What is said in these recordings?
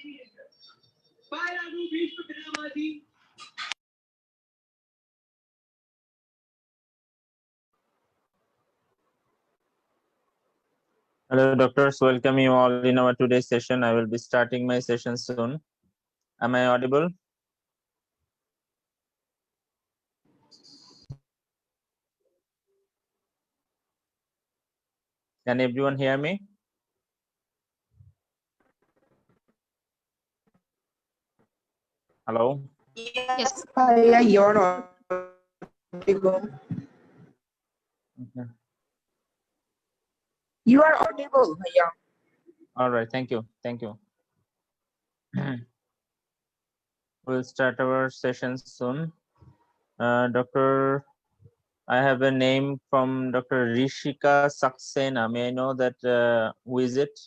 Hello, doctors. Welcome you all in our today's session. I will be starting my session soon. Am I audible? Can everyone hear me? Hello? Yes, Bhaiya, you're audible. Okay. You are audible, Bhaiya. All right. Thank you. Thank you. We'll start our session soon. Doctor, I have a name from Dr. Rishika Saxena. May I know that who is it?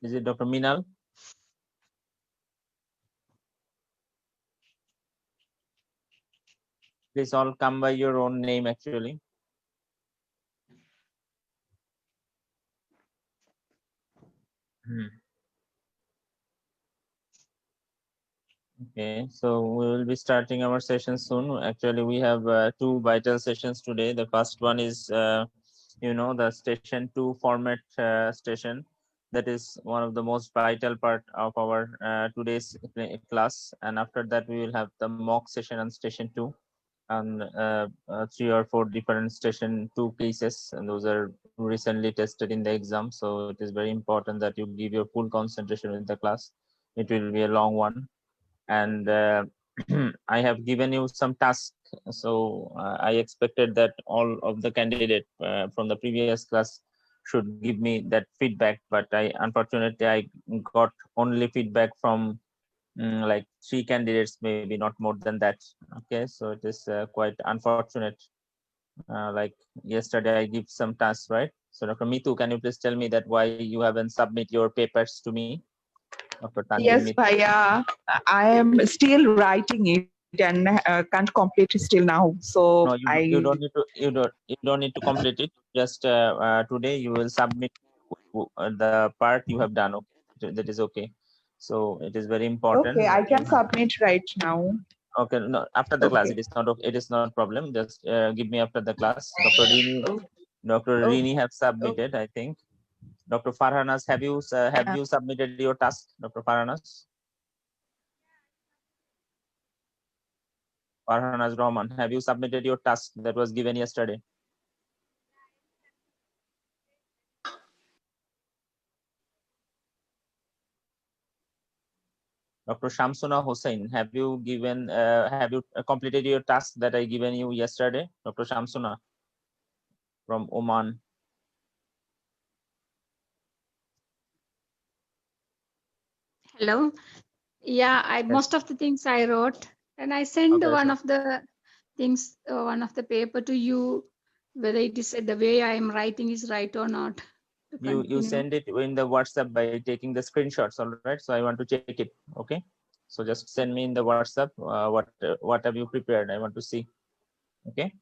Is it Dr. Minal? Please all come by your own name actually. Okay, so we will be starting our session soon. Actually, we have two vital sessions today. The first one is, the session 2 format session. That is one of the most vital part of our today's class. And after that, we will have the mock session on session 2 and 3 or 4 different session 2 cases. And those are recently tested in the exam. So it is very important that you give your full concentration in the class. It will be a long one. And I have given you some tasks. So I expected that all of the candidate from the previous class should give me that feedback, but unfortunately I got only feedback from like 3 candidates, maybe not more than that. Okay, so it is quite unfortunate. Like yesterday I give some tasks, right? So Dr. Mitu, can you please tell me that why you haven't submit your papers to me? Yes, Bhaiya, I am still writing it and can't complete it still now. So No, you don't need to you don't need to complete it. Just today you will submit the part you have done. Okay, that is okay. So it is very important okay, that I can submit right now. okay. No, after the class Okay. it is not okay. It is not problem. Just give me after the class. Dr. Oh, Rini have oh, submitted. I think Dr. Farhanas, have yeah. you submitted your task, Dr. Farhanas? Farhanas Rahman, have you submitted your task that was given yesterday? Dr. Shamsuna Hussain, have you completed your task that I given you yesterday? Dr. Shamsuna from Oman. Hello. Yeah, Yes. most of the things I wrote, and I sent Okay, one so of the things, one of the paper to you, whether it is the way I am writing is right or not. To you continue. send it in the WhatsApp by taking the screenshots, all right? So I want to check it. Okay, so just send me in the WhatsApp what have you prepared? I want to see. Okay.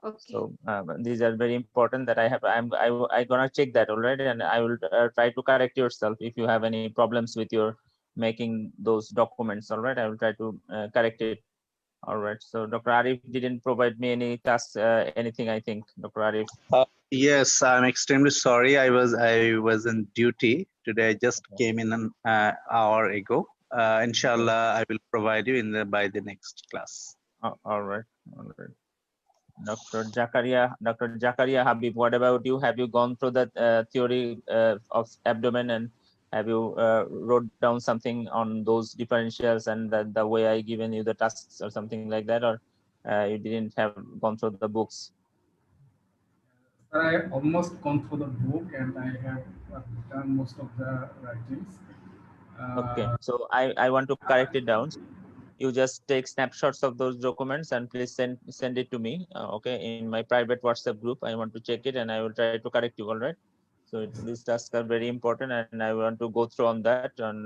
Okay. So these are very important that I gonna check that, all right, and I will try to correct yourself if you have any problems with your making those documents, all right. I will try to correct it. All right. So Dr. Arif didn't provide me any task, anything. I think Dr. Arif. Yes, I'm extremely sorry. I was in duty today. I just came in an hour ago. Inshallah, I will provide you by the next class. All right. All right. Dr. Jakaria Habib, what about you? Have you gone through the theory of abdomen, and have you wrote down something on those differentials and the way I given you the tasks or something like that, or you didn't have gone through the books? Sir, I have almost gone through the book and I have done most of the writings. Okay, so I want to correct it down. You just take snapshots of those documents and please send it to me. Okay, in my private WhatsApp group. I want to check it and I will try to correct you. All right. So these tasks are very important, and I want to go through on that. On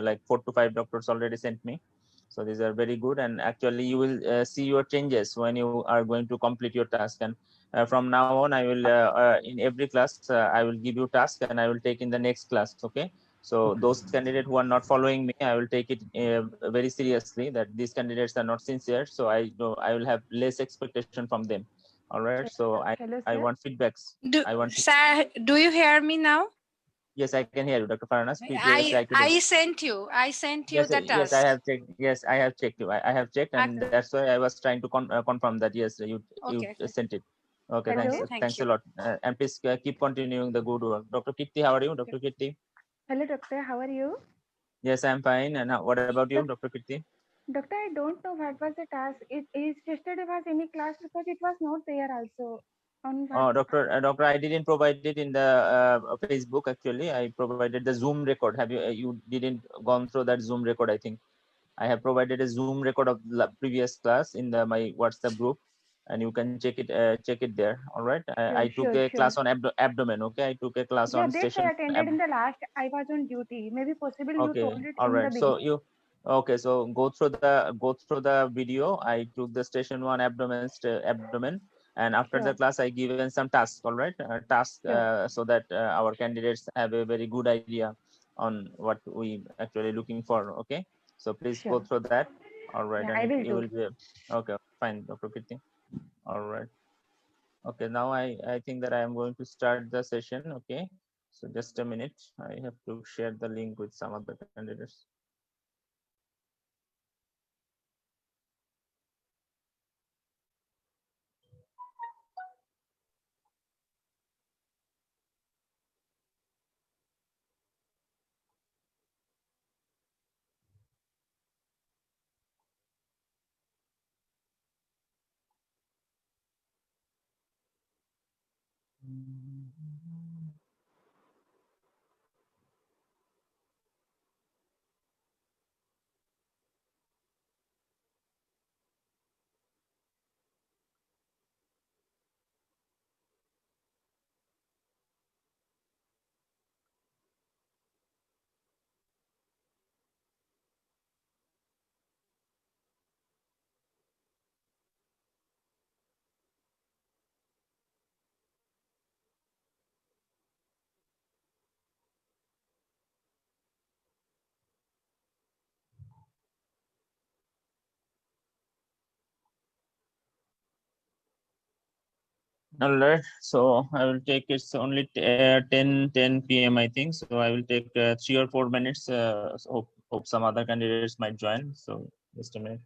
like 4 to 5 doctors already sent me. So these are very good, and actually you will see your changes when you are going to complete your task. And from now on, I will in every class I will give you task, and I will take in the next class. Okay. So those candidates who are not following me, I will take it very seriously that these candidates are not sincere. So I know I will have less expectation from them. All right. So Hello, I sir. want feedbacks. I want. Sir, do you hear me now? Yes, I can hear you, Dr. Farnas. Please try to. I sent you Yes, the yes, I task. have checked. Yes, I have checked. I have checked, and Okay. that's why I was trying to confirm that yes, you Okay. sent it. Okay, Hello. thanks, Thank thanks a you. lot. And please keep continuing the good work. Dr. Kirti, how are you, Dr. Kirti? Hello, doctor. How are you? Yes, I'm fine. And what about you, Dr. Kirti? Doctor, I don't know what was the task. It is yesterday was any class because it was not there also. On what? Oh, Doctor, I didn't provide it in the Facebook. Actually, I provided the Zoom record. Have you? You didn't gone through that Zoom record? I think I have provided a Zoom record of the previous class in the my WhatsApp group, and you can check it there. All right. I took a class on abdomen. Okay, I took a class Yeah, on that's I station. attended in the last. I was on duty. Maybe possible you Okay. told it All in the right. So beginning. you. Okay, so go through the video. I took the station one abdomen, and after the Sure. class I given some tasks. All right, tasks Sure. so that our candidates have a very good idea on what we actually looking for. Okay, so please go Sure. through that. All right, Yeah, and I will you do. will be okay. Fine, Dr. Kirti. All right. Okay, now I think that I am going to start the session. Okay, so just a minute. I have to share the link with some of the candidates. All right, so I will take it's only 10 p.m. I think, so I will take 3 or 4 minutes. So hope some other candidates might join. So just a minute.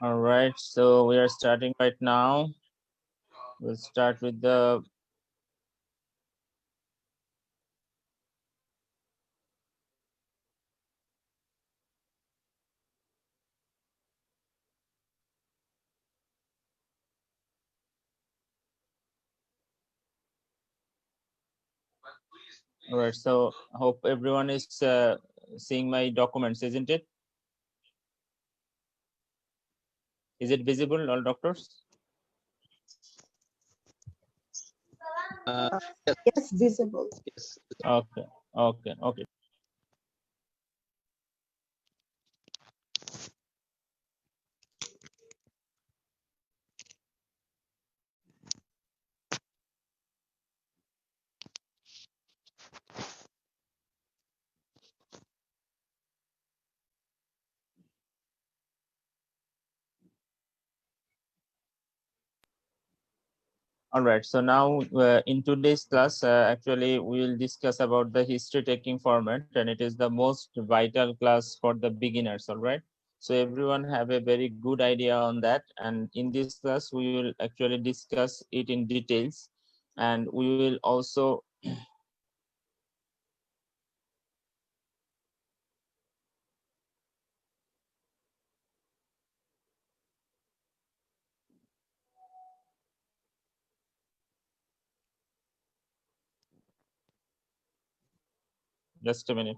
All right, so we are starting right now. We'll start with the all right, so hope everyone is seeing my documents, isn't it? Is it visible, all doctors? Yes, visible. Yes. Okay, okay, okay. All right, so now in today's class, actually we will discuss about the history taking format, and it is the most vital class for the beginners. All right, so everyone have a very good idea on that, and in this class we will actually discuss it in details, and we will also just a minute.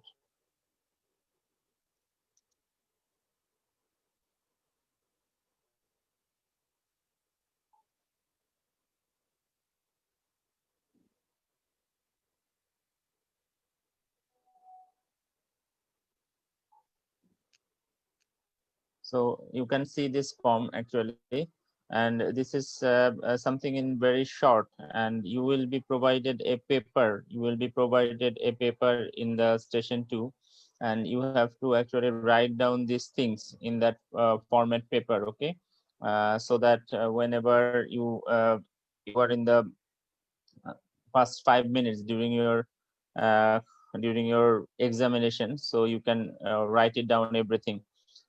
So you can see this form actually, and this is something in very short, and you will be provided a paper. You will be provided a paper in the station 2, and you have to actually write down these things in that format paper, okay? So that whenever you are in the first 5 minutes uh, during your examination, so you can write it down everything.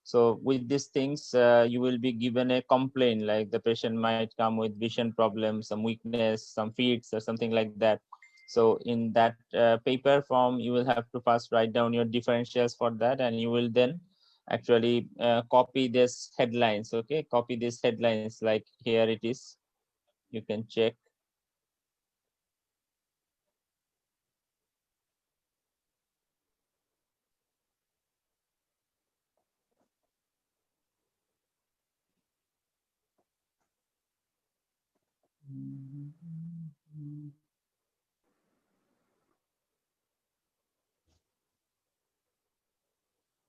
So with these things you will be given a complaint, like the patient might come with vision problems, some weakness, some fits or something like that. So in that paper form you will have to first write down your differentials for that, and you will then actually copy this headlines, okay? Copy these headlines, like here it is, you can check.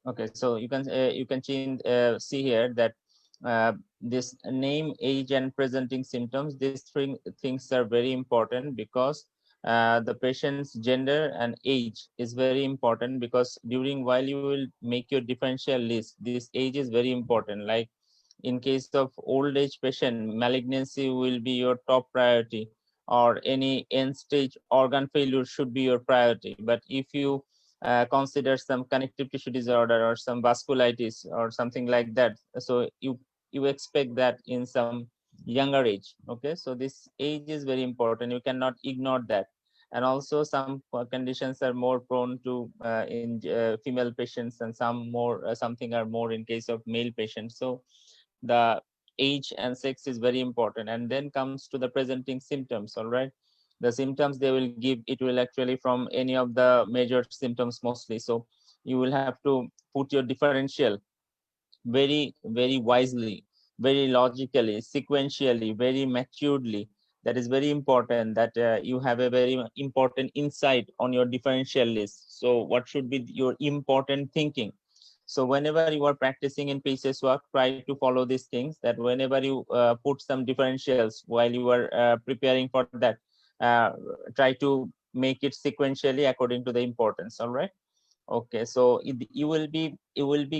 Okay, so you can see here that this name, age, and presenting symptoms. These three things are very important because the patient's gender and age is very important, because during while you will make your differential list, this age is very important. Like in case of old age patient, malignancy will be your top priority, or any end stage organ failure should be your priority. But if you consider some connective tissue disorder or some vasculitis or something like that, so you expect that in some younger age, okay? So this age is very important, you cannot ignore that. And also some conditions are more prone to in female patients, and some more something are more in case of male patients. So the age and sex is very important. And then comes to the presenting symptoms. All right, the symptoms they will give, it will actually from any of the major symptoms mostly. So you will have to put your differential very wisely, very logically, sequentially, very maturedly. That is very important, that you have a very important insight on your differential list. So what should be your important thinking? So whenever you are practicing in PCS work, try to follow these things, that whenever you put some differentials while you are preparing for that, uh, try to make it sequentially according to the importance. All right. Okay, so you will be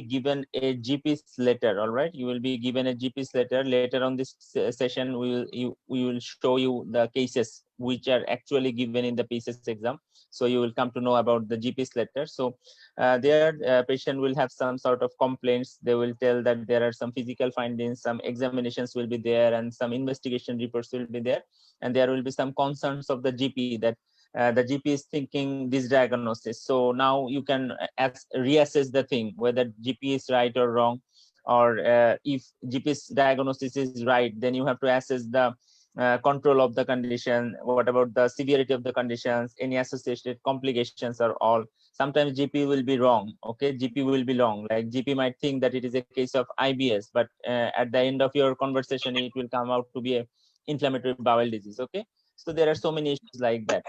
given a GP's letter. All right, you will be given a GP's letter later on this session. We will show you the cases which are actually given in the PCS exam. So you will come to know about the GP's letter. So there, patient will have some sort of complaints. They will tell that there are some physical findings, some examinations will be there, and some investigation reports will be there, and there will be some concerns of the GP that the GP is thinking this diagnosis. So now you can reassess the thing, whether GP is right or wrong, or if GP's diagnosis is right, then you have to assess the control of the condition. What about the severity of the conditions, any associated complications or all. Sometimes GP will be wrong. Okay, GP will be wrong. Like GP might think that it is a case of IBS, but at the end of your conversation, it will come out to be a inflammatory bowel disease. Okay, so there are so many issues like that.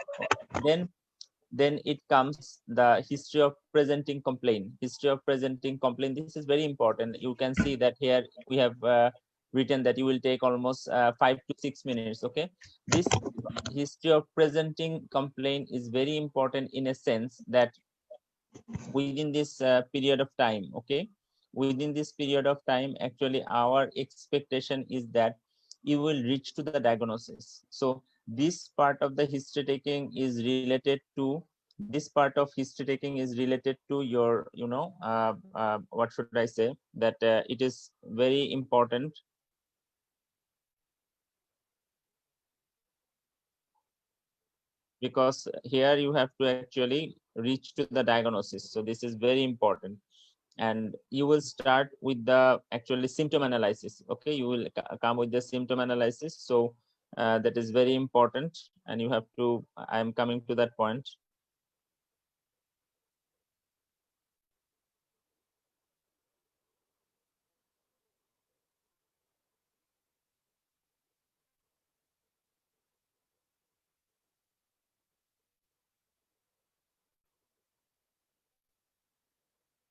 Then it comes the history of presenting complaint. History of presenting complaint, this is very important. You can see that here we have written that you will take almost 5 to 6 minutes. Okay, this history of presenting complaint is very important in a sense that within this period of time, okay, within this period of time, actually our expectation is that you will reach to the diagnosis. So this part of the history taking is related to your, what should I say, that it is very important because here you have to actually reach to the diagnosis. So this is very important. And you will start with the actually symptom analysis. Okay, you will come with the symptom analysis. So that is very important, and you have to, I am coming to that point.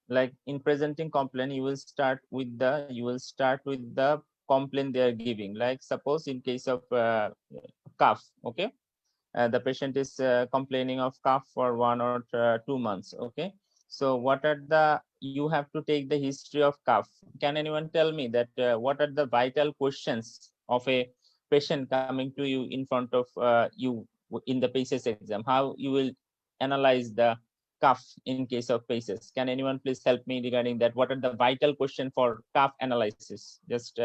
Like in presenting complaint, you will start with the complaint they are giving. Like suppose in case of cough, okay, the patient is complaining of cough for 1 or 2 months. Okay, so what are the, you have to take the history of cough. Can anyone tell me that what are the vital questions of a patient coming to you in front of you in the PCS exam? How you will analyze the cough in case of PCS? Can anyone please help me regarding that? What are the vital question for cough analysis? Just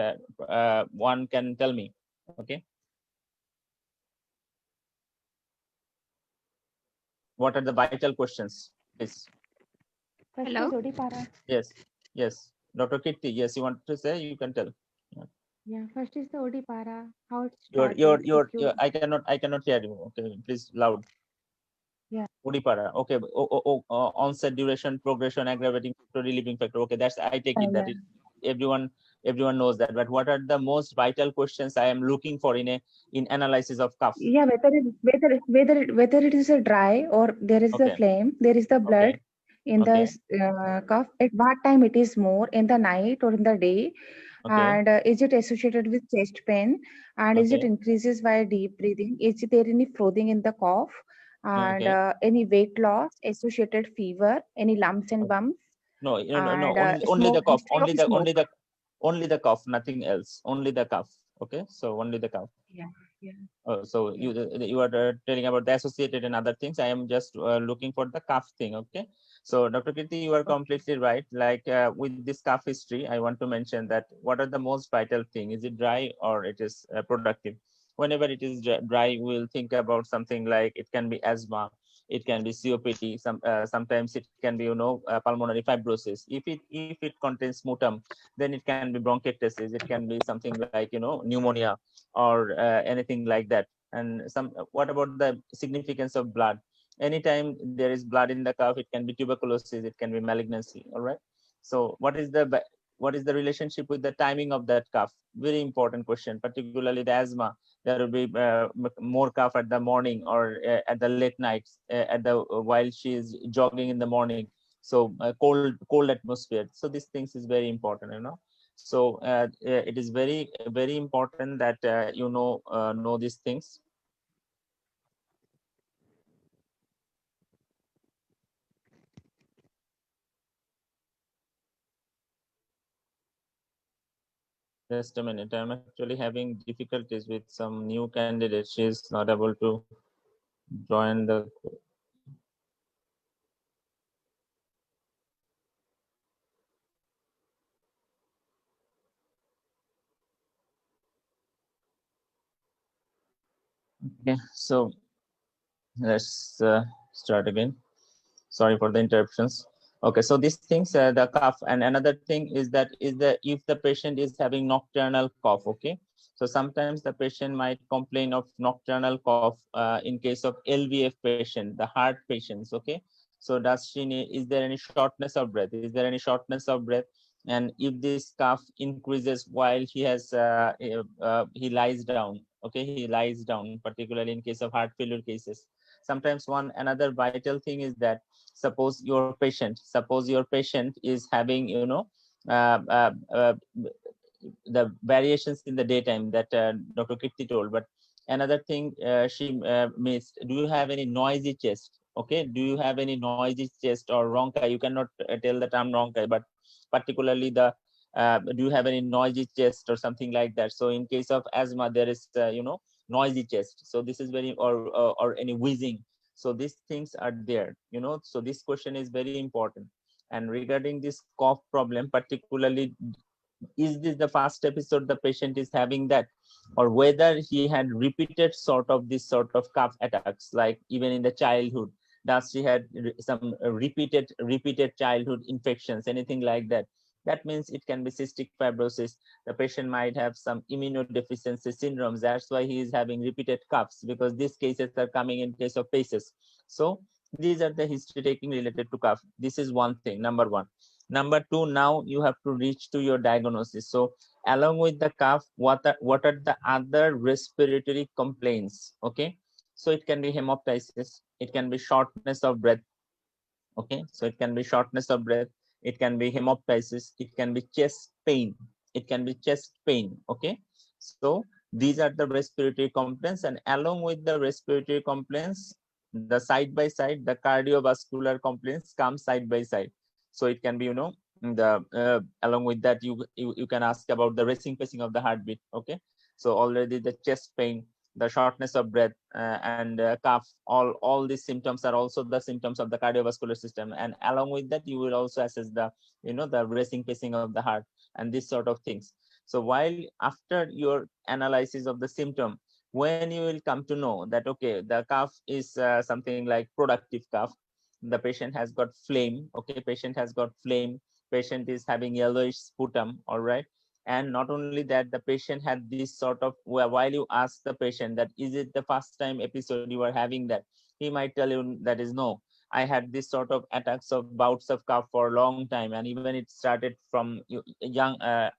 one can tell me. Okay, what are the vital questions, please? First Hello? is Odipara. Yes, Dr. Kirti, yes, you want to say, you can tell. Yeah, first is the Odipara. How it Your started. acute. I cannot hear you. Okay, please loud. Yeah. Udipara. Okay, onset, duration, progression, aggravating factor, relieving factor. Okay, that's, I take it that everyone knows that. But what are the most vital questions I am looking for in analysis of cough? Yeah, whether it is a dry or there is the Okay. flame, there is the blood Okay. in Okay. the cough. At what time it is more, in the night or in the day, Okay. and is it associated with chest pain, and is it Okay. increases by deep breathing? Is there any frothing in the cough, and Okay. any weight loss, associated fever, any lumps and bumps, No, and only the cough, history of smoke? only the cough, nothing else, only the cough. Okay, so only the cough. Yeah, yeah. So Yeah. you are telling about the associated and other things. I am just looking for the cough thing. Okay, so Dr. Kirti, you are completely right. Like with this cough history, I want to mention that what are the most vital thing? Is it dry or it is productive? Whenever it is dry, we'll think about something like it can be asthma, it can be COPD. Sometimes it can be pulmonary fibrosis. If it contains sputum, then it can be bronchiectasis. It can be something like pneumonia or anything like that. And what about the significance of blood? Anytime there is blood in the cough, it can be tuberculosis, it can be malignancy. All right, so what is the relationship with the timing of that cough? Very important question. Particularly the asthma, there will be more cough at the morning or at the late nights, while she is jogging in the morning. So cold atmosphere. So these things is very important. So it is very important that know these things. Just a minute. I'm actually having difficulties with some new candidate. She is not able to join the. Okay, so let's start again. Sorry for the interruptions. Okay, so these things, the cough, and another thing is that if the patient is having nocturnal cough, okay, so sometimes the patient might complain of nocturnal cough in case of LVF patient, the heart patients, okay. So does she need, is there any shortness of breath? Is there any shortness of breath? And if this cough increases while he lies down, okay, he lies down, particularly in case of heart failure cases. Sometimes one another vital thing is that suppose your patient is having, uh, uh, uh, the variations in the daytime that Dr. Kirti told, but another thing she missed, do you have any noisy chest? Okay, do you have any noisy chest or ronchi? You cannot tell the term ronchi, but particularly do you have any noisy chest or something like that? So in case of asthma, there is noisy chest. So this is very, or any wheezing. So these things are there, so this question is very important. And regarding this cough problem, particularly, is this the first episode the patient is having that, or whether he had repeated sort of this sort of cough attacks, like even in the childhood, does she had some repeated childhood infections, anything like that? That means it can be cystic fibrosis. The patient might have some immunodeficiency syndromes. That's why he is having repeated coughs, because these cases are coming in case of paces. So these are the history taking related to cough. This is one thing, number one. Number two, now you have to reach to your diagnosis. So along with the cough, what are the other respiratory complaints? Okay, so it can be hemoptysis, it can be shortness of breath. Okay, so it can be shortness of breath, it can be hemoptysis, it can be chest pain, it can be chest pain. Okay, so these are the respiratory complaints, and along with the respiratory complaints, the side by side, the cardiovascular complaints come side by side. So it can be, the along with that, you can ask about the racing pacing of the heartbeat. Okay, so already the chest pain, the shortness of breath, and cough, all these symptoms are also the symptoms of the cardiovascular system. And along with that, you will also assess the, the racing pacing of the heart and these sort of things. So while after your analysis of the symptom, when you will come to know that, okay, the cough is something like productive cough, the patient has got phlegm. Okay, patient has got phlegm, patient is having yellowish sputum. All right, and not only that, the patient had this sort of, while you ask the patient that is it the first time episode you are having that, he might tell you that is no, I had this sort of attacks of bouts of cough for a long time, and even it started from young uh,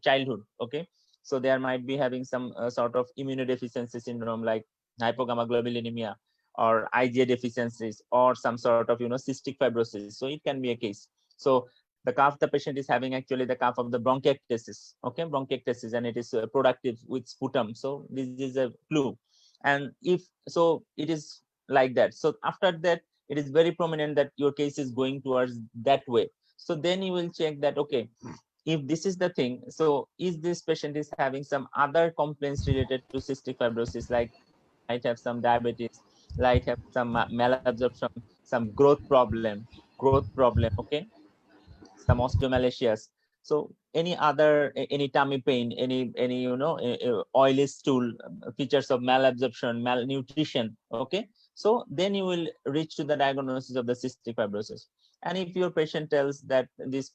childhood. Okay, so there might be having some sort of immunodeficiency syndrome like hypogammaglobulinemia or IgA deficiencies, or some sort of cystic fibrosis. So it can be a case. So the cough the patient is having, actually the cough of the bronchiectasis. Okay, bronchiectasis, and it is productive with sputum. So this is a clue. And if so, it is like that. So after that, it is very prominent that your case is going towards that way. So then you will check that, okay, if this is the thing, so is this patient is having some other complaints related to cystic fibrosis, like might have some diabetes, might have some malabsorption, some growth problem. Okay, some osteomalacias. So any other, any tummy pain, any oily stool, features of malabsorption, malnutrition. Okay, so then you will reach to the diagnosis of the cystic fibrosis. And if your patient tells that this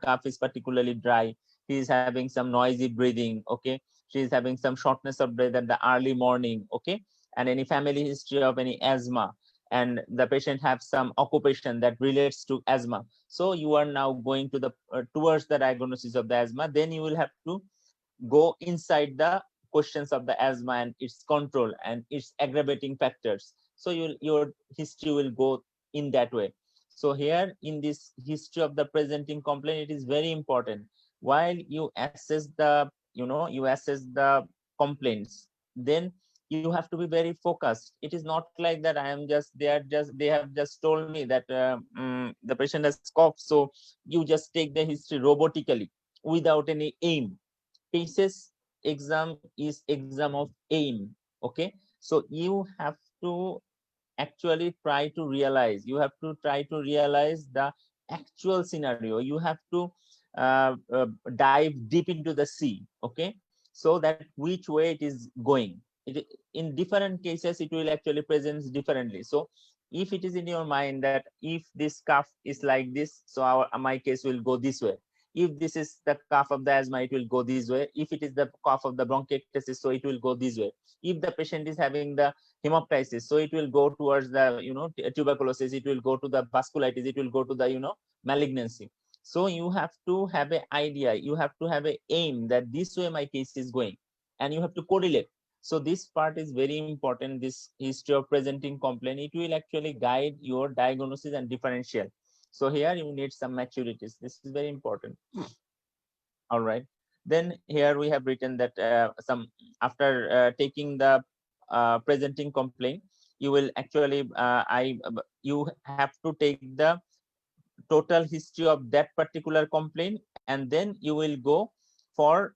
cough is particularly dry, he is having some noisy breathing. Okay, she is having some shortness of breath at the early morning. Okay, and any family history of any asthma, and the patient have some occupation that relates to asthma. So you are now going to the towards the diagnosis of the asthma. Then you will have to go inside the questions of the asthma and its control and its aggravating factors. So your history will go in that way. So here in this history of the presenting complaint, it is very important, while you assess the complaints, then you have to be very focused. It is not like that I am just they have just told me that the patient has cough, so you just take the history robotically. without any aim. PCS exam is exam of aim. Okay, so you have to actually try to realize, the actual scenario. You have to dive deep into the sea. Okay, so that which way it is going. In different cases it will actually present differently. So if it is in your mind that if this cuff is like this, so my case will go this way. If this is the cough of the asthma, it will go this way. If it is the cough of the bronchiectasis, so it will go this way. If the patient is having the hemoptysis, so it will go towards the tuberculosis, it will go to the vasculitis, it will go to the malignancy. So you have to have an idea, you have to have an aim that this way my case is going, and you have to correlate. So this part is very important. This history of presenting complaint, it will actually guide your diagnosis and differential. So here you need some maturities. This is very important. All right. Then here we have written that some after taking the presenting complaint, you will actually you have to take the total history of that particular complaint, and then you will go for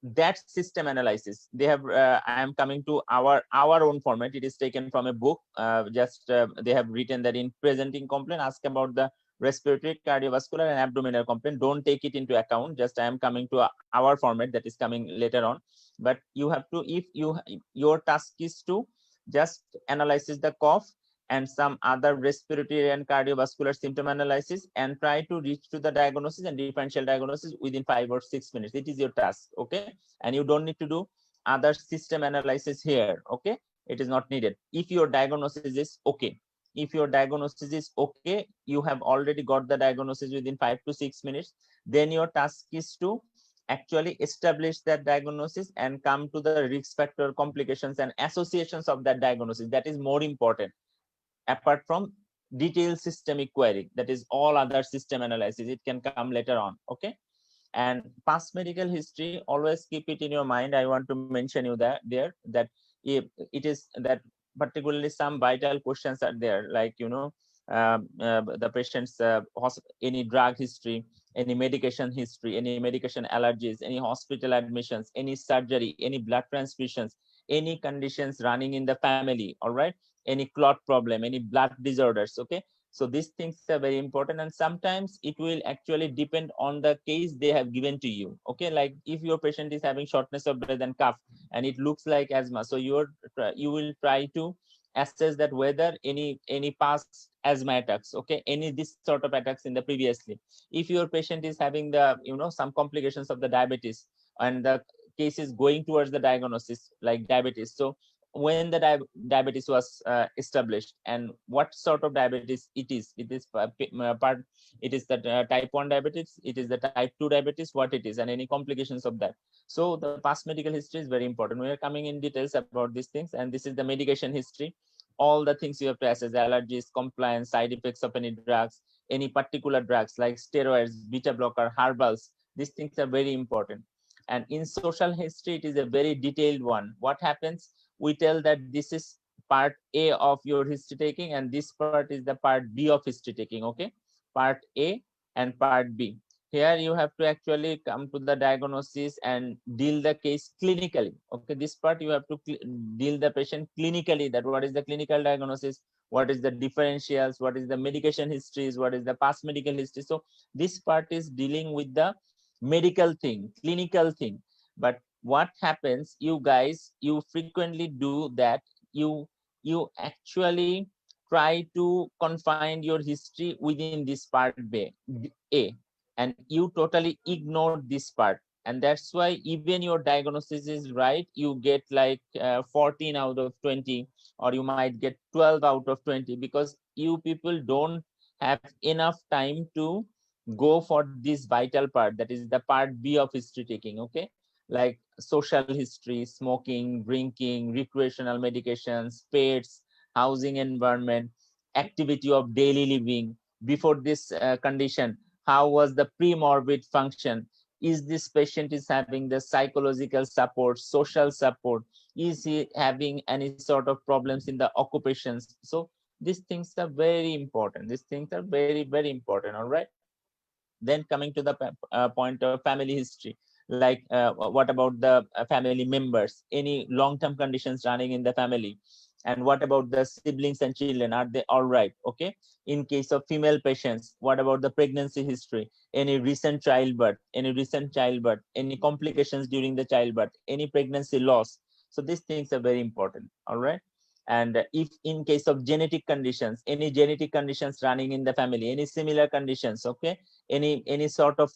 that system analysis. They have I am coming to our own format. It is taken from a book. They have written that in presenting complaint, ask about the respiratory, cardiovascular, and abdominal complaint. Don't take it into account. Just I am coming to our format that is coming later on. But you have to, if your task is to just analyze the cough and some other respiratory and cardiovascular symptom analysis, and try to reach to the diagnosis and differential diagnosis within 5 or 6 minutes. It is your task. Okay, and you don't need to do other system analysis here. Okay, it is not needed if your diagnosis is okay. If your diagnosis is okay, you have already got the diagnosis within 5 to 6 minutes, then your task is to actually establish that diagnosis and come to the risk factor, complications, and associations of that diagnosis. That is more important, apart from detailed systemic query. That is all other system analysis, it can come later on. Okay, and past medical history, always keep it in your mind. I want to mention you that if it is that particularly some vital questions are there, like the patient's any drug history, any medication history, any medication allergies, any hospital admissions, any surgery, any blood transfusions, any conditions running in the family. All right, any clot problem, any blood disorders. Okay, so these things are very important, and sometimes it will actually depend on the case they have given to you. Okay, like if your patient is having shortness of breath and cough and it looks like asthma, so you will try to assess that whether any past asthma attacks, okay, any this sort of attacks in the previously. If your patient is having the some complications of the diabetes and the case is going towards the diagnosis like diabetes, so when the diabetes was established and what sort of diabetes it is it is the type 1 diabetes, it is the type 2 diabetes, what it is, and any complications of that. So the past medical history is very important. We are coming in details about these things, and this is the medication history. All the things you have to assess: allergies, compliance, side effects of any drugs, any particular drugs like steroids, beta blocker, herbals. These things are very important. And in social history, it is a very detailed one. What happens, we tell that this is part A of your history taking, and this part is the part B of history taking. Okay, part A and part B. Here you have to actually come to the diagnosis and deal the case clinically. Okay, this part you have to deal the patient clinically, that what is the clinical diagnosis, what is the differentials, what is the medication histories, what is the past medical history. So this part is dealing with the medical thing, clinical thing. But what happens, you guys, you frequently do that, you actually try to confine your history within this part A, and you totally ignore this part, and that's why even your diagnosis is right, you get like 14 out of 20, or you might get 12 out of 20, because you people don't have enough time to go for this vital part, that is the part B of history taking. Okay, like social history, smoking, drinking, recreational medications, pets, housing environment, activity of daily living. Before this condition, how was the pre-morbid function? Is this patient is having the psychological support, social support? Is he having any sort of problems in the occupations? So these things are very important. These things are very, very important. All right. Then coming to the point of family history, like what about the family members, any long-term conditions running in the family, and what about the siblings and children, are they all right? Okay. In case of female patients, what about the pregnancy history, any recent childbirth, any complications during the childbirth, any pregnancy loss? So these things are very important. All right. And if in case of genetic conditions, any genetic conditions running in the family, any similar conditions, okay, any sort of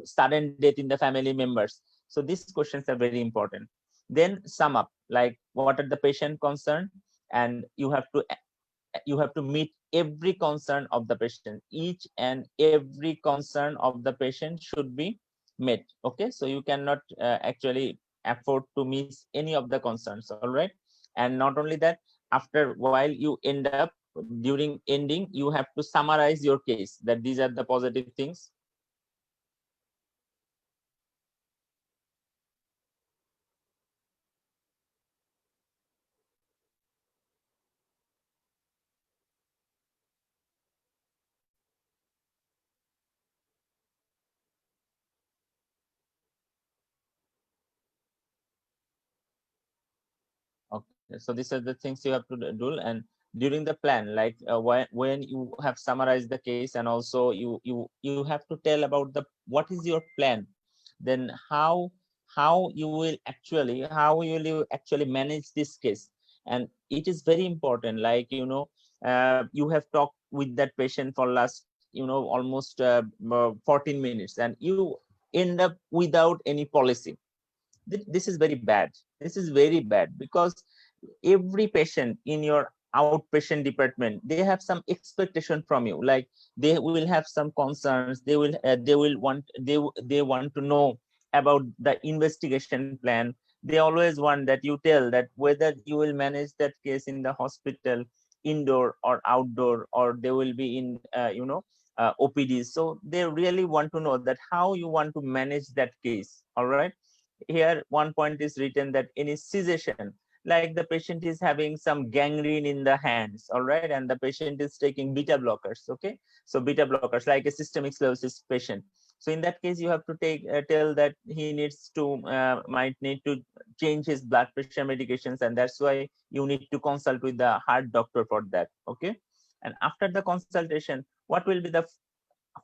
sudden death in the family members. So these questions are very important. Then sum up, like what are the patient concern, and you have to meet every concern of the patient. Each and every concern of the patient should be met. Okay, so you cannot actually afford to miss any of the concerns. All right. And not only that, after while you end up, during ending, you have to summarize your case, that these are the positive things. Okay, so these are the things you have to do. And during the plan, like when you have summarized the case, and also you have to tell about the what is your plan, then how you will actually manage this case. And it is very important, like you have talked with that patient for last almost 14 minutes, and you end up without any policy. This is very bad. This is very bad, because every patient in your outpatient department, they have some expectation from you, like they will have some concerns, they want to know about the investigation plan. They always want that you tell that whether you will manage that case in the hospital, indoor or outdoor, or they will be in OPDs. So they really want to know that how you want to manage that case. All right. Here one point is written that any cessation, like the patient is having some gangrene in the hands, all right, and the patient is taking beta blockers. Okay, so beta blockers, like a systemic sclerosis patient. So in that case, you have to tell that he needs to might need to change his blood pressure medications, and that's why you need to consult with the heart doctor for that. Okay. And after the consultation, what will be the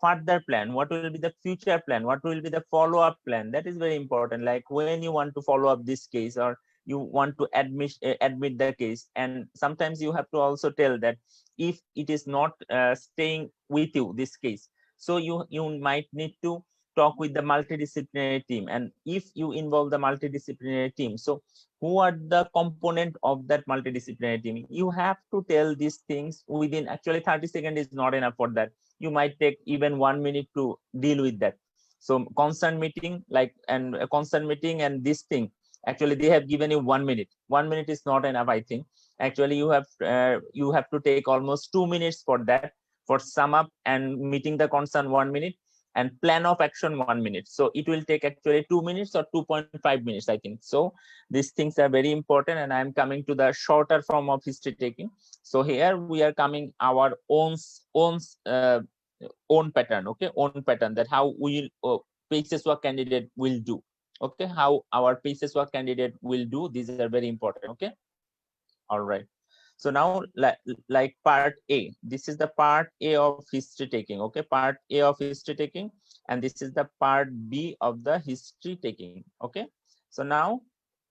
further plan, what will be the future plan, what will be the follow-up plan? That is very important, like when you want to follow up this case, or you want to admit the case. And sometimes you have to also tell that if it is not staying with you, this case, so you might need to talk with the multidisciplinary team. And if you involve the multidisciplinary team, so who are the component of that multidisciplinary team? You have to tell these things within, actually 30 seconds is not enough for that. You might take even 1 minute to deal with that. So concern meeting, like, and a concern meeting and this thing, actually they have given you 1 minute. 1 minute is not enough, I think. Actually you have to take almost 2 minutes for that, for sum up and meeting the concern 1 minute, and plan of action 1 minute. So it will take actually 2 minutes or 2.5 minutes, I think. So these things are very important. And I'm coming to the shorter form of history taking. So here we are coming our own pattern. Okay, own pattern, that how we PCS work candidate will do. Okay, how our PCS work candidate will do. These are very important. Okay. All right. So now, like part A, this is the part A of history taking. Okay, part A of history taking, and this is the part B of the history taking. Okay. So now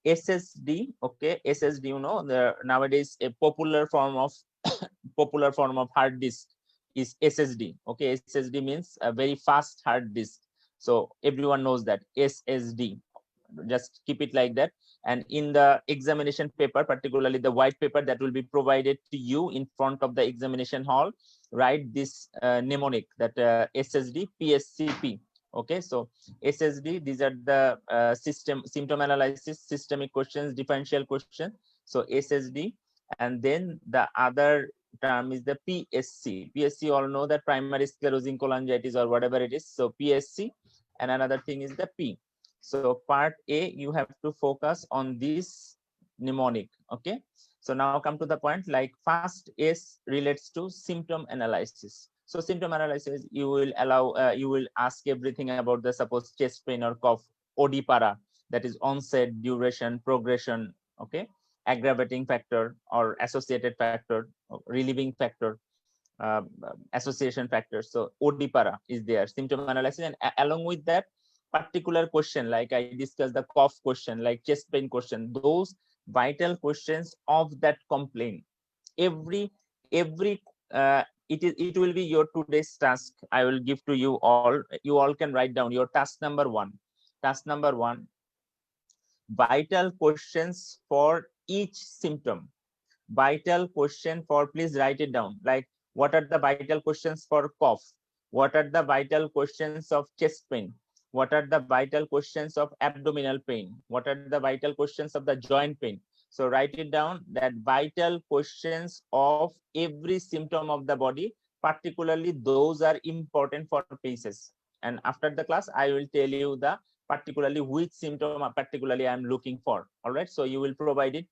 SSD. Okay, SSD, the nowadays a popular form of hard disk is SSD. Okay, SSD means a very fast hard disk. So everyone knows that SSD. Just keep it like that. And in the examination paper, particularly the white paper that will be provided to you in front of the examination hall, write this mnemonic, that SSD PSCP. Okay, so SSD, these are the symptom analysis, systemic questions, differential question. So SSD, and then the other term is the PSC. PSC, all know that primary sclerosing cholangitis or whatever it is. So PSC, and another thing is the P. So part A, you have to focus on this mnemonic. Okay. So now come to the point, like first S relates to symptom analysis. So symptom analysis, you will allow, you will ask everything about the suppose chest pain or cough, OD para, that is onset, duration, progression, okay, aggravating factor or associated factor, relieving factor, association factors. So OD para is there, symptom analysis, and along with that, particular question like I discussed the cough question, like chest pain question, those vital questions of that complaint. Every it will be your today's task. I will give to you all. You all can write down your task number one. Task number one: vital questions for each symptom. Vital question for, please write it down. Like, what are the vital questions for cough? What are the vital questions of chest pain? What are the vital questions of abdominal pain? What are the vital questions of the joint pain? So write it down, that vital questions of every symptom of the body, particularly those are important for cases. And after the class, I will tell you the particularly which symptom particularly I'm looking for. All right, so you will provide it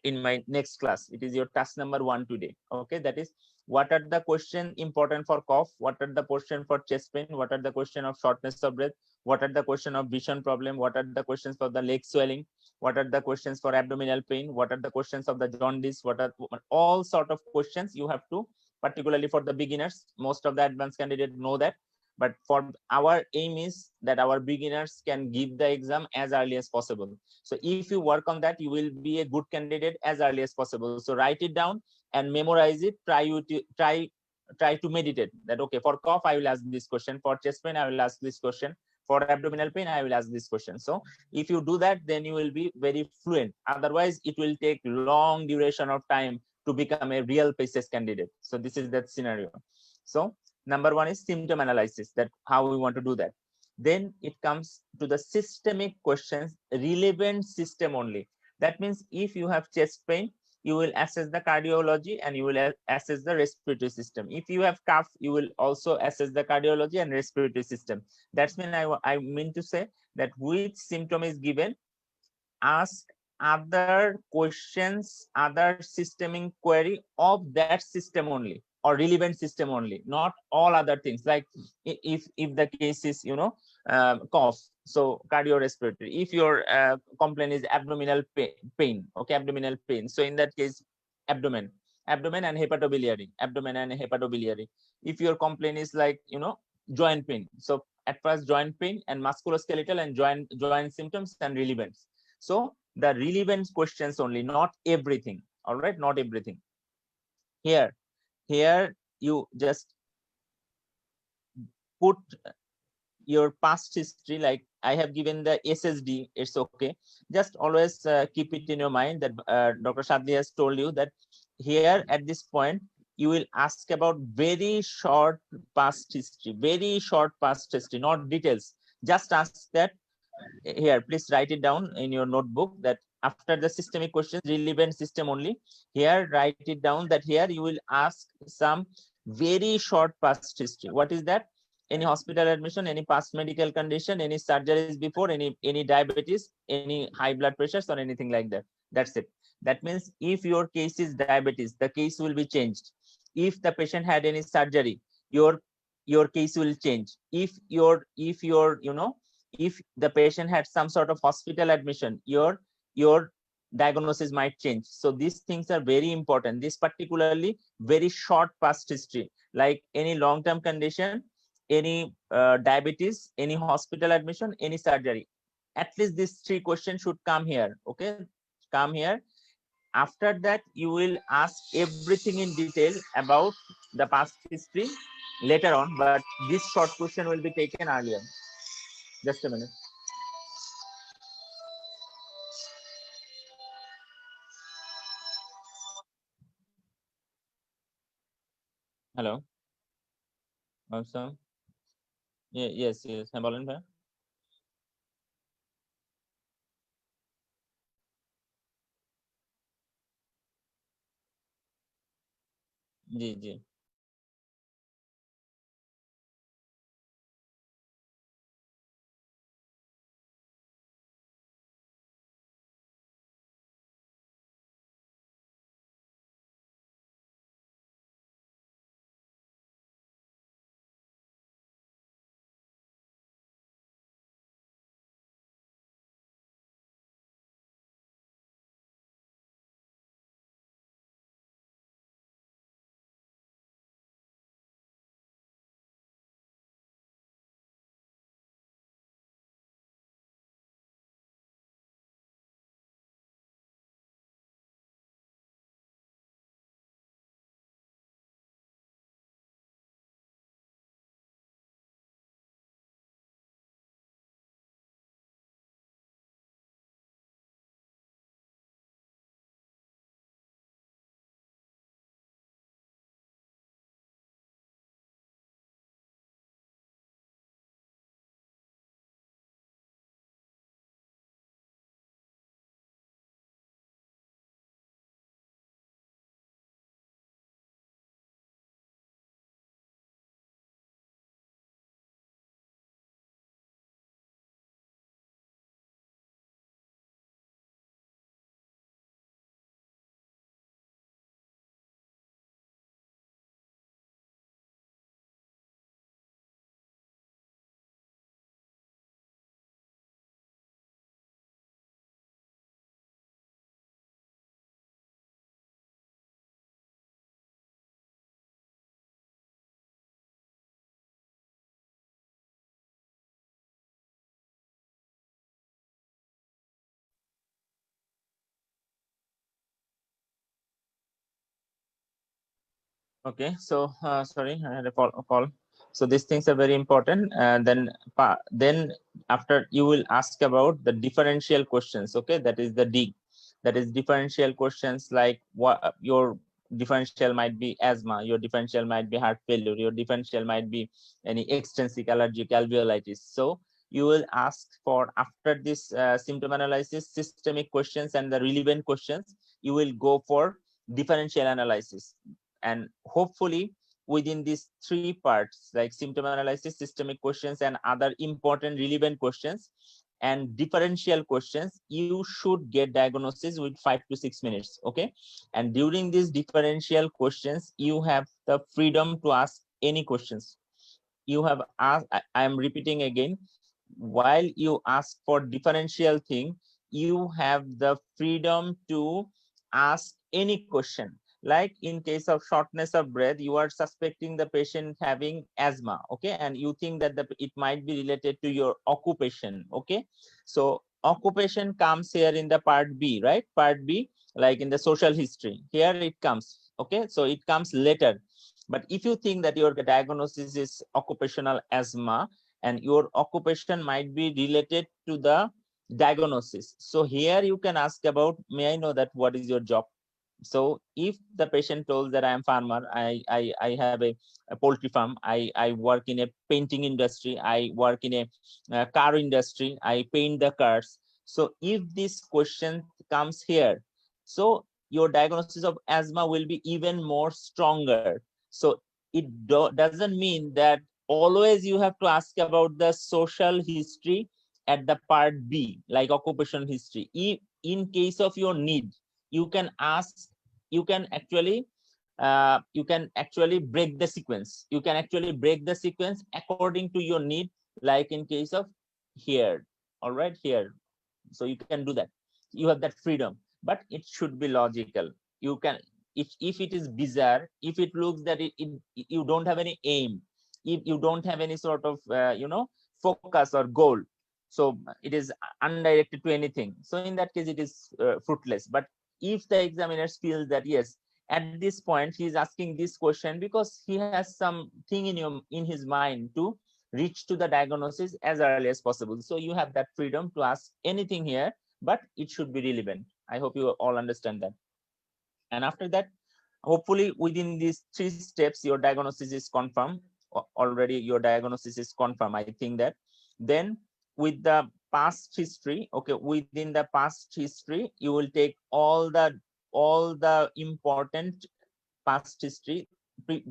in my next class. It is your task number one today. Okay, that is, what are the question important for cough? What are the question for chest pain? What are the question of shortness of breath? What are the question of vision problem? What are the questions for the leg swelling? What are the questions for abdominal pain? What are the questions of the jaundice? What are all sort of questions you have to, particularly for the beginners. Most of the advanced candidates know that, but for our aim is that our beginners can give the exam as early as possible. So if you work on that, you will be a good candidate as early as possible. So write it down and memorize it. Try to meditate that, okay, for cough I will ask this question, for chest pain I will ask this question, for abdominal pain I will ask this question. So if you do that, then you will be very fluent. Otherwise it will take long duration of time to become a real PCS candidate. So this is that scenario. So number one is symptom analysis, that how we want to do that. Then it comes to the systemic questions, relevant system only. That means if you have chest pain, you will assess the cardiology and you will assess the respiratory system. If you have cough, you will also assess the cardiology and respiratory system. That's when I mean to say that which symptom is given, ask other questions, other systemic query of that system only, or relevant system only, not all other things. Like if the case is, you know, cough, so cardiorespiratory. If your complaint is abdominal pain, okay, abdominal pain, so in that case, abdomen and hepatobiliary, abdomen and hepatobiliary. If your complaint is like, you know, joint pain, so at first joint pain and musculoskeletal and joint symptoms and relevance. So the relevant questions only, not everything. All right, not everything. Here you just put your past history. Like I have given the SSD, it's okay. Just always keep it in your mind that Dr. Shadli has told you that here at this point, you will ask about very short past history, not details. Just ask that. Here, please write it down in your notebook that after the systemic questions, relevant system only. Here, write it down that here you will ask some very short past history. What is that? Any hospital admission, any past medical condition, any surgeries before, any diabetes, any high blood pressures, or anything like that. That's it. That means if your case is diabetes, the case will be changed. If the patient had any surgery, your case will change. If your you know, if the patient had some sort of hospital admission, your diagnosis might change. So these things are very important. This particularly very short past history, like any long-term condition, any diabetes, any hospital admission, any surgery. At least these three questions should come here. Okay, come here. After that, you will ask everything in detail about the past history later on, but this short question will be taken earlier. Just a minute. Hello yes হ্যাঁ বলেন ভাই জি জি Okay, so sorry, I had a call. So these things are very important. Then after you will ask about the differential questions. Okay, that is the D. That is differential questions like what your differential might be asthma, your differential might be heart failure, your differential might be any extrinsic allergic alveolitis. So you will ask for, after this symptom analysis, systemic questions and the relevant questions, you will go for differential analysis. And hopefully within these three parts, like symptom analysis, systemic questions, and other important relevant questions and differential questions, you should get diagnosis with 5 to 6 minutes. Okay, and during these differential questions, you have the freedom to ask any questions you have asked. I am repeating again, while you ask for differential thing, you have the freedom to ask any question. Like in case of shortness of breath, you are suspecting the patient having asthma, okay, and you think that it might be related to your occupation. Okay, so occupation comes here in the part B, right? Part B, like in the social history, here it comes. Okay, so it comes later. But if you think that your diagnosis is occupational asthma and your occupation might be related to the diagnosis, so here you can ask about, may I know that what is your job? So if the patient told that I am farmer, I have a poultry farm, I work in a painting industry, I work in a car industry, I paint the cars. So if this question comes here, so your diagnosis of asthma will be even more stronger. So it doesn't mean that always you have to ask about the social history at the part B, like occupational history. If in case of your need, you can ask, you can actually break the sequence. You can actually break the sequence according to your need, like in case of here. All right, here. So you can do that. You have that freedom, but it should be logical. You can, if it is bizarre, if it looks that you don't have any aim, if you don't have any sort of focus or goal, so it is undirected to anything, so in that case it is fruitless. But if the examiners feel that yes, at this point he is asking this question because he has something in his mind to reach to the diagnosis as early as possible, so you have that freedom to ask anything here, but it should be relevant. I hope you all understand that. And after that, hopefully within these three steps, your diagnosis is confirmed. Already your diagnosis is confirmed, I think that. Then with the past history, okay, within the past history, you will take all the important past history.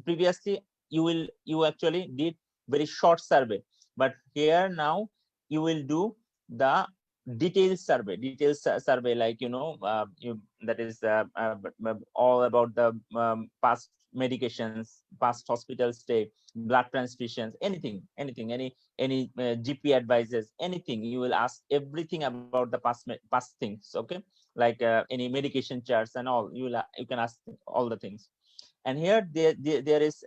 Previously you actually did very short survey, but here now you will do the detailed survey, like that is all about the past medications, past hospital stay, blood transfusions, anything, any GP advices, anything. You will ask everything about the past things, okay, like any medication charts and all. You can ask all the things. And here there is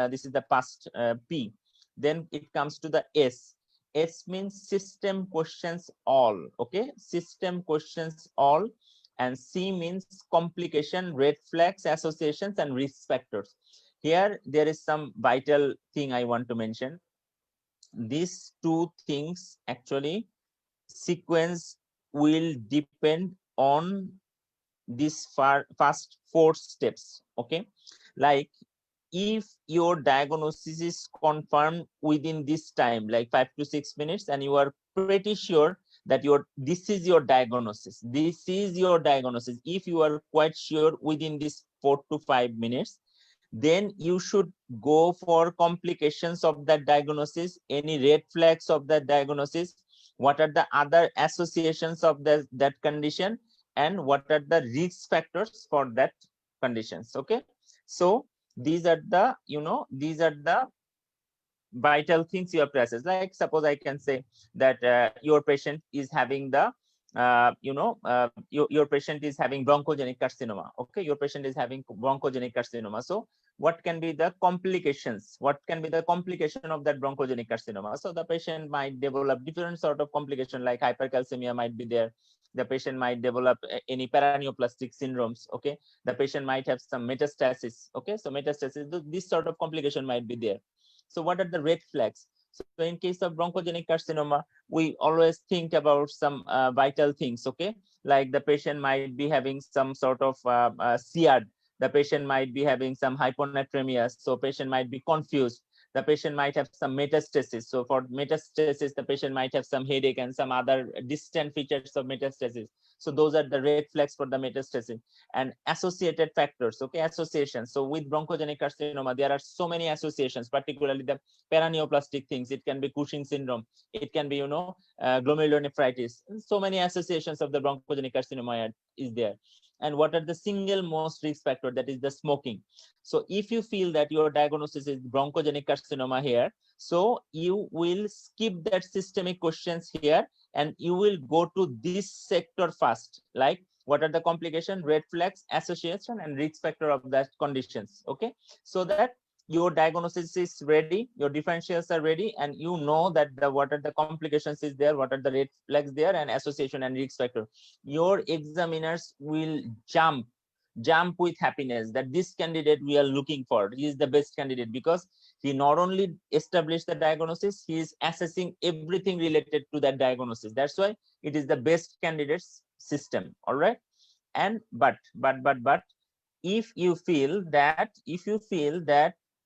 this is the past P. Then it comes to the S. S means system questions all, okay, system questions all. And C means complication, red flags, associations, and risk factors. Here there is some vital thing I want to mention. These two things actually sequence will depend on these first 4 steps, okay. Like if your diagnosis is confirmed within this time, like 5 to 6 minutes, and you are pretty sure that this is your diagnosis, if you are quite sure within this 4 to 5 minutes, then you should go for complications of that diagnosis, any red flags of that diagnosis, what are the other associations of that condition, and what are the risk factors for that conditions, okay. So these are the vital things you have to assess. Like suppose I can say that your patient is having the your patient is having bronchogenic carcinoma, okay, your patient is having bronchogenic carcinoma. So what can be the complications, of that bronchogenic carcinoma? So the patient might develop different sort of complication, like hypercalcemia might be there, The patient might develop any paraneoplastic syndromes. Okay, the patient might have some metastasis. Okay, so metastasis, this sort of complication might be there. So what are the red flags? So in case of bronchogenic carcinoma, we always think about some vital things. Okay, like the patient might be having some sort of CRD. The patient might be having some hyponatremia, so patient might be confused. The patient might have some metastasis. So for metastasis, the patient might have some headache and some other distant features of metastasis. So those are the red flags for the metastasis. And associated factors, okay, associations. So with bronchogenic carcinoma, there are so many associations, particularly the paraneoplastic things. It can be Cushing syndrome. It can be, glomerulonephritis. So many associations of the bronchogenic carcinoma is there. And what are the single most risk factor? That is the smoking. So if you feel that your diagnosis is bronchogenic carcinoma here, so you will skip that systemic questions here and you will go to this sector first, like what are the complications, red flags, association, and risk factor of that conditions. Okay, so that your diagnosis is ready, your differentials are ready, and you know that what are the complications is there, what are the red flags there, and association and risk factor. Your examiners will jump with happiness that this candidate we are looking for, he is the best candidate, because he not only established the diagnosis, he is assessing everything related to that diagnosis. That's why it is the best candidates system. All right. And but if you feel that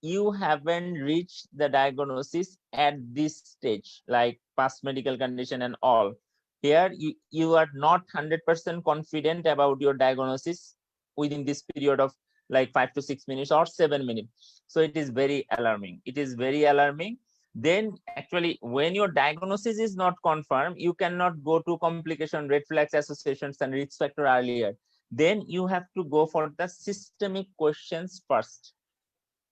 you haven't reached the diagnosis at this stage, like past medical condition and all, here you are not 100% confident about your diagnosis within this period of like 5 to 6 minutes or 7 minutes. So it is very alarming. It is very alarming. Then actually, when your diagnosis is not confirmed, you cannot go to complication, red flags, associations, and risk factor earlier. Then you have to go for the systemic questions first.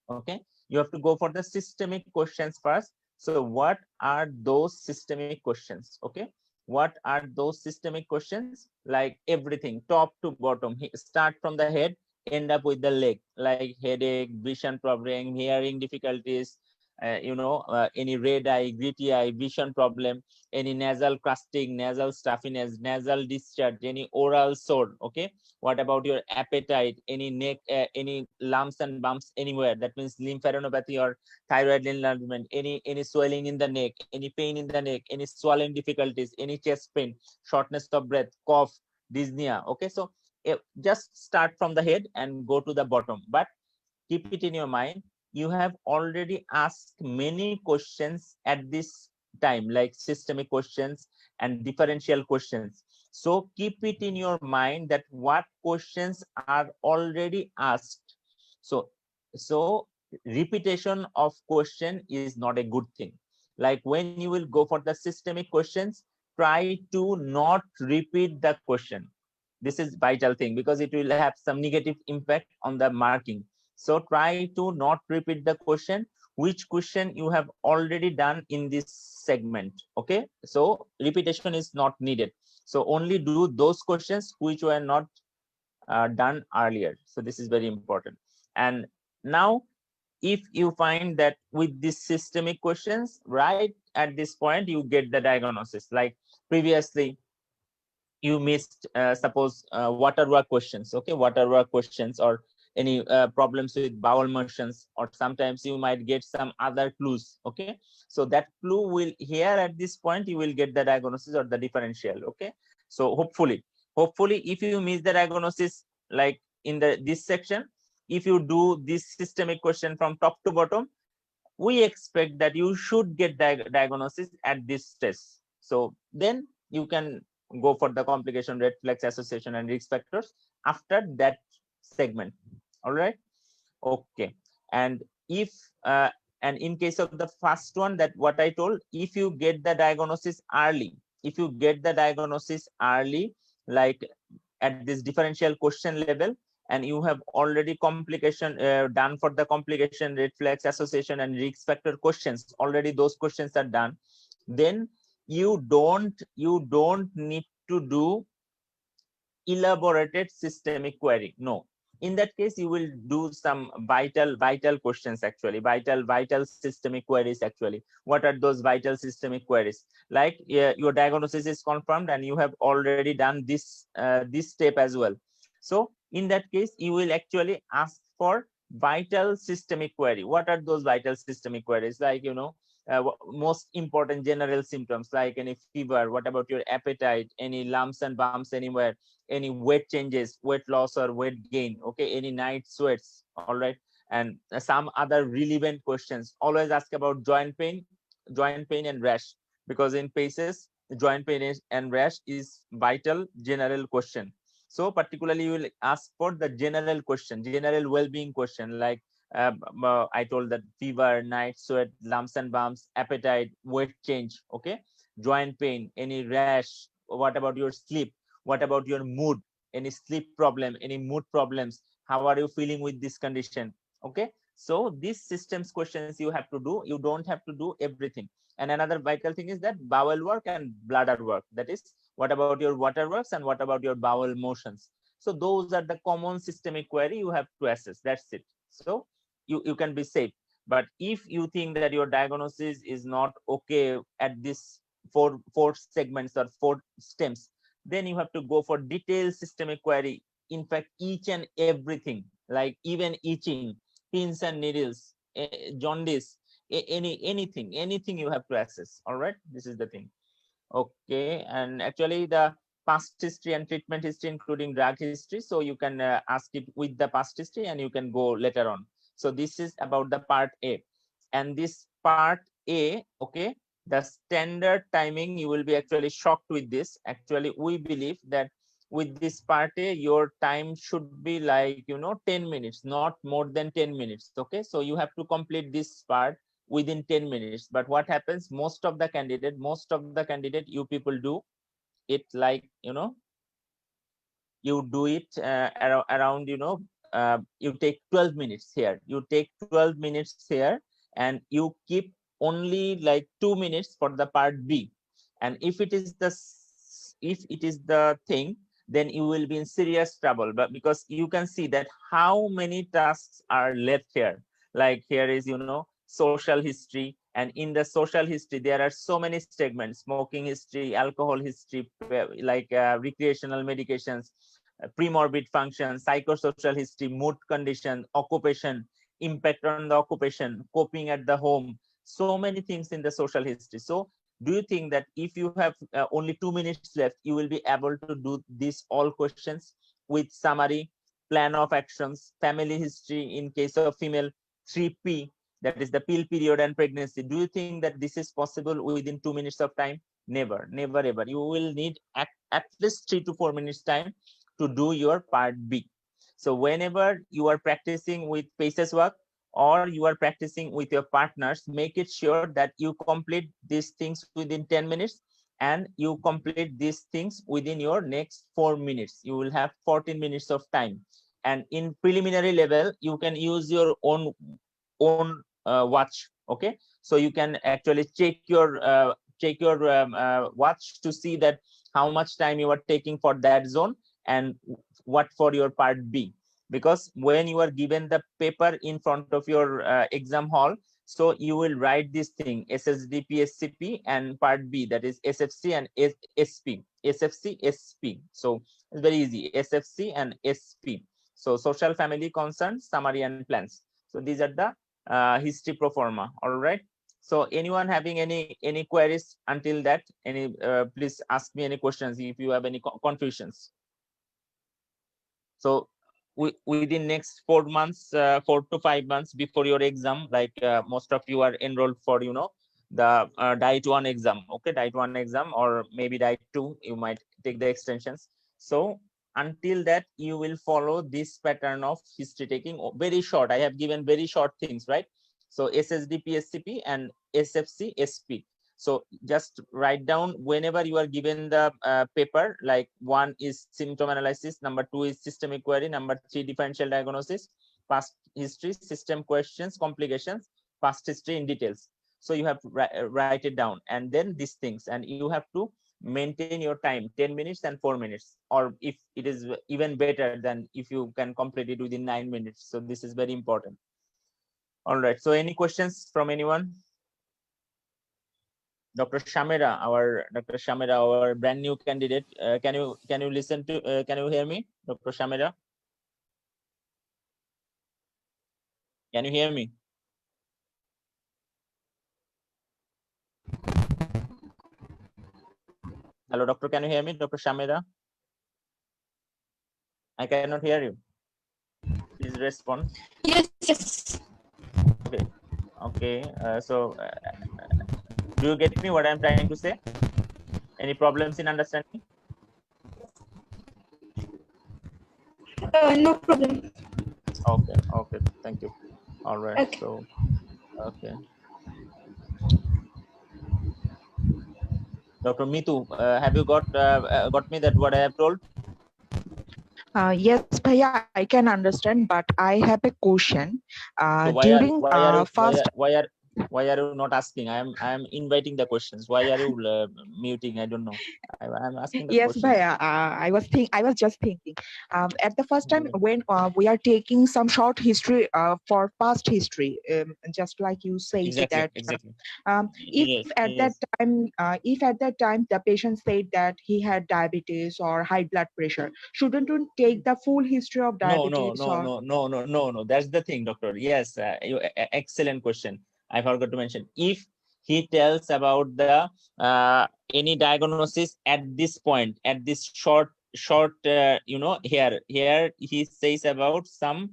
Okay, you have to go for the systemic questions first. So what are those systemic questions? Okay, what are those systemic questions? Like everything, top to bottom, start from the head, end up with the leg, like headache, vision problem, hearing difficulties, any red eye, gritty eye, vision problem, any nasal crusting, nasal stuffiness, nasal discharge, any oral sore. Okay, what about your appetite, any neck, any lumps and bumps anywhere, that means lymphadenopathy or thyroid enlargement, any swelling in the neck, any pain in the neck, any swallowing difficulties, any chest pain, shortness of breath, cough, dyspnea. Okay, so just start from the head and go to the bottom, but keep it in your mind, you have already asked many questions at this time, like systemic questions and differential questions. So keep it in your mind that what questions are already asked. So repetition of question is not a good thing. Like when you will go for the systemic questions, try to not repeat the question. This is vital thing because it will have some negative impact on the marking. So try to not repeat the question, which question you have already done in this segment. Okay, so repetition is not needed. So only do those questions which were not done earlier. So this is very important. And now, if you find that with these systemic questions, right at this point, you get the diagnosis. Like previously, you missed, suppose water work questions. Okay, water work questions, or any problems with bowel motions, or sometimes you might get some other clues. Okay, so that clue will here at this point you will get the diagnosis or the differential. Okay, so hopefully if you miss the diagnosis, like in this section, if you do this systemic question from top to bottom, we expect that you should get diagnosis at this stage. So then you can go for the complication, red flags, association, and risk factors after that segment. All right. Okay. And if and in case of the first one, that what I told, if you get the diagnosis early, like at this differential question level, and you have already complication done for the complication, red flags, association, and risk factor questions, already those questions are done, then you don't need to do elaborated systemic query. No, In that case, you will do some vital questions, actually, vital systemic queries. Actually, what are those vital systemic queries? Like your diagnosis is confirmed and you have already done this step as well. So in that case, you will actually ask for vital systemic query. What are those vital systemic queries? Like, most important general symptoms, like any fever, what about your appetite, any lumps and bumps anywhere, any weight changes, weight loss or weight gain, okay, any night sweats, all right, and some other relevant questions. Always ask about joint pain and rash, because in PACES, joint pain and rash is vital general question. So particularly you will ask for the general question, general well-being question, like I told that fever, night sweat, lumps and bumps, appetite, weight change, okay, joint pain, any rash, what about your sleep, what about your mood, any sleep problem, any mood problems, how are you feeling with this condition, okay. So these systems questions you have to do, you don't have to do everything. And another vital thing is that bowel work and bladder work, that is, what about your water works and what about your bowel motions. So those are the common systemic query you have to assess, that's it. So you can be safe. But if you think that your diagnosis is not okay at this four segments or 4 stems, then you have to go for detailed systemic query. In fact, each and everything, like even itching, pins and needles, jaundice, anything you have to assess. All right, this is the thing. Okay, and actually the past history and treatment history, including drug history, so you can ask it with the past history and you can go later on. So this is about the part A. And this part A, okay, the standard timing, you will be actually shocked with this. Actually, we believe that with this part A, your time should be like, 10 minutes, not more than 10 minutes. Okay, so you have to complete this part within 10 minutes. But what happens, most of the candidate, you people do it like, you do it around, you take 12 minutes here, you take 12 minutes here, and you keep only like 2 minutes for the part B. And if it is the thing, then you will be in serious trouble. But because you can see that how many tasks are left here, like here is, social history, and in the social history there are so many segments: smoking history, alcohol history, like recreational medications, premorbid function, psychosocial history, mood condition, occupation, impact on the occupation, coping at the home, so many things in the social history. So do you think that if you have only 2 minutes left, you will be able to do these all questions with summary, plan of actions, family history in case of female, 3P, that is the pill period and pregnancy? Do you think that this is possible within 2 minutes of time? Never, never, ever. You will need at least 3 to 4 minutes time to do your part B. So whenever you are practicing with PACES work, or you are practicing with your partners, make it sure that you complete these things within 10 minutes, and you complete these things within your next 4 minutes. You will have 14 minutes of time. And in preliminary level, you can use your own watch. Okay, so you can actually check your watch to see that how much time you are taking for that zone and what for your part B. Because when you are given the paper in front of your exam hall, so you will write this thing: SSD, PSCP, and part B, that is SFC and SP, SFC, SP. So it's very easy, SFC and SP. So social family concerns, summary and plans. So these are the history pro forma. All right, so anyone having any queries until that? Any please ask me any questions if you have any confusions. So within next 4 months, 4 to 5 months before your exam, like most of you are enrolled for, the diet 1 exam. Okay, diet 1 exam, or maybe diet 2, you might take the extensions. So until that, you will follow this pattern of history taking. Very short, I have given very short things, right? So SSD, PSCP, and SFC, SP. So just write down whenever you are given the paper, like 1 is symptom analysis, number 2 is systemic query, number 3 differential diagnosis, past history, system questions, complications, past history in details. So you have to write it down, and then these things, and you have to maintain your time 10 minutes and 4 minutes, or if it is even better than if you can complete it within 9 minutes. So this is very important. All right, so any questions from anyone? Dr. Shamira, our brand new candidate, can you listen to, can you hear me, Dr. Shamira? Can you hear me? Hello, doctor, can you hear me, Dr. Shamira? I cannot hear you. Please respond. Yes. Okay. So, do you get me what I'm trying to say? Any problems in understanding? No problem. Okay. Thank you. All right. Okay. So, okay. Dr. Mitu, have you got me that what I have told? Yes, Bhaiya, I can understand, but I have a question. So During first, why are you not asking? I am inviting the questions. Why are you muting? I don't know. I'm asking the yes, questions. Bhaiya, I was just thinking. At the first time when we are taking some short history for past history, just like you said that. Exactly. If at that time the patient said that he had diabetes or high blood pressure, shouldn't we take the full history of diabetes? No. That's the thing, doctor. Yes, excellent question. I forgot to mention. If he tells about the any diagnosis at this point, at this short, here he says about some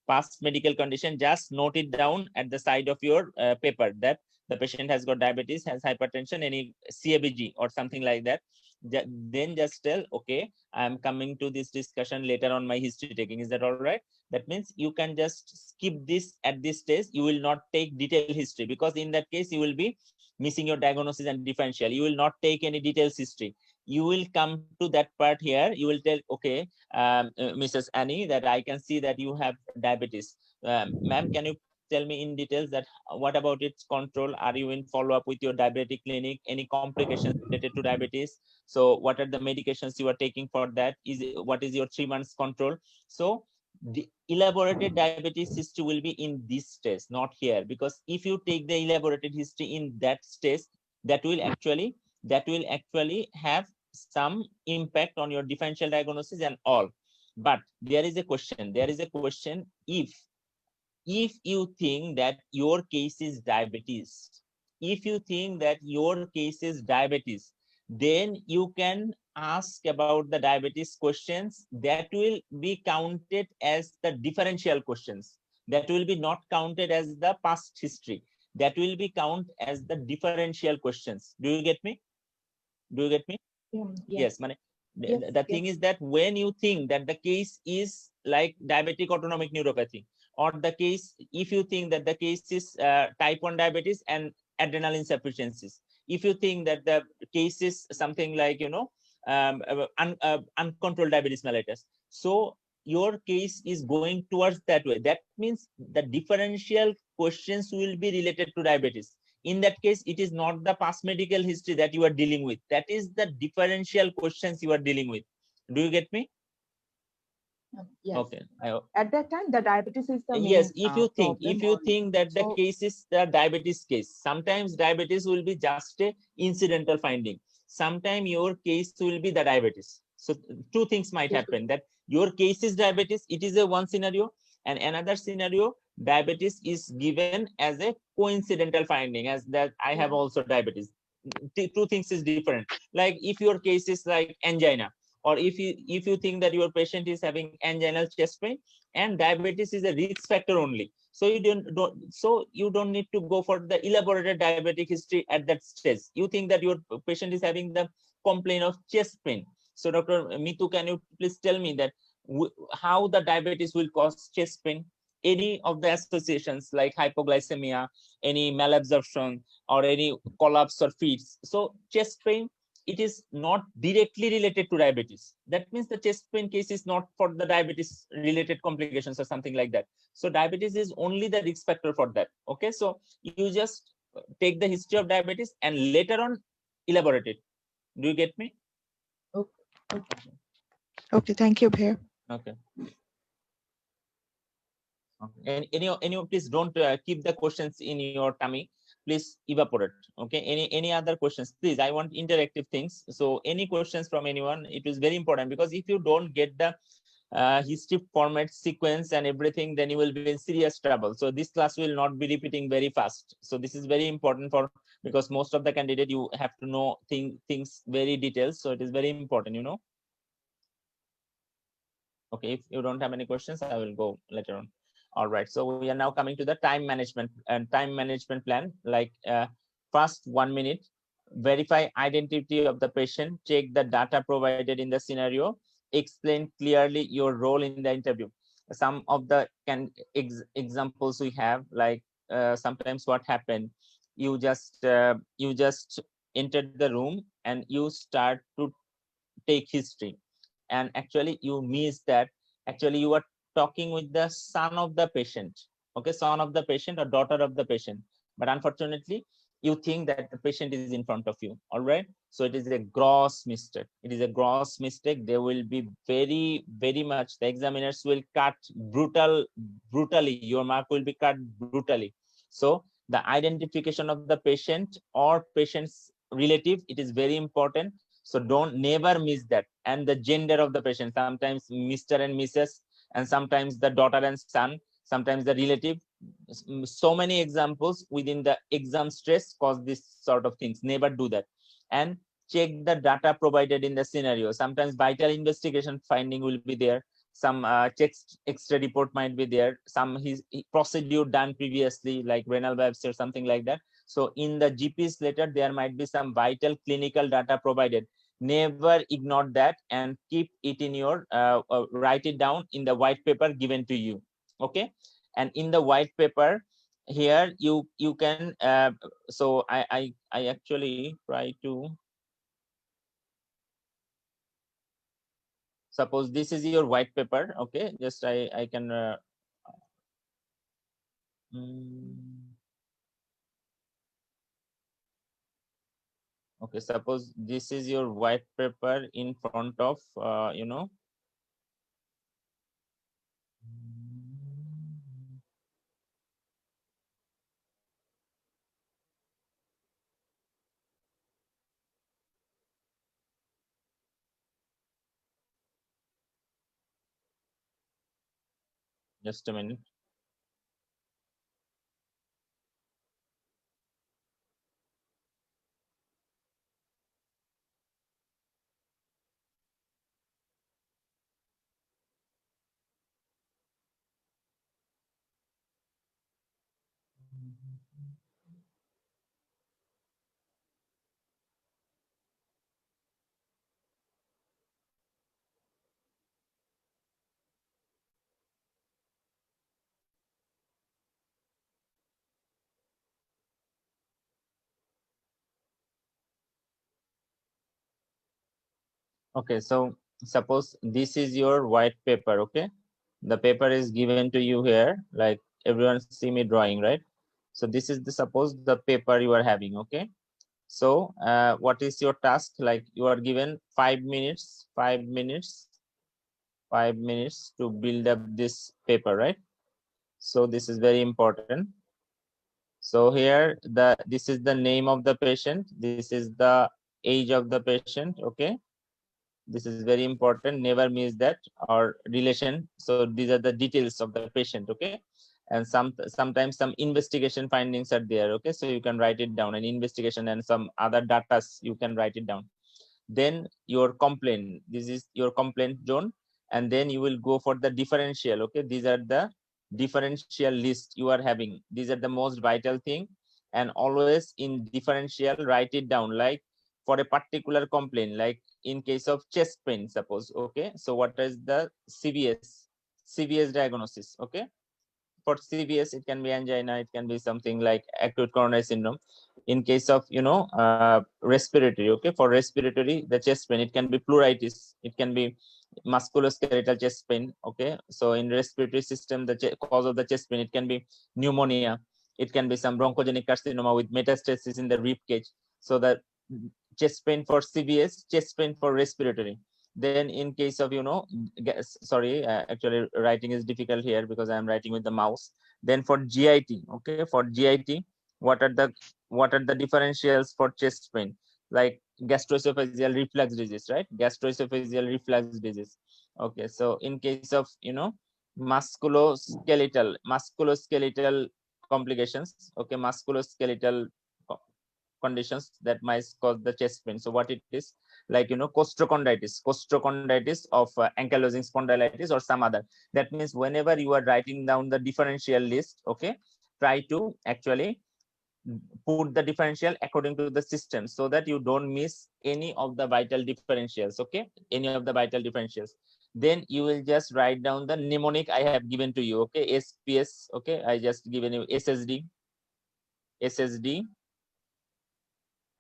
past medical condition, just note it down at the side of your paper that the patient has got diabetes, has hypertension, any CABG or something like that. Then just tell, okay, I'm coming to this discussion later on my history taking. Is that all right? That means you can just skip this at this stage. You will not take detailed history, because in that case you will be missing your diagnosis and differential. You will not take any details history. You will come to that part here. You will tell, okay, Mrs. Annie, that I can see that you have diabetes. Ma'am, can you tell me in details that what about its control? Are you in follow-up with your diabetic clinic? Any complications related to diabetes? So what are the medications you are taking for that? What is your 3 months control? So the elaborated diabetes history will be in this stage, not here, because if you take the elaborated history in that stage, that will actually have some impact on your differential diagnosis and all. But there is a question. If you think that your case is diabetes, then you can ask about the diabetes questions that will be counted as the differential questions. That will be not counted as the past history. That will be counted as the differential questions. Do you get me? Yes. The thing is that when you think that the case is like diabetic autonomic neuropathy, or the case, if you think that the case is type 1 diabetes and adrenal insufficiencies, if you think that the case is something like, uncontrolled diabetes mellitus, so your case is going towards that way. That means the differential questions will be related to diabetes. In that case, it is not the past medical history that you are dealing with. That is the differential questions you are dealing with. Do you get me? Yes. Okay. At that time, the diabetes is the main yes. If you think that the so, case is the diabetes case, sometimes diabetes will be just a incidental finding. Sometimes your case will be the diabetes. So two things might happen: that your case is diabetes, it is a one scenario, and another scenario, diabetes is given as a coincidental finding, as that I have also diabetes. Two things is different. Like if your case is like angina, or if you think that your patient is having anginal chest pain, and diabetes is a risk factor only, so you don't need to go for the elaborated diabetic history at that stage. You think that your patient is having the complaint of chest pain. So Dr. Mitu, can you please tell me that how the diabetes will cause chest pain? Any of the associations like hypoglycemia, any malabsorption, or any collapse or fits. So chest pain, it is not directly related to diabetes. That means the chest pain case is not for the diabetes related complications or something like that. So diabetes is only the risk factor for that. Okay, so you just take the history of diabetes and later on elaborate it. Do you get me? Okay, thank you, Bhair. Okay. And any please don't keep the questions in your tummy. Please evaporate. Okay. Any other questions? Please, I want interactive things. So any questions from anyone? It is very important, because if you don't get the history format, sequence, and everything, then you will be in serious trouble. So this class will not be repeating very fast. So this is very important because most of the candidate, you have to know things very details. So it is very important, you know. Okay, if you don't have any questions, I will go later on. All right, so we are now coming to the time management and time management plan. Like first 1 minute, verify identity of the patient, check the data provided in the scenario, explain clearly your role in the interview. Some of the examples we have, like sometimes what happened, you just entered the room and you start to take history, and actually you miss that actually you are talking with the son of the patient. Okay, son of the patient or daughter of the patient, but unfortunately you think that the patient is in front of you. All right, so it is a gross mistake. It is a gross mistake. There will be very much, the examiners will cut brutally, your mark will be cut brutally. So the identification of the patient or patient's relative, it is very important. So don't never miss that. And the gender of the patient, sometimes Mr. and Mrs., and sometimes the daughter and son, sometimes the relative. So many examples within the exam stress cause this sort of things. Never do that. And check the data provided in the scenario. Sometimes vital investigation finding will be there. Some checks extra report might be there. Some his procedure done previously, like renal biopsy or something like that. So in the GP's letter, there might be some vital clinical data provided. Never ignore that and keep it in your write it down in the white paper given to you. Okay, and in the white paper here you can so I actually try to, suppose this is your white paper. Okay, just I can okay, suppose this is your white paper in front of you know, just a minute. Okay, so suppose this is your white paper. Okay, the paper is given to you here, like everyone see me drawing, right? So this is the, suppose the paper you are having. Okay, so what is your task? Like you are given 5 minutes, 5 minutes, 5 minutes to build up this paper, right? So this is very important. So here this is the name of the patient, this is the age of the patient. Okay, this is very important, never miss that, or relation. So these are the details of the patient. Okay, and sometimes some investigation findings are there. Okay, so you can write it down, an investigation and some other data you can write it down. Then your complaint, this is your complaint zone, and then you will go for the differential. Okay, these are the differential list you are having. These are the most vital thing, and always in differential write it down, like for a particular complaint, like in case of chest pain, suppose. Okay, so what is the CVS diagnosis? Okay, for CVS it can be angina, it can be something like acute coronary syndrome. In case of, you know, respiratory, okay, for respiratory, the chest pain, it can be pleuritis, it can be musculoskeletal chest pain. Okay, so in respiratory system, the cause of the chest pain, it can be pneumonia, it can be some bronchogenic carcinoma with metastasis in the rib cage. So that chest pain for CVS, chest pain for respiratory. Then in case of, sorry, actually writing is difficult here because I am writing with the mouse. Then for GIT, okay, for GIT, what are the differentials for chest pain? Like gastroesophageal reflux disease, right? Gastroesophageal reflux disease. Okay, so in case of, musculoskeletal complications, okay, musculoskeletal conditions that might cause the chest pain. So what it is, like, costochondritis of ankylosing spondylitis or some other. That means whenever you are writing down the differential list, okay, try to actually put the differential according to the system so that you don't miss any of the vital differentials, okay, any of the vital differentials. Then you will just write down the mnemonic I have given to you, okay, SPS, okay, I just given you SSD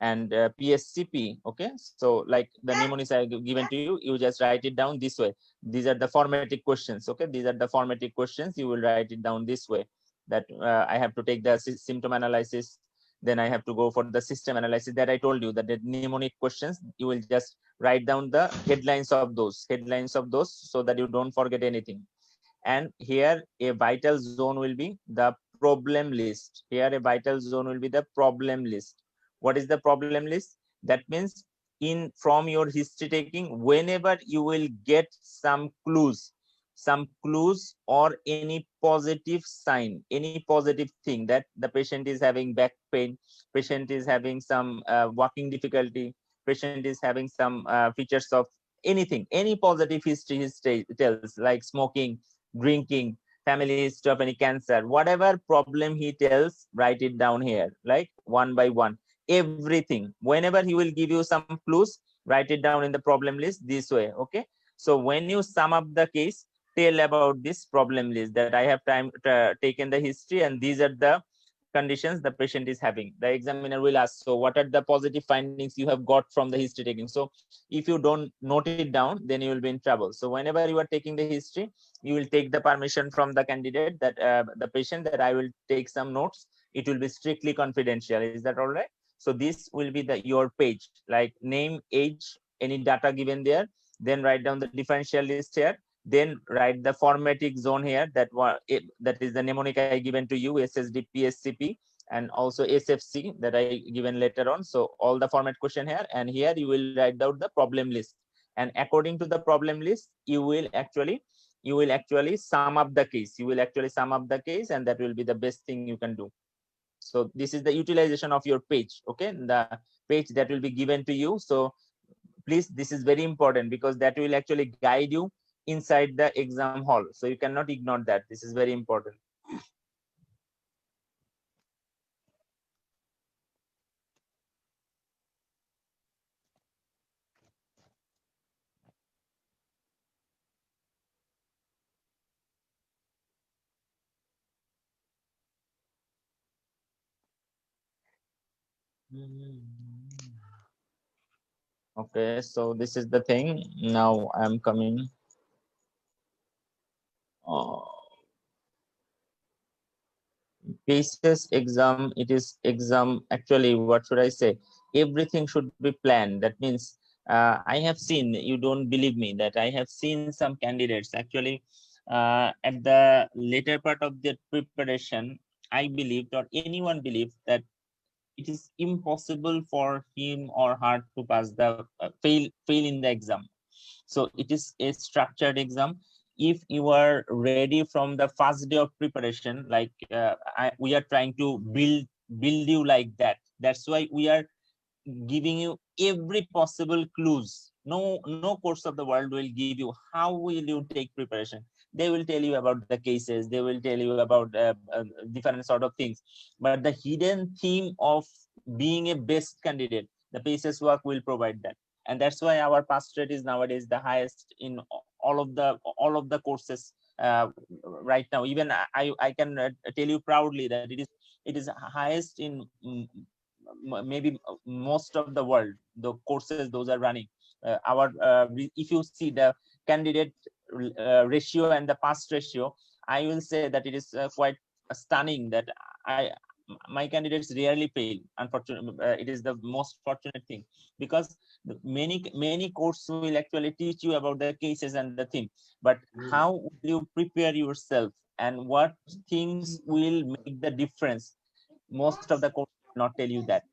and PSCP, okay. So like the mnemonics I given to you, you just write it down this way. These are the formatting questions, okay, these are the formatting questions. You will write it down this way, that I have to take the symptom analysis, then I have to go for the system analysis that I told you, that the mnemonic questions. You will just write down the headlines of those, so that you don't forget anything. And here a vital zone will be the problem list. Here a vital zone will be the problem list. What is the problem list? That means from your history taking, whenever you will get some clues or any positive sign, any positive thing, that the patient is having back pain, patient is having some walking difficulty, patient is having some features of anything, any positive history tells, like smoking, drinking, family history of any cancer, whatever problem he tells, write it down here, like one by one, everything. Whenever he will give you some clues, write it down in the problem list this way, okay. So when you sum up the case, tell about this problem list, that I have taken the history and these are the conditions the patient is having. The examiner will ask, so what are the positive findings you have got from the history taking? So if you don't note it down, then you will be in trouble. So whenever you are taking the history, you will take the permission from the candidate, that the patient, that I will take some notes. It will be strictly confidential. Is that all right? So this will be your page, like name, age, any data given there. Then write down the differential list here. Then write the formatting zone here. That is the mnemonic I given to you, SSD, PSCP, and also SFC that I given later on. So all the format question here, and here you will write down the problem list. And according to the problem list, you will actually sum up the case. And that will be the best thing you can do. So this is the utilization of your page, okay, the page that will be given to you. So please, this is very important, because that will actually guide you inside the exam hall. So you cannot ignore that. This is very important. Okay, so this is the thing. Now I'm coming. PACES exam, it is exam, actually, what should I say? Everything should be planned. That means I have seen, you don't believe me, that I have seen some candidates actually at the later part of their preparation, I believed, or anyone believed, that it is impossible for him or her to pass the fail in the exam. So it is a structured exam. If you are ready from the first day of preparation, like we are trying to build you like that. That's why we are giving you every possible clues. No course of the world will give you how will you take preparation. They will tell you about the cases, they will tell you about different sort of things, but the hidden theme of being a best candidate, the PACES work will provide that. And that's why our pass rate is nowadays the highest in all of the courses right now. Even I can tell you proudly that it is highest in maybe most of the world, the courses those are running. If you see the candidate ratio and the pass ratio, I will say that it is quite stunning, that my candidates rarely fail. Unfortunately, it is the most fortunate thing, because many courses will actually teach you about the cases and the thing, but how will you prepare yourself and what things will make the difference? Most of the course will not tell you that.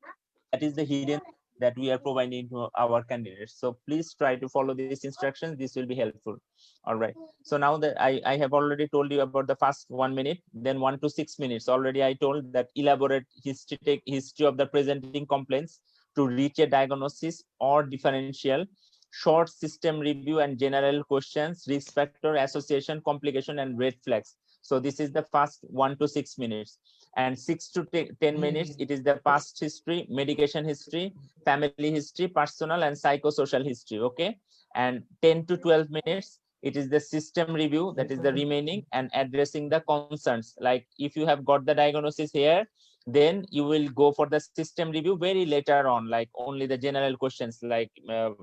That is the hidden that we are providing to our candidates. So please try to follow these instructions. This will be helpful. All right. So now that I have already told you about the first 1 minute, then 1 to 6 minutes. Already I told that elaborate history of the presenting complaints to reach a diagnosis or differential, short system review and general questions, risk factor, association, complication, and red flags. So this is the first 1 to 6 minutes. And 6 to 10 minutes, it is the past history, medication history, family history, personal and psychosocial history. Okay. And 10 to 12 minutes, it is the system review, that is the remaining, and addressing the concerns. Like if you have got the diagnosis here, then you will go for the system review very later on, like only the general questions like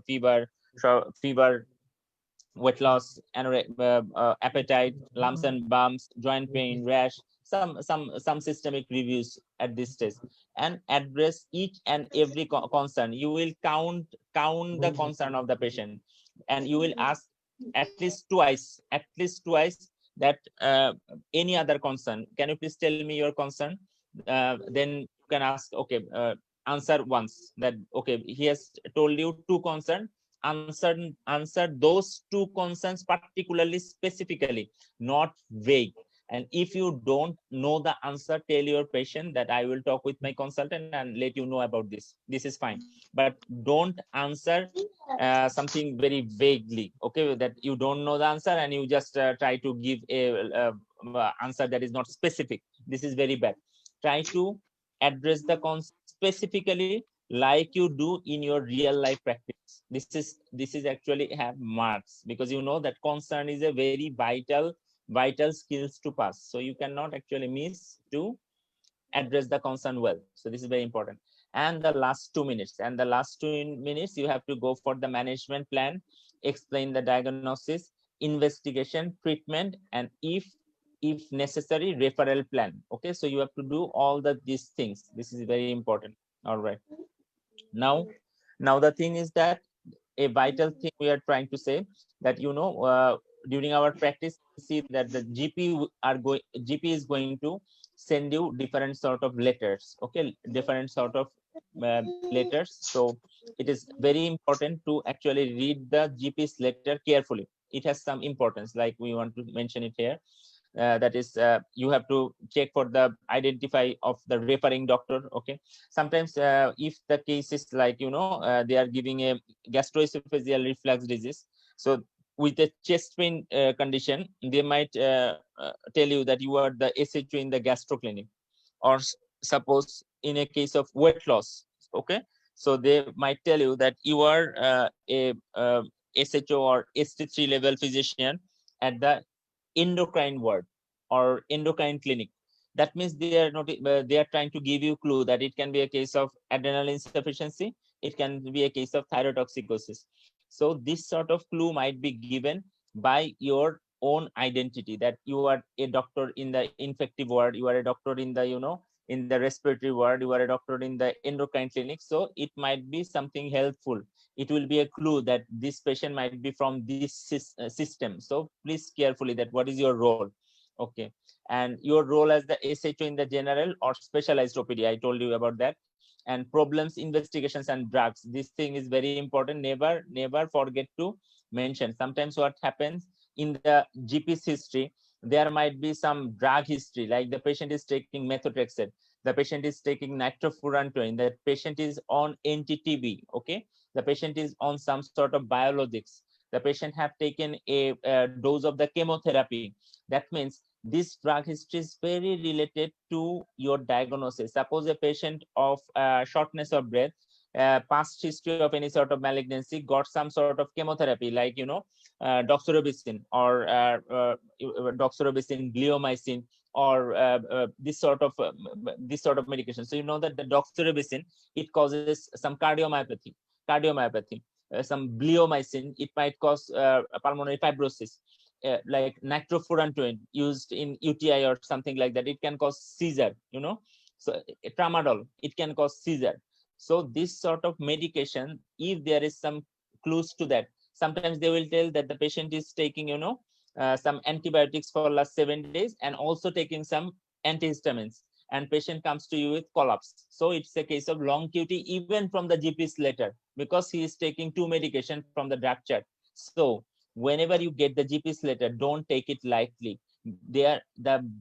fever, weight loss, appetite, lumps and bumps, joint pain, rash, some systemic reviews at this stage, and address each and every concern. You will count the concern of the patient, and you will ask at least twice that any other concern. Can you please tell me your concern? Then you can ask, okay, answer once that, okay, he has told you two concerns, answer those two concerns particularly, specifically, not vague. And if you don't know the answer, tell your patient that I will talk with my consultant and let you know about this. This is fine, but don't answer something very vaguely, okay, that you don't know the answer and you just try to give a answer that is not specific. This is very bad. Try to address the concept specifically, like you do in your real life practice. This is actually have marks, because you know that concern is a very vital skills to pass. So you cannot actually miss to address the concern well. So this is very important. And the last 2 minutes, you have to go for the management plan, explain the diagnosis, investigation, treatment, and if necessary, referral plan. Okay, so you have to do all these things. This is very important. All right. Now the thing is that a vital thing we are trying to say, that during our practice, see that the GP is going to send you different sort of letters. Okay, different sort of letters. So it is very important to actually read the GP's letter carefully. It has some importance, like we want to mention it here. That is, you have to check for the identify of the referring doctor. Okay, sometimes if the case is like they are giving a gastroesophageal reflux disease, so with a chest pain condition, they might tell you that you are the SHO in the gastro clinic, or suppose in a case of weight loss. Okay, so they might tell you that you are a SHO or ST3 level physician at the endocrine ward or endocrine clinic. That means they are not they are trying to give you clue that it can be a case of adrenal insufficiency, it can be a case of thyrotoxicosis. So this sort of clue might be given by your own identity, that you are a doctor in the infective ward, you are a doctor in the in the respiratory ward, you are a doctor in the endocrine clinic. So it might be something helpful. It will be a clue that this patient might be from this system. So please carefully that what is your role. Okay, and your role as the SHO in the general or specialized OPD, I told you about that. And problems, investigations, and drugs, this thing is very important. Never forget to mention. Sometimes what happens in the GP's history, there might be some drug history, like the patient is taking methotrexate, the patient is taking nitrofurantoin, the patient is on anti-TB. Okay, the patient is on some sort of biologics, the patient have taken a dose of the chemotherapy. That means this drug history is very related to your diagnosis. Suppose a patient of shortness of breath, past history of any sort of malignancy, got some sort of chemotherapy, like doxorubicin or doxorubicin, bleomycin, or this sort of medication. So you know that the doxorubicin, it causes some cardiomyopathy. Some bleomycin, it might cause pulmonary fibrosis. Like nitrofurantoin used in UTI or something like that, it can cause seizure. So tramadol, it can cause seizure. So this sort of medication, if there is some clues to that, sometimes they will tell that the patient is taking, some antibiotics for last 7 days and also taking some antihistamines, and patient comes to you with collapse. So it's a case of long QT even from the GP's letter, because he is taking 2 medication from the drug chart. So whenever you get the GP's letter, don't take it lightly. The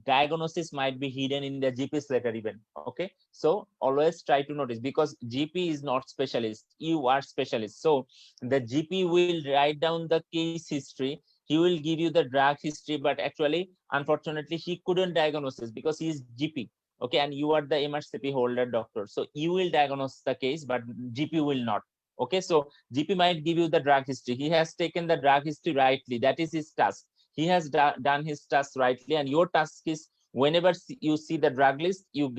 diagnosis might be hidden in the GP's letter even. Okay, so always try to notice, because GP is not specialist, you are specialist. So the GP will write down the case history, he will give you the drug history, but actually unfortunately he couldn't diagnose it because he is GP. Okay, and you are the MRCP holder doctor, so you will diagnose the case, but GP will not. Okay, so GP might give you the drug history, he has taken the drug history rightly, that is his task, he has done his task rightly, and your task is whenever you see the drug list, you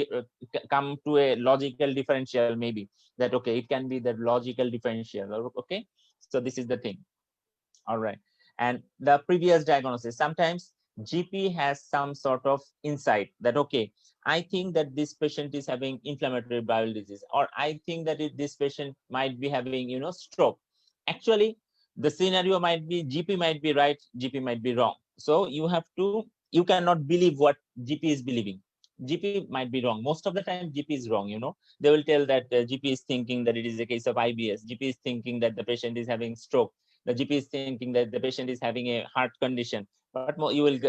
come to a logical differential, maybe that okay, it can be the logical differential. Okay, so this is the thing. All right, and the previous diagnosis, sometimes GP has some sort of insight that okay, I think that this patient is having inflammatory bowel disease, or I think that this patient might be having stroke. Actually the scenario might be GP might be right, GP might be wrong. So you cannot believe what GP is believing. GP might be wrong. Most of the time GP is wrong. They will tell that GP is thinking that it is a case of IBS, GP is thinking that the patient is having stroke, the GP is thinking that the patient is having a heart condition. But you will,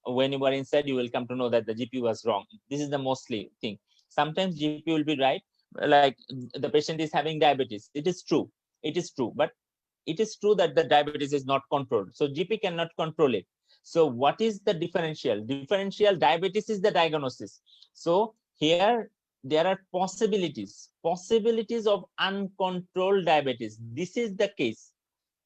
when you are inside, you will come to know that the GP was wrong. This is the mostly thing. Sometimes GP will be right, like the patient is having diabetes. It is true, but it is true that the diabetes is not controlled, so GP cannot control it. So what is the differential diabetes is the diagnosis. So here there are possibilities of uncontrolled diabetes. This is the case.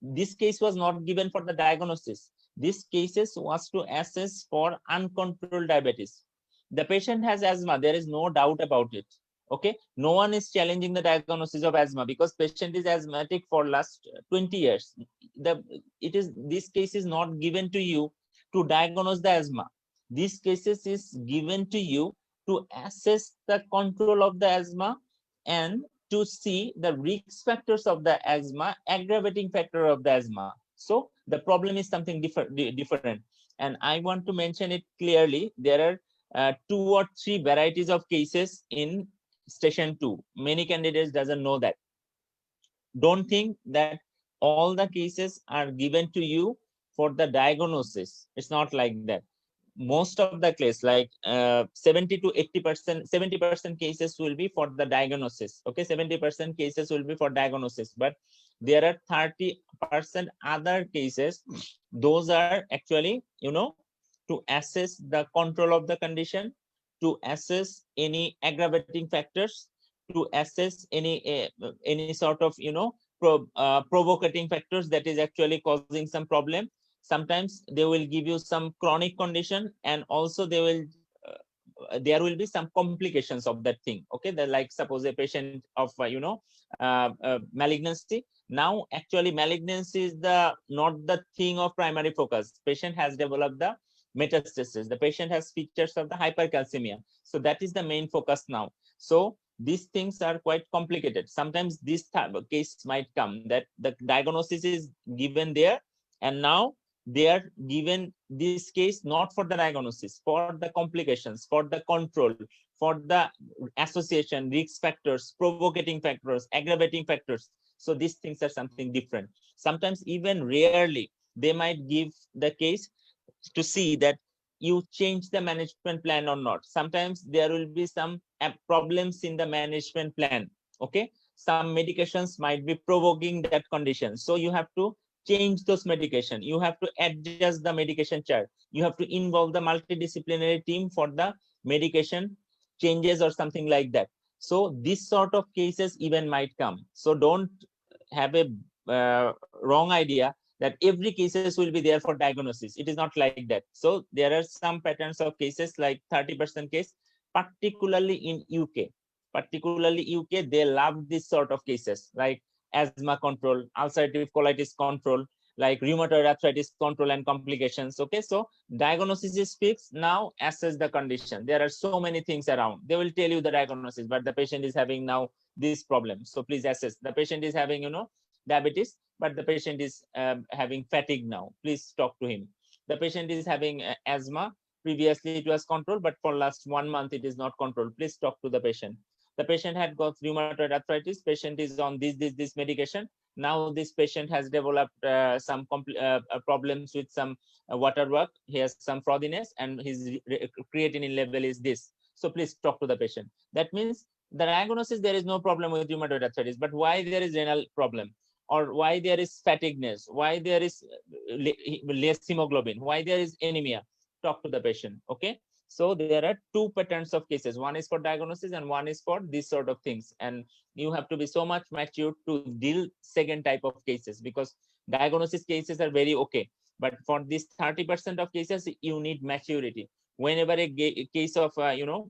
This case was not given for the diagnosis. This cases was to assess for uncontrolled diabetes. The patient has asthma, there is no doubt about it. Okay, no one is challenging the diagnosis of asthma because patient is asthmatic for last 20 years. This case is not given to you to diagnose the asthma. This cases is given to you to assess the control of the asthma and to see the risk factors of the asthma, aggravating factor of the asthma. So the problem is something different. And I want to mention it clearly. There are 2 or 3 varieties of cases in station 2. Many candidates doesn't know that. Don't think that all the cases are given to you for the diagnosis. It's not like that. Most of the case, like 70 to 80%, 70% cases will be for the diagnosis. Okay, 70% cases will be for diagnosis, but there are 30% other cases. Those are actually, to assess the control of the condition, to assess any aggravating factors, to assess any sort of provocating factors that is actually causing some problem. Sometimes they will give you some chronic condition, and also there will be some complications of that thing. Okay, they're like suppose a patient of malignancy. Now actually malignancy is not the thing of primary focus. Patient has developed the metastasis, the patient has features of the hypercalcemia, so that is the main focus now. So these things are quite complicated. Sometimes this type of case might come that the diagnosis is given there, and now they are given this case not for the diagnosis, for the complications, for the control, for the association, risk factors, provocating factors, aggravating factors. So these things are something different. Sometimes even rarely they might give the case to see that you change the management plan or not. Sometimes there will be some problems in the management plan. Okay, some medications might be provoking that condition, so you have to change those medication, you have to adjust the medication chart, you have to involve the multidisciplinary team for the medication changes or something like that. So this sort of cases even might come. So don't have a wrong idea that every cases will be there for diagnosis. It is not like that. So there are some patterns of cases, like 30% case, particularly in UK. Particularly UK, they love this sort of cases, like asthma control, ulcerative colitis control, like rheumatoid arthritis control and complications. Okay, so diagnosis is fixed. Now assess the condition. There are so many things around. They will tell you the diagnosis, but the patient is having now this problem. So please assess. The patient is having, diabetes, but the patient is having fatigue now. Please talk to him. The patient is having asthma. Previously it was controlled, but for last 1 month it is not controlled. Please talk to the patient. The patient had got rheumatoid arthritis. Patient is on this medication. Now this patient has developed some problems with some water work. He has some frothiness, and his creatinine level is this. So please talk to the patient. That means the diagnosis, there is no problem with rheumatoid arthritis, but why there is renal problem, or why there is fatigueness, why there is less hemoglobin, why there is anemia, talk to the patient. Okay, so there are two patterns of cases. One is for diagnosis and one is for this sort of things, and you have to be so much mature to deal second type of cases, because diagnosis cases are very okay, but for this 30% of cases you need maturity. Whenever a case of rheumatoid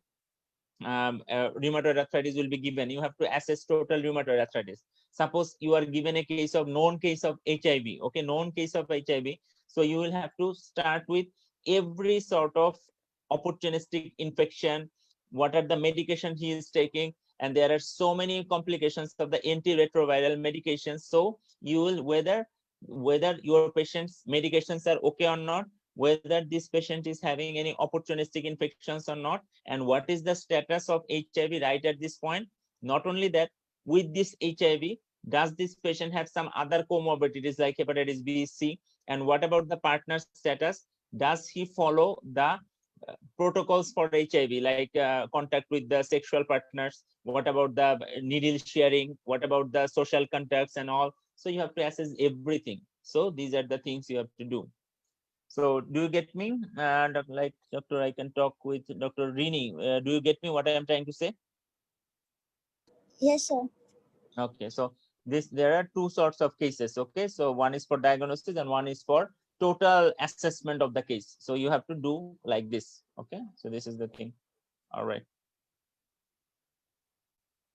arthritis will be given, you have to assess total rheumatoid arthritis. Suppose you are given a case of known case of HIV, okay, known case of HIV, so you will have to start with every sort of opportunistic infection, what are the medication he is taking, and there are so many complications of the antiretroviral medications. So you will whether your patient's medications are okay or not, whether this patient is having any opportunistic infections or not, and what is the status of HIV right at this point. Not only that, with this HIV, does this patient have some other comorbidities like hepatitis B, C, and what about the partner status? Does he follow the protocols for HIV, like contact with the sexual partners? What about the needle sharing? What about the social contacts and all? So you have to assess everything. So these are the things you have to do. So do you get me? Like Doctor, I can talk with Dr. Rini. Do you get me what I am trying to say? Yes, sir. Okay, so there are two sorts of cases. Okay, so one is for diagnosis and one is for total assessment of the case. So you have to do like this. Okay, so this is the thing. All right.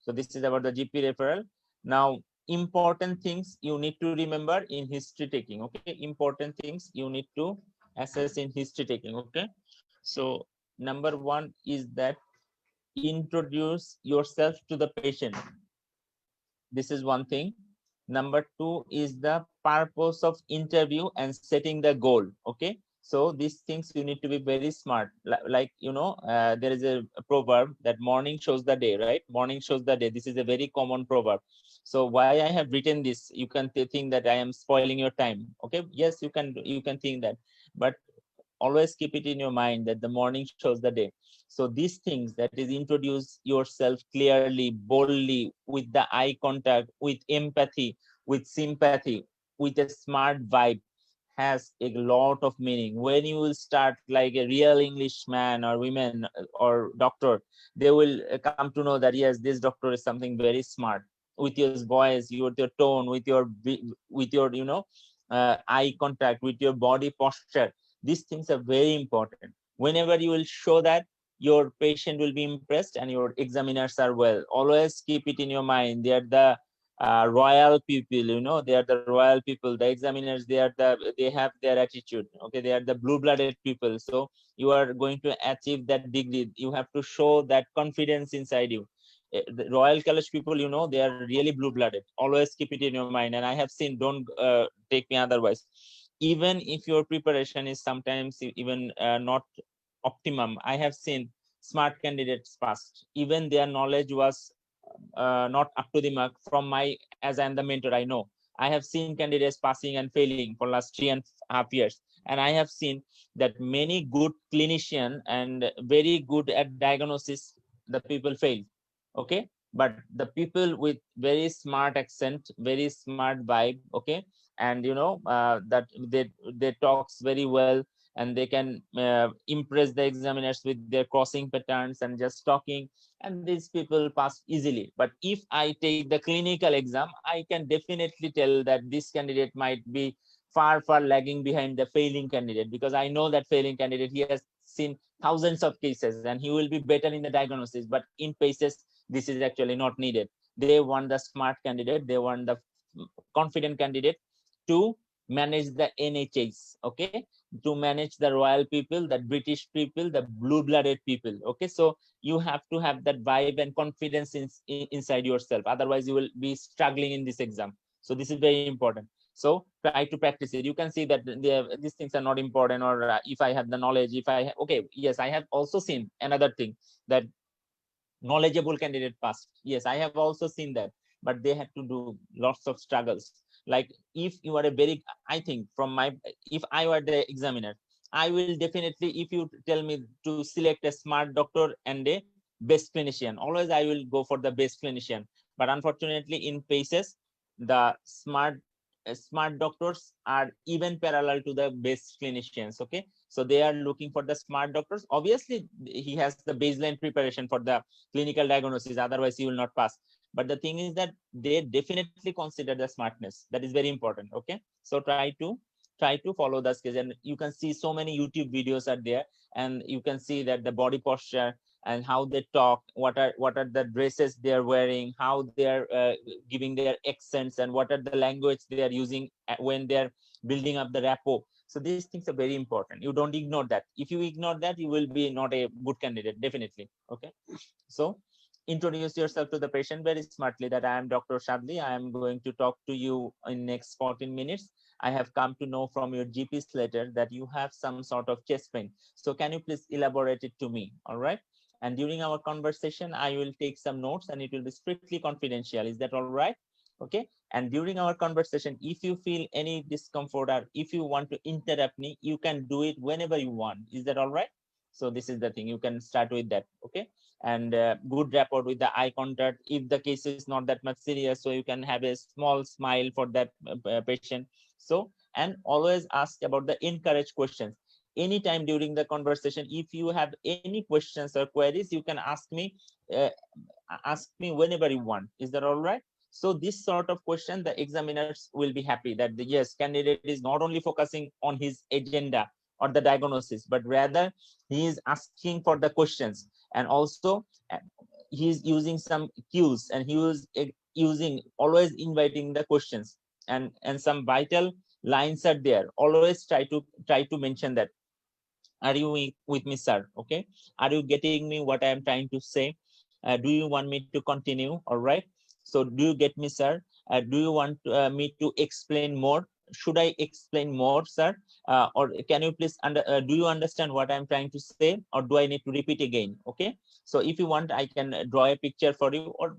So this is about the GP referral. Now, important things you need to remember in history taking. Okay, important things you need to assess in history taking. Okay, so number one is that introduce yourself to the patient. This is one thing. Number two is the purpose of interview and setting the goal. Okay, so these things you need to be very smart. Like there is a proverb that morning shows the day, right? Morning shows the day. This is a very common proverb. So why I have written this, you can think that I am spoiling your time. Okay, yes, you can think that, but always keep it in your mind that the morning shows the day. So these things, that is, introduce yourself clearly, boldly, with the eye contact, with empathy, with sympathy, with a smart vibe, has a lot of meaning. When you will start like a real Englishman or women or doctor, they will come to know that yes, this doctor is something very smart. With your voice, with your tone, with your eye contact, with your body posture, these things are very important. Whenever you will show that, your patient will be impressed and your examiners are well. Always keep it in your mind. They are the royal people, they are the royal people. The examiners, they have their attitude. Okay, they are the blue-blooded people. So you are going to achieve that degree. You have to show that confidence inside you. The Royal College people, they are really blue-blooded. Always keep it in your mind. And I have seen, don't take me otherwise, even if your preparation is sometimes even not optimum, I have seen smart candidates passed. Even their knowledge was not up to the mark. From my, as I am the mentor, I know. I have seen candidates passing and failing for last 3.5 years. And I have seen that many good clinician and very good at diagnosis, the people fail. Okay, but the people with very smart accent, very smart vibe, okay, and that they talks very well, and they can impress the examiners with their crossing patterns and just talking, and these people pass easily. But if I take the clinical exam, I can definitely tell that this candidate might be far lagging behind the failing candidate, because I know that failing candidate, he has seen thousands of cases and he will be better in the diagnosis, but in cases this is actually not needed. They want the smart candidate, they want the confident candidate to manage the NHS, okay, to manage the royal people, the British people, the blue-blooded people, okay. So you have to have that vibe and confidence inside yourself, otherwise you will be struggling in this exam. So this is very important. So try to practice it. You can see that these things are not important, or if I have the knowledge, if I okay, yes, I have also seen another thing, that knowledgeable candidate passed. Yes, I have also seen that, but they had to do lots of struggles. Like if you are a very, I think from my, if I were the examiner, I will definitely, if you tell me to select a smart doctor and a best clinician, always I will go for the best clinician. But unfortunately in PACES, the smart doctors are even parallel to the best clinicians, okay. So they are looking for the smart doctors. Obviously he has the baseline preparation for the clinical diagnosis, otherwise he will not pass. But the thing is that they definitely consider the smartness. That is very important, okay. So try to follow the skills, and you can see so many YouTube videos are there, and you can see that the body posture and how they talk, what are the dresses they are wearing, how they are giving their accents, and what are the language they are using when they are building up the rapport. So these things are very important. You don't ignore that. If you ignore that, you will be not a good candidate, definitely, okay. So introduce yourself to the patient very smartly, that I am Dr. Shadli. I am going to talk to you in next 14 minutes. I have come to know from your GP's letter that you have some sort of chest pain. So can you please elaborate it to me? All right. And during our conversation, I will take some notes and it will be strictly confidential. Is that all right? Okay. And during our conversation, if you feel any discomfort or if you want to interrupt me, you can do it whenever you want. Is that all right? So this is the thing. You can start with that. Okay. And good rapport with the eye contact. If the case is not that much serious, so you can have a small smile for that patient. So, and always ask about the encourage questions. Anytime during the conversation, if you have any questions or queries, you can uh, ask me whenever you want. Is that all right? So this sort of question, the examiners will be happy that the yes, candidate is not only focusing on his agenda or the diagnosis, but rather he is asking for the questions, and also he is using some cues, and he was using, always inviting the questions, and some vital lines are there. Always try to mention that. Are you with me, sir? Okay. Are you getting me what I am trying to say? Do you want me to continue? All right. So do you get me, sir? Do you want me to explain more? Should I explain more, sir? Or can you please do you understand what I'm trying to say, or do I need to repeat again? Okay. So if you want, I can draw a picture for you, or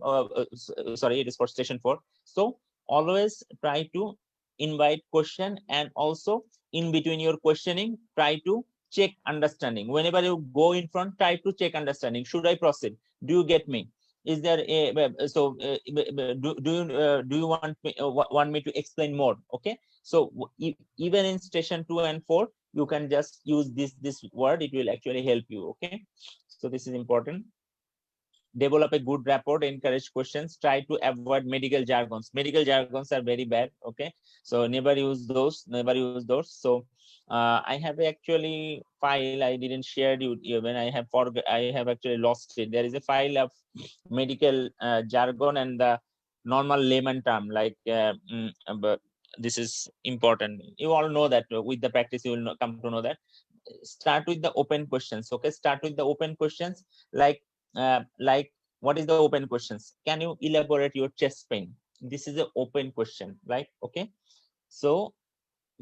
sorry, it is for station 4. So always try to invite question, and also in between your questioning, try to check understanding. Whenever you go in front, try to check understanding. Should I proceed? Do you get me? Is there a do you want me to explain more? Okay. So even in station 2 and 4, you can just use this word. It will actually help you. Okay. So this is important. Develop a good rapport, encourage questions, try to avoid medical jargons. Medical jargons are very bad. Okay. So never use those, So I have actually file, I didn't share you when I have actually lost it. There is a file of medical jargon and the normal layman term, like but this is important. You all know that. With the practice, you will come to know that. Start with the open questions. Okay. Start with the open questions, like what is the open questions? Can you elaborate your chest pain? This is an open question, right? Okay. So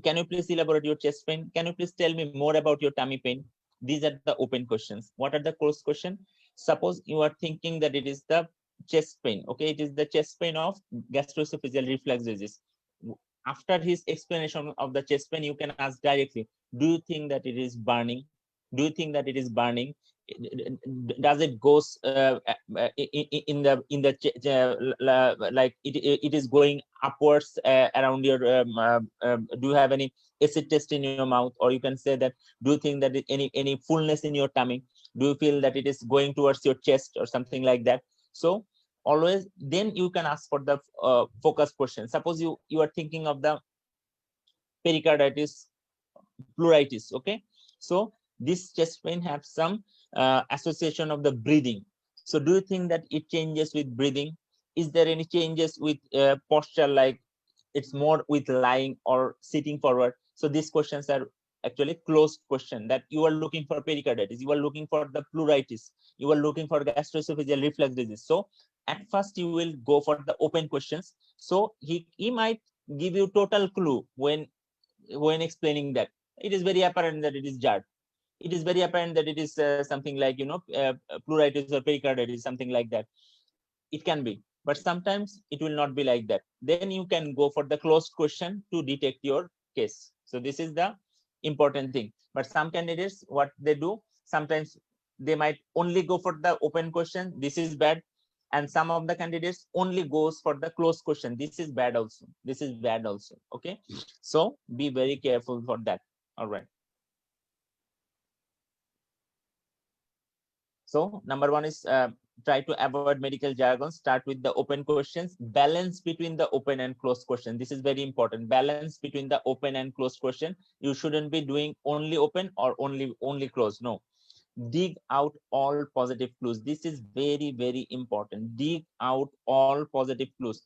can you please elaborate your chest pain? Can you please tell me more about your tummy pain? These are the open questions. What are the closed question? Suppose you are thinking that it is the chest pain. Okay. It is the chest pain of gastroesophageal reflux disease. After his explanation of the chest pain, you can ask directly, do you think that it is burning? Do you think that it is burning? Does it goes like it is going upwards around your do you have any acid test in your mouth? Or you can say that, do you think that any fullness in your tummy? Do you feel that it is going towards your chest or something like that? So always, then you can ask for the focus question. Suppose you are thinking of the pericarditis, pleuritis. Okay. So this chest pain have some association of the breathing. So do you think that it changes with breathing? Is there any changes with posture, like It's more with lying or sitting forward. So these questions are actually closed question, that you are looking for pericarditis, you are looking for the pleuritis, you are looking for gastroesophageal reflux disease. So at first you will go for the open questions. So he might give you total clue when explaining that. It is very apparent that it is GERD. It is very apparent that it is something like, pleuritis or pericarditis, something like that. It can be, but sometimes it will not be like that. Then you can go for the closed question to detect your case. So this is the important thing. But some candidates, what they do, sometimes they might only go for the open question. This is bad. And some of the candidates only goes for the closed question. This is bad also. This is bad also. Okay. So be very careful for that. All right. So number one is try to avoid medical jargon. Start with the open questions. Balance between the open and closed question. This is very important. Balance between the open and closed question. You shouldn't be doing only open or only closed. No. Dig out all positive clues. This is very, very important. Dig out all positive clues.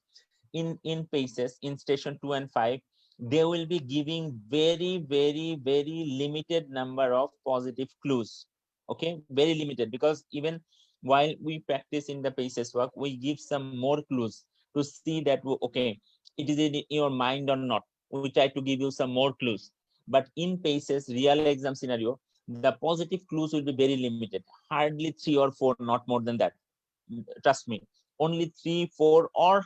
In PACES, in station 2 and 5, they will be giving very, very, very limited number of positive clues. Okay, very limited, because even while we practice in the PACES work, we give some more clues to see that, okay, it is in your mind or not. We try to give you some more clues. But in PACES real exam scenario, the positive clues will be very limited, hardly 3 or 4, not more than that. Trust me, only 3, 4, or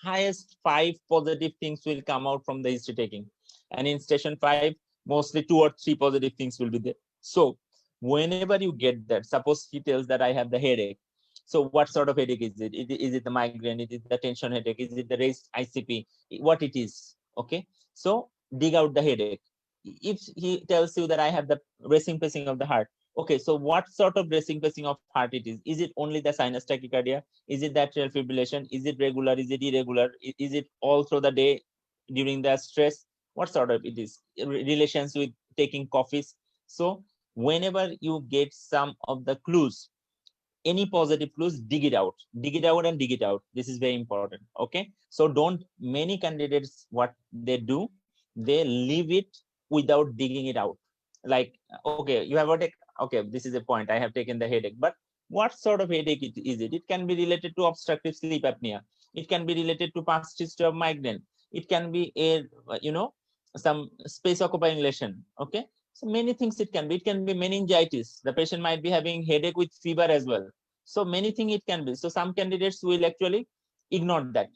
highest 5 positive things will come out from the history taking. And in station 5, mostly 2 or 3 positive things will be there. So whenever you get that, suppose he tells that I have the headache. So what sort of headache is it? Is it the migraine? Is it the tension headache? Is it the raised ICP? What it is? Okay. So dig out the headache. If he tells you that I have the racing pacing of the heart, okay, so what sort of racing pacing of heart it is? Is it only the sinus tachycardia? Is it the atrial fibrillation? Is it regular? Is it irregular? Is it all through the day during the stress? What sort of it is? Relations with taking coffees. So whenever you get some of the clues, any positive clues, dig it out and dig it out. This is very important. Okay. So many candidates, what they do, they leave it without digging it out. Like, okay, you have a headache. Okay, this is a point. I have taken the headache, but what sort of headache is it? It can be related to obstructive sleep apnea. It can be related to past history of migraine. It can be some space occupying lesion. Okay. So many things it can be. It can be meningitis. The patient might be having headache with fever as well. So many things it can be. So some candidates will actually ignore that.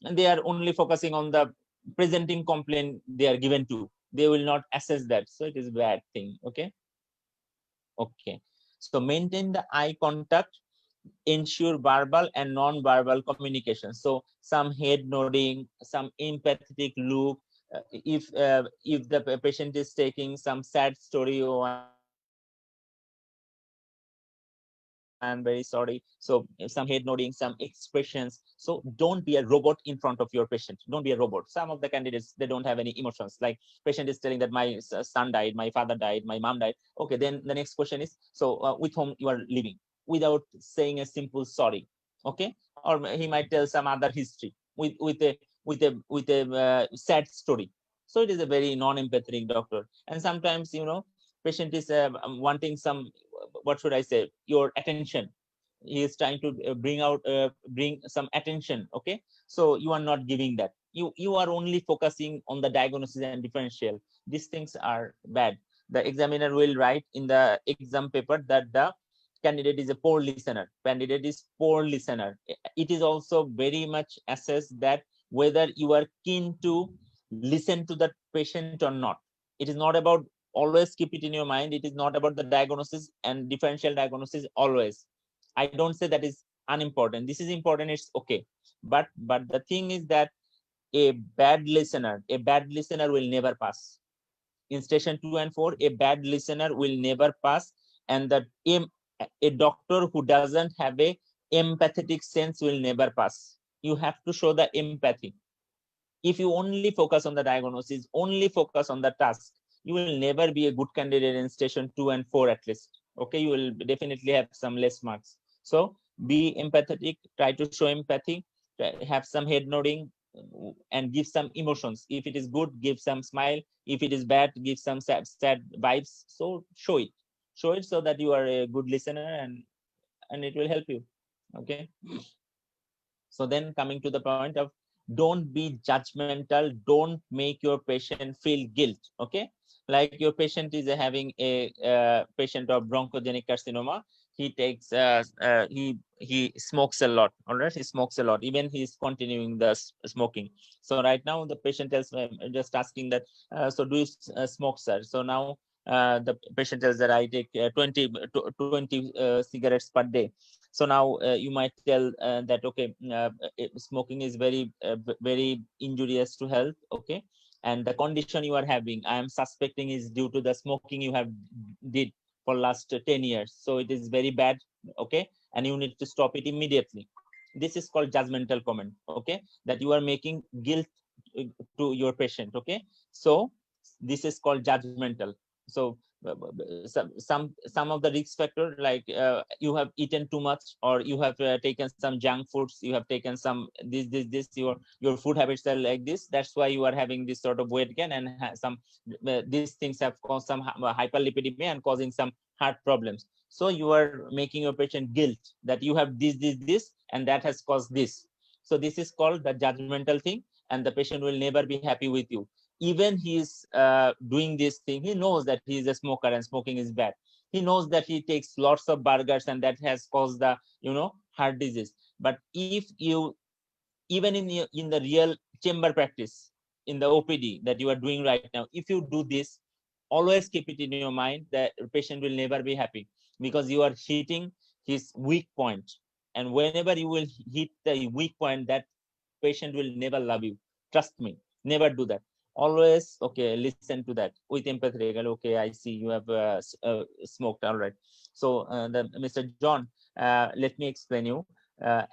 And they are only focusing on the presenting complaint they are given to. They will not assess that. So it is a bad thing. Okay. Okay. So maintain the eye contact, ensure verbal and non-verbal communication. So some head nodding, some empathetic look. If the patient is taking some sad story, or I'm very sorry. So some head nodding, some expressions. So don't be a robot in front of your patient. Don't be a robot. Some of the candidates, they don't have any emotions. Like patient is telling that my son died, my father died, my mom died. Okay, then the next question is, so with whom you are living, without saying a simple sorry. Okay, or he might tell some other history with a sad story. So it is a very non-empathetic doctor. And sometimes, patient is wanting some, what should I say, your attention. He is trying to bring some attention. Okay, so you are not giving that. You are only focusing on the diagnosis and differential. These things are bad. The examiner will write in the exam paper that the candidate is a poor listener. Candidate is poor listener. It is also very much assessed that whether you are keen to listen to the patient or not. It is not about, always keep it in your mind, it is not about the diagnosis and differential diagnosis always. I don't say that is unimportant. This is important, it's okay. But the thing is that a bad listener will never pass. In station 2 and 4, a bad listener will never pass. And that a doctor who doesn't have a empathetic sense will never pass. You have to show the empathy. If you only focus on the diagnosis, only focus on the task, you will never be a good candidate in station 2 and 4 at least. Okay, you will definitely have some less marks. So be empathetic, try to show empathy, have some head nodding, and give some emotions. If it is good, give some smile. If it is bad, give some sad vibes. So show it so that you are a good listener, and it will help you. Okay. So then coming to the point of, don't be judgmental, don't make your patient feel guilt. Okay, like your patient is having a patient of bronchogenic carcinoma. He takes he smokes a lot. All right, he smokes a lot, even he is continuing the smoking. So right now the patient is just asking that, so do you smoke, sir? So now the patient tells that I take 20 cigarettes per day. So now you might tell that, okay, smoking is very injurious to health. Okay, and the condition you are having, I am suspecting, is due to the smoking you have did for last 10 years. So it is very bad. Okay, and you need to stop it immediately. This is called judgmental comment. Okay, that you are making guilt to your patient. Okay, so this is called judgmental. So some of the risk factor, like you have eaten too much, or you have taken some junk foods, you have taken some this, your food habits are like this, that's why you are having this sort of weight gain, and some these things have caused some hyperlipidemia and causing some heart problems. So you are making your patient guilt that you have this, and that has caused this. So this is called the judgmental thing, and the patient will never be happy with you. Even he is doing this thing, he knows that he is a smoker and smoking is bad. He knows that he takes lots of burgers and that has caused the heart disease. But if you, even in the real chamber practice, in the OPD that you are doing right now, if you do this, always keep it in your mind that the patient will never be happy, because you are hitting his weak point. And whenever you will hit the weak point, that patient will never love you. Trust me, never do that. Always, okay, listen to that with empathy. Okay, I see you have smoked. All right. So Mr. John, let me explain you.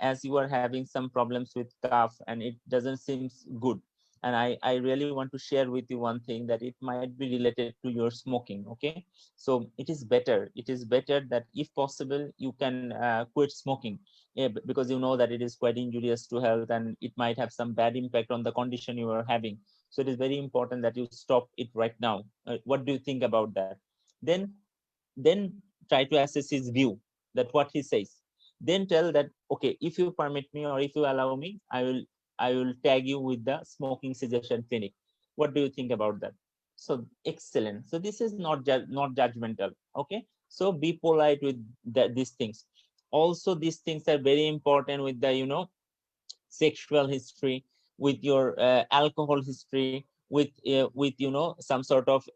As you are having some problems with cough and it doesn't seem good, and I really want to share with you one thing, that it might be related to your smoking. Okay, so it is better that if possible you can quit smoking. Yeah, because you know that it is quite injurious to health and it might have some bad impact on the condition you are having. So it is very important that you stop it right now. What do you think about that? Then try to assess his view, that what he says. Then tell that, okay, if you permit me or if you allow me, I will tag you with the smoking cessation clinic. What do you think about that? So excellent. So this is not judgmental. Okay, so be polite with these things. Also, these things are very important with the sexual history, with your alcohol history, with some sort of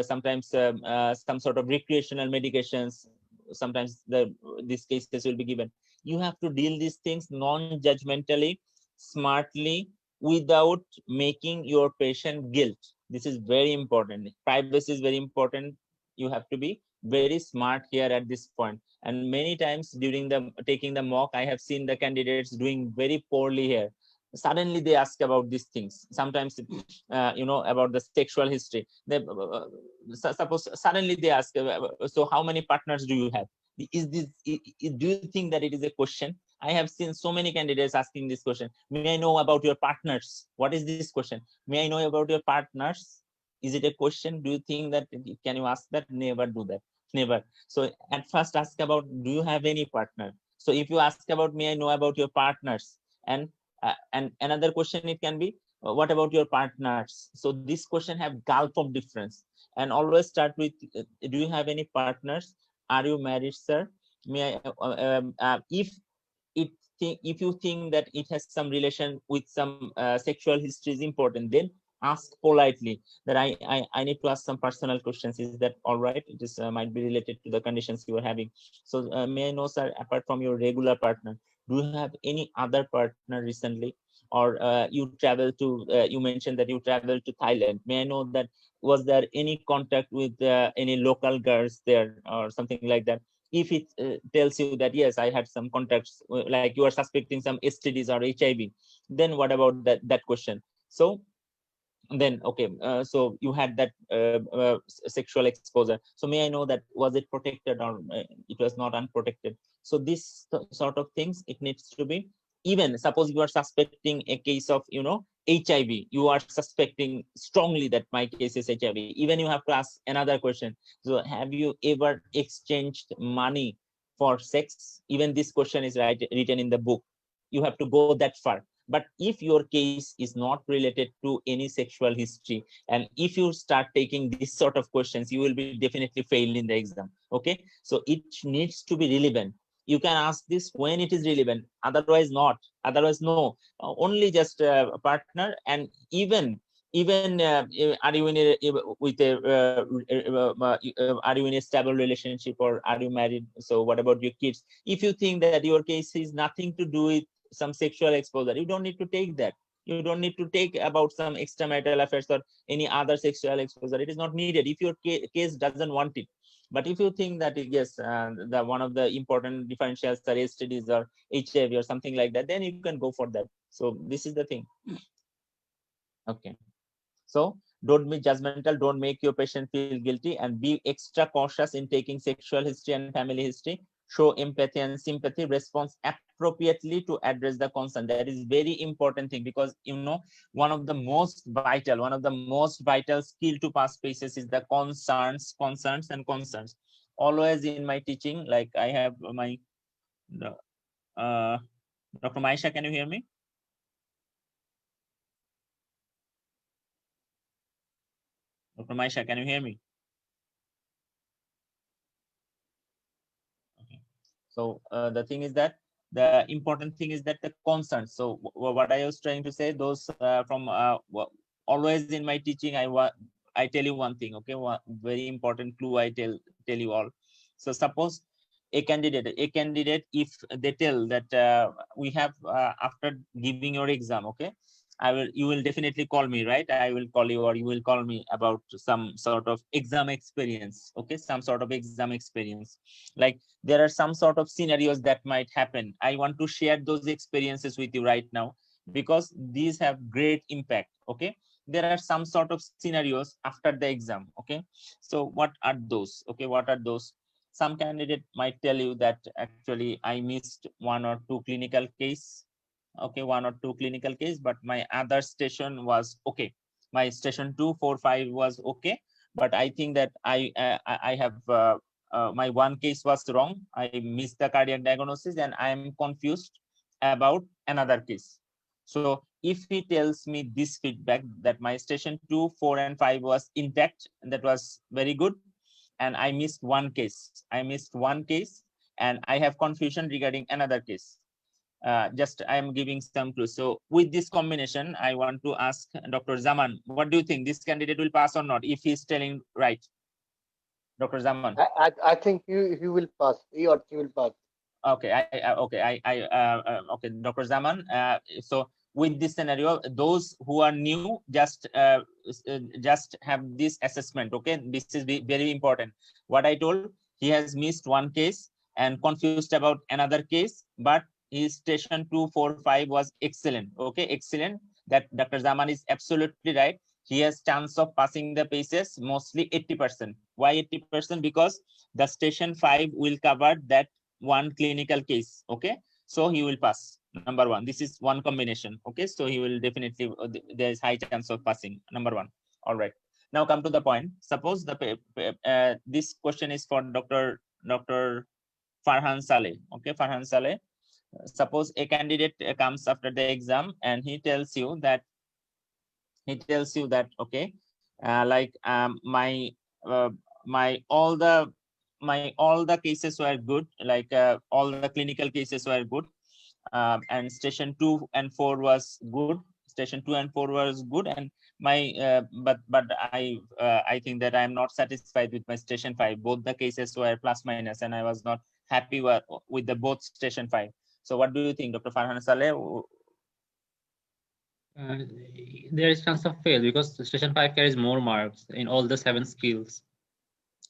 sometimes some sort of recreational medications. Sometimes these cases will be given. You have to deal these things non-judgmentally, smartly, without making your patient guilt. This is very important. Privacy is very important. You have to be very smart here at this point. And many times during the taking the mock, I have seen the candidates doing very poorly here. Suddenly they ask about these things. Sometimes about the sexual history. They suppose suddenly they ask, so how many partners do you have? Is this do you think that it is a question? I have seen so many candidates asking this question. May I know about your partners? What is this question? May I know about your partners? Is it a question? Do you think that, can you ask that? Never do that. Never. So at first ask about, do you have any partner? So if you ask about, may I know about your partners? And another question it can be, what about your partners? So this question have gulf of difference. And always start with, do you have any partners? Are you married, sir? May I, if you think that it has some relation with some sexual history is important, then ask politely that I need to ask some personal questions. Is that all right? It is might be related to the conditions you are having. So may I know, sir, apart from your regular partner, do you have any other partner recently? Or you travel to you mentioned that you traveled to Thailand. May I know that, was there any contact with any local girls there or something like that? If it tells you that yes, I had some contacts, like you are suspecting some STDs or HIV, then what about that question? So then, okay, so you had that sexual exposure. So may I know that, was it protected or it was not unprotected? So this sort of things, it needs to be even suppose you are suspecting a case of, you know, HIV, you are suspecting strongly that my case is HIV, even you have to ask another question. So have you ever exchanged money for sex? Even this question is written in the book. You have to go that far. But if your case is not related to any sexual history, and if you start taking this sort of questions, you will be definitely fail in the exam. Okay, so it needs to be relevant. You can ask this when it is relevant, otherwise not, otherwise no. Only just a partner. And even are you in a with a are you in a stable relationship, or are you married? So what about your kids? If you think that your case is nothing to do with some sexual exposure, you don't need to take that. You don't need to take about some extramarital affairs or any other sexual exposure. It is not needed if your case doesn't want it. But if you think that yes, the one of the important differentials are STDs or HIV or something like that, then you can go for that. So this is the thing. Okay. So don't be judgmental, don't make your patient feel guilty, and be extra cautious in taking sexual history and family history. Show empathy and sympathy, response appropriately to address the concern. That is very important thing, because you know, one of the most vital skill to pass spaces is the concerns. Always in my teaching, like I have my Dr. Maisha, can you hear me? Dr. Maisha, can you hear me? Okay. So the thing is that the important thing is that the concerns. So what I was trying to say, those from always in my teaching, I tell you one thing. Okay, one very important clue I tell you all. So suppose a candidate, if they tell that we have after giving your exam, okay, you will definitely call me, right? I will call you, or you will call me about some sort of exam experience. Okay, some sort of exam experience. Like there are some sort of scenarios that might happen. I want to share those experiences with you right now, because these have great impact. Okay, there are some sort of scenarios after the exam. Okay, so what are those? Okay, what are those? Some candidate might tell you that actually I missed one or two clinical case. Okay, one or two clinical case, but my other station was okay. My station 2, 4, 5 was okay, but I think that I have my one case was wrong. I missed the cardiac diagnosis, and I am confused about another case. So if he tells me this feedback that my station 2, 4, and 5 was intact, that was very good, and I missed one case. And I have confusion regarding another case. Just I am giving some clues. So with this combination, I want to ask Dr. Zaman, what do you think? This candidate will pass or not if he's telling right? Dr. Zaman. I think he will pass. He or she will pass. Okay, okay, Dr. Zaman. So with this scenario, those who are new, just have this assessment. Okay, this is very important. What I told, he has missed one case and confused about another case, but his station 2, 4, 5 was excellent. Okay, excellent. That Dr. Zaman is absolutely right. He has chance of passing the paces, mostly 80%. Why 80%? Because the station 5 will cover that one clinical case. Okay, so he will pass. Number one, this is one combination. Okay, so he will definitely, there is high chance of passing. Number one. All right, now come to the point. Suppose this question is for Dr. Farhan Saleh. Okay, Farhan Saleh. Suppose a candidate comes after the exam and he tells you that okay, like all the cases were good, like all the clinical cases were good, and station 2 and 4 was good. Station 2 and 4 was good, and my but I think that I am not satisfied with my station 5. Both the cases were plus minus, and I was not happy with the both station 5. So what do you think, Dr. Farhan Saleh? There is chance of fail because station 5 carries more marks in all the 7 skills.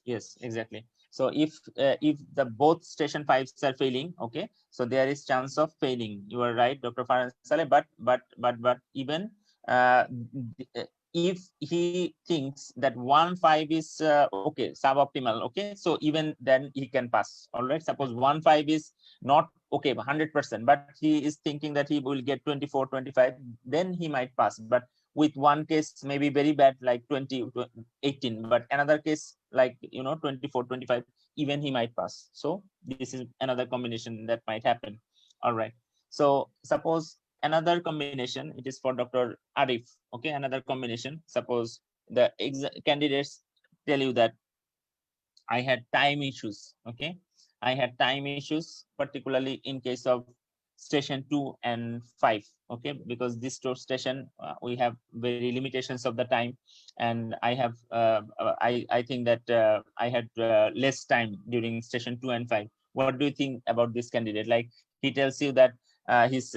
Yes, exactly. So if the both station 5s are failing, okay, so there is chance of failing. You are right, Dr. Farhan Saleh, but even if he thinks that 1.5 is okay, suboptimal, okay, so even then he can pass. All right, suppose 1.5 is not okay 100%, but he is thinking that he will get 24, 25, then he might pass. But with one case maybe very bad like 20, 18, but another case like 24, 25, even he might pass. So this is another combination that might happen. All right, so suppose another combination, it is for Dr. Arif. Okay, another combination. Suppose the candidates tell you that I had time issues. Okay, I had time issues, particularly in case of station 2 and 5. Okay, because this station we have very limitations of the time, and I have I think that I had less time during station 2 and 5. What do you think about this candidate? Like, he tells you that his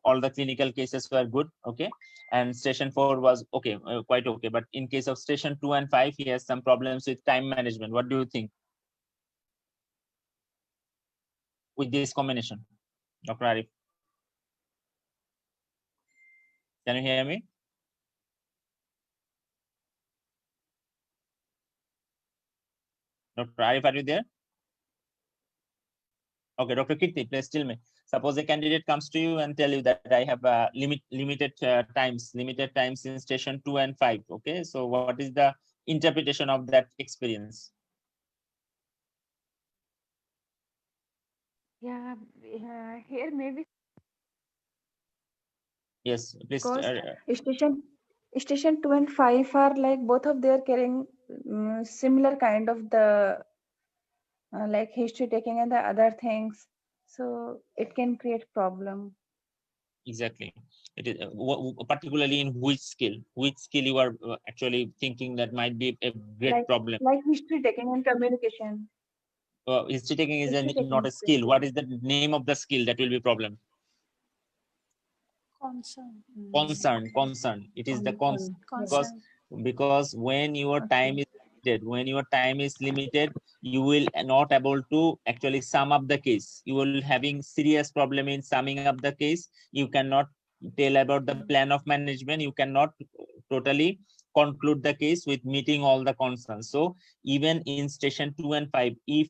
all the clinical cases were good, okay, and station 4 was okay, quite okay, but in case of station 2 and 5 he has some problems with time management. What do you think with this combination, Dr. Arif? Can you hear me? Dr. Arif, are you there? Okay, Dr. Kirti, please tell me. Suppose a candidate comes to you and tell you that I have limited times in station 2 and 5. Okay, so what is the interpretation of that experience? Yeah, here maybe Yes, please. because station 2 and 5 are like both of they are carrying similar kind of the like history taking and the other things, so it can create problem. Exactly. It is particularly in which skill you are actually thinking that might be a great problem. Like history taking and communication. History taking is History taking not a is skill. What is the name of the skill that will be problem? Concern. It is the concern. Because when your time is limited, you will not able to actually sum up the case. You will having serious problem in summing up the case. You cannot tell about the plan of management. You cannot totally conclude the case with meeting all the concerns. So even in station 2 and 5, if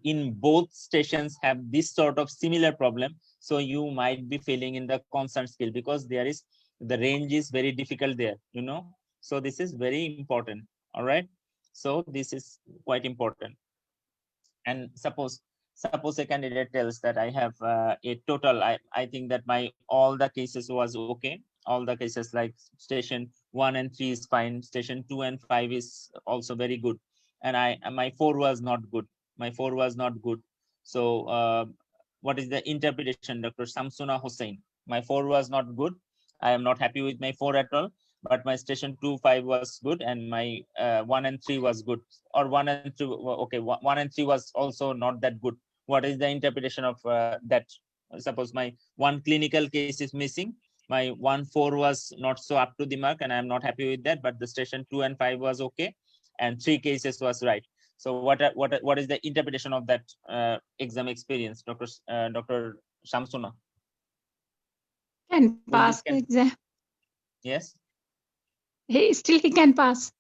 in both stations have this sort of similar problem, so you might be failing in the concern skill, because there is the range is very difficult there, so this is very important. All right, so this is quite important. And suppose a candidate tells that I have a total, I think that my all the cases was okay, all the cases like station 1 and 3 is fine, station 2 and 5 is also very good, and my 4 was not good, so what is the interpretation, Dr. Samsuna Hussain? My 4 was not good, I am not happy with my 4 at all, but my station 2, 5 was good, and my 1 and 3 was good, or 1 and 2, okay, 1 and 3 was also not that good. What is the interpretation of that? Suppose my 1 clinical case is missing, my 1, 4 was not so up to the mark, and I am not happy with that, but the station 2 and 5 was okay, and 3 cases was right. So what is the interpretation of that exam experience, Dr. Shamsuna? Can pass the exam. Yes. He can pass.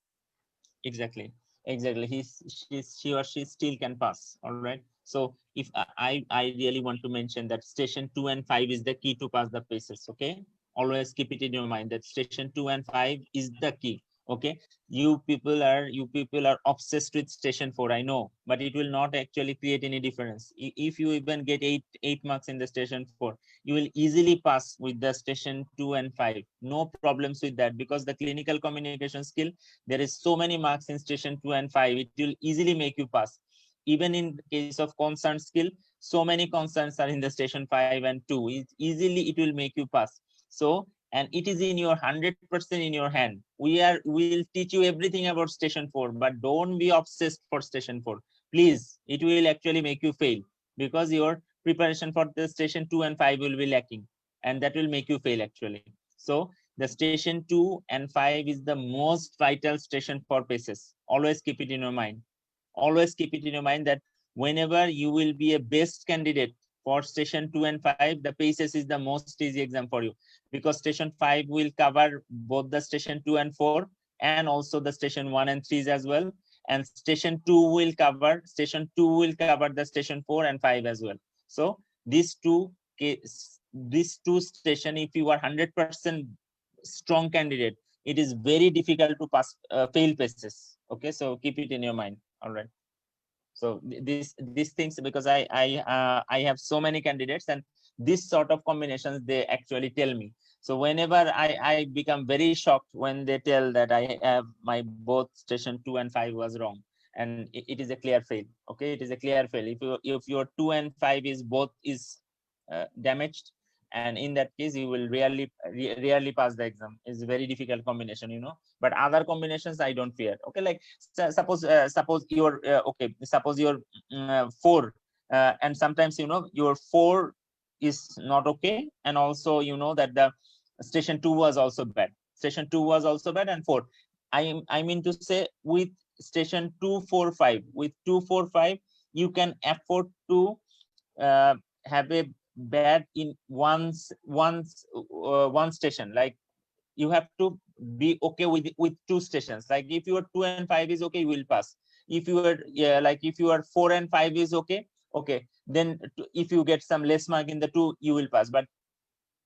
Exactly. She or she still can pass. All right. So if I really want to mention that station 2 and 5 is the key to pass the PACES. Okay. Always keep it in your mind that station 2 and 5 is the key. Okay. You people are obsessed with station 4, I know, but it will not actually create any difference. If you even get 8 marks in the station 4, you will easily pass with the station 2 and 5. No problems with that, because the clinical communication skill, there is so many marks in station 2 and 5, it will easily make you pass. Even in case of concern skill, so many concerns are in the station 5 and 2, it will make you pass. So, and it is in your 100% in your hand. We'll teach you everything about station 4, but don't be obsessed for station 4, please. It will actually make you fail, because your preparation for the station 2 and 5 will be lacking, and that will make you fail actually. So the station 2 and 5 is the most vital station for PACES. Always keep it in your mind. Always keep it in your mind that whenever you will be a best candidate for station 2 and 5, the PACES is the most easy exam for you, because station 5 will cover both the station 2 and 4, and also the station 1 and 3s as well. And station 2 will cover the station 4 and 5 as well. So these two station, if you are 100% strong candidate, it is very difficult to pass fail PACES. Okay, so keep it in your mind. All right. So these things, because I have so many candidates, and this sort of combinations they actually tell me. So whenever I become very shocked when they tell that I have my both station 2 and 5 was wrong, and it is a clear fail. Okay, it is a clear fail. If your 2 and 5 is both damaged, and in that case you will rarely pass the exam. It's a very difficult combination, you know. But other combinations I don't fear. Okay, like suppose you're suppose you're 4, and sometimes, you know, your 4 is not okay, and also you know that the station 2 was also bad. Station 2 was also bad, and 4. I mean to say, with station 2, 4, 5, with 2, 4, 5, you can afford to have a bad in one station. Like, you have to be okay with 2 stations. Like, if your 2 and 5 is okay, you will pass. If you are if you are 4 and 5 is okay, then if you get some less mark in the 2, you will pass. But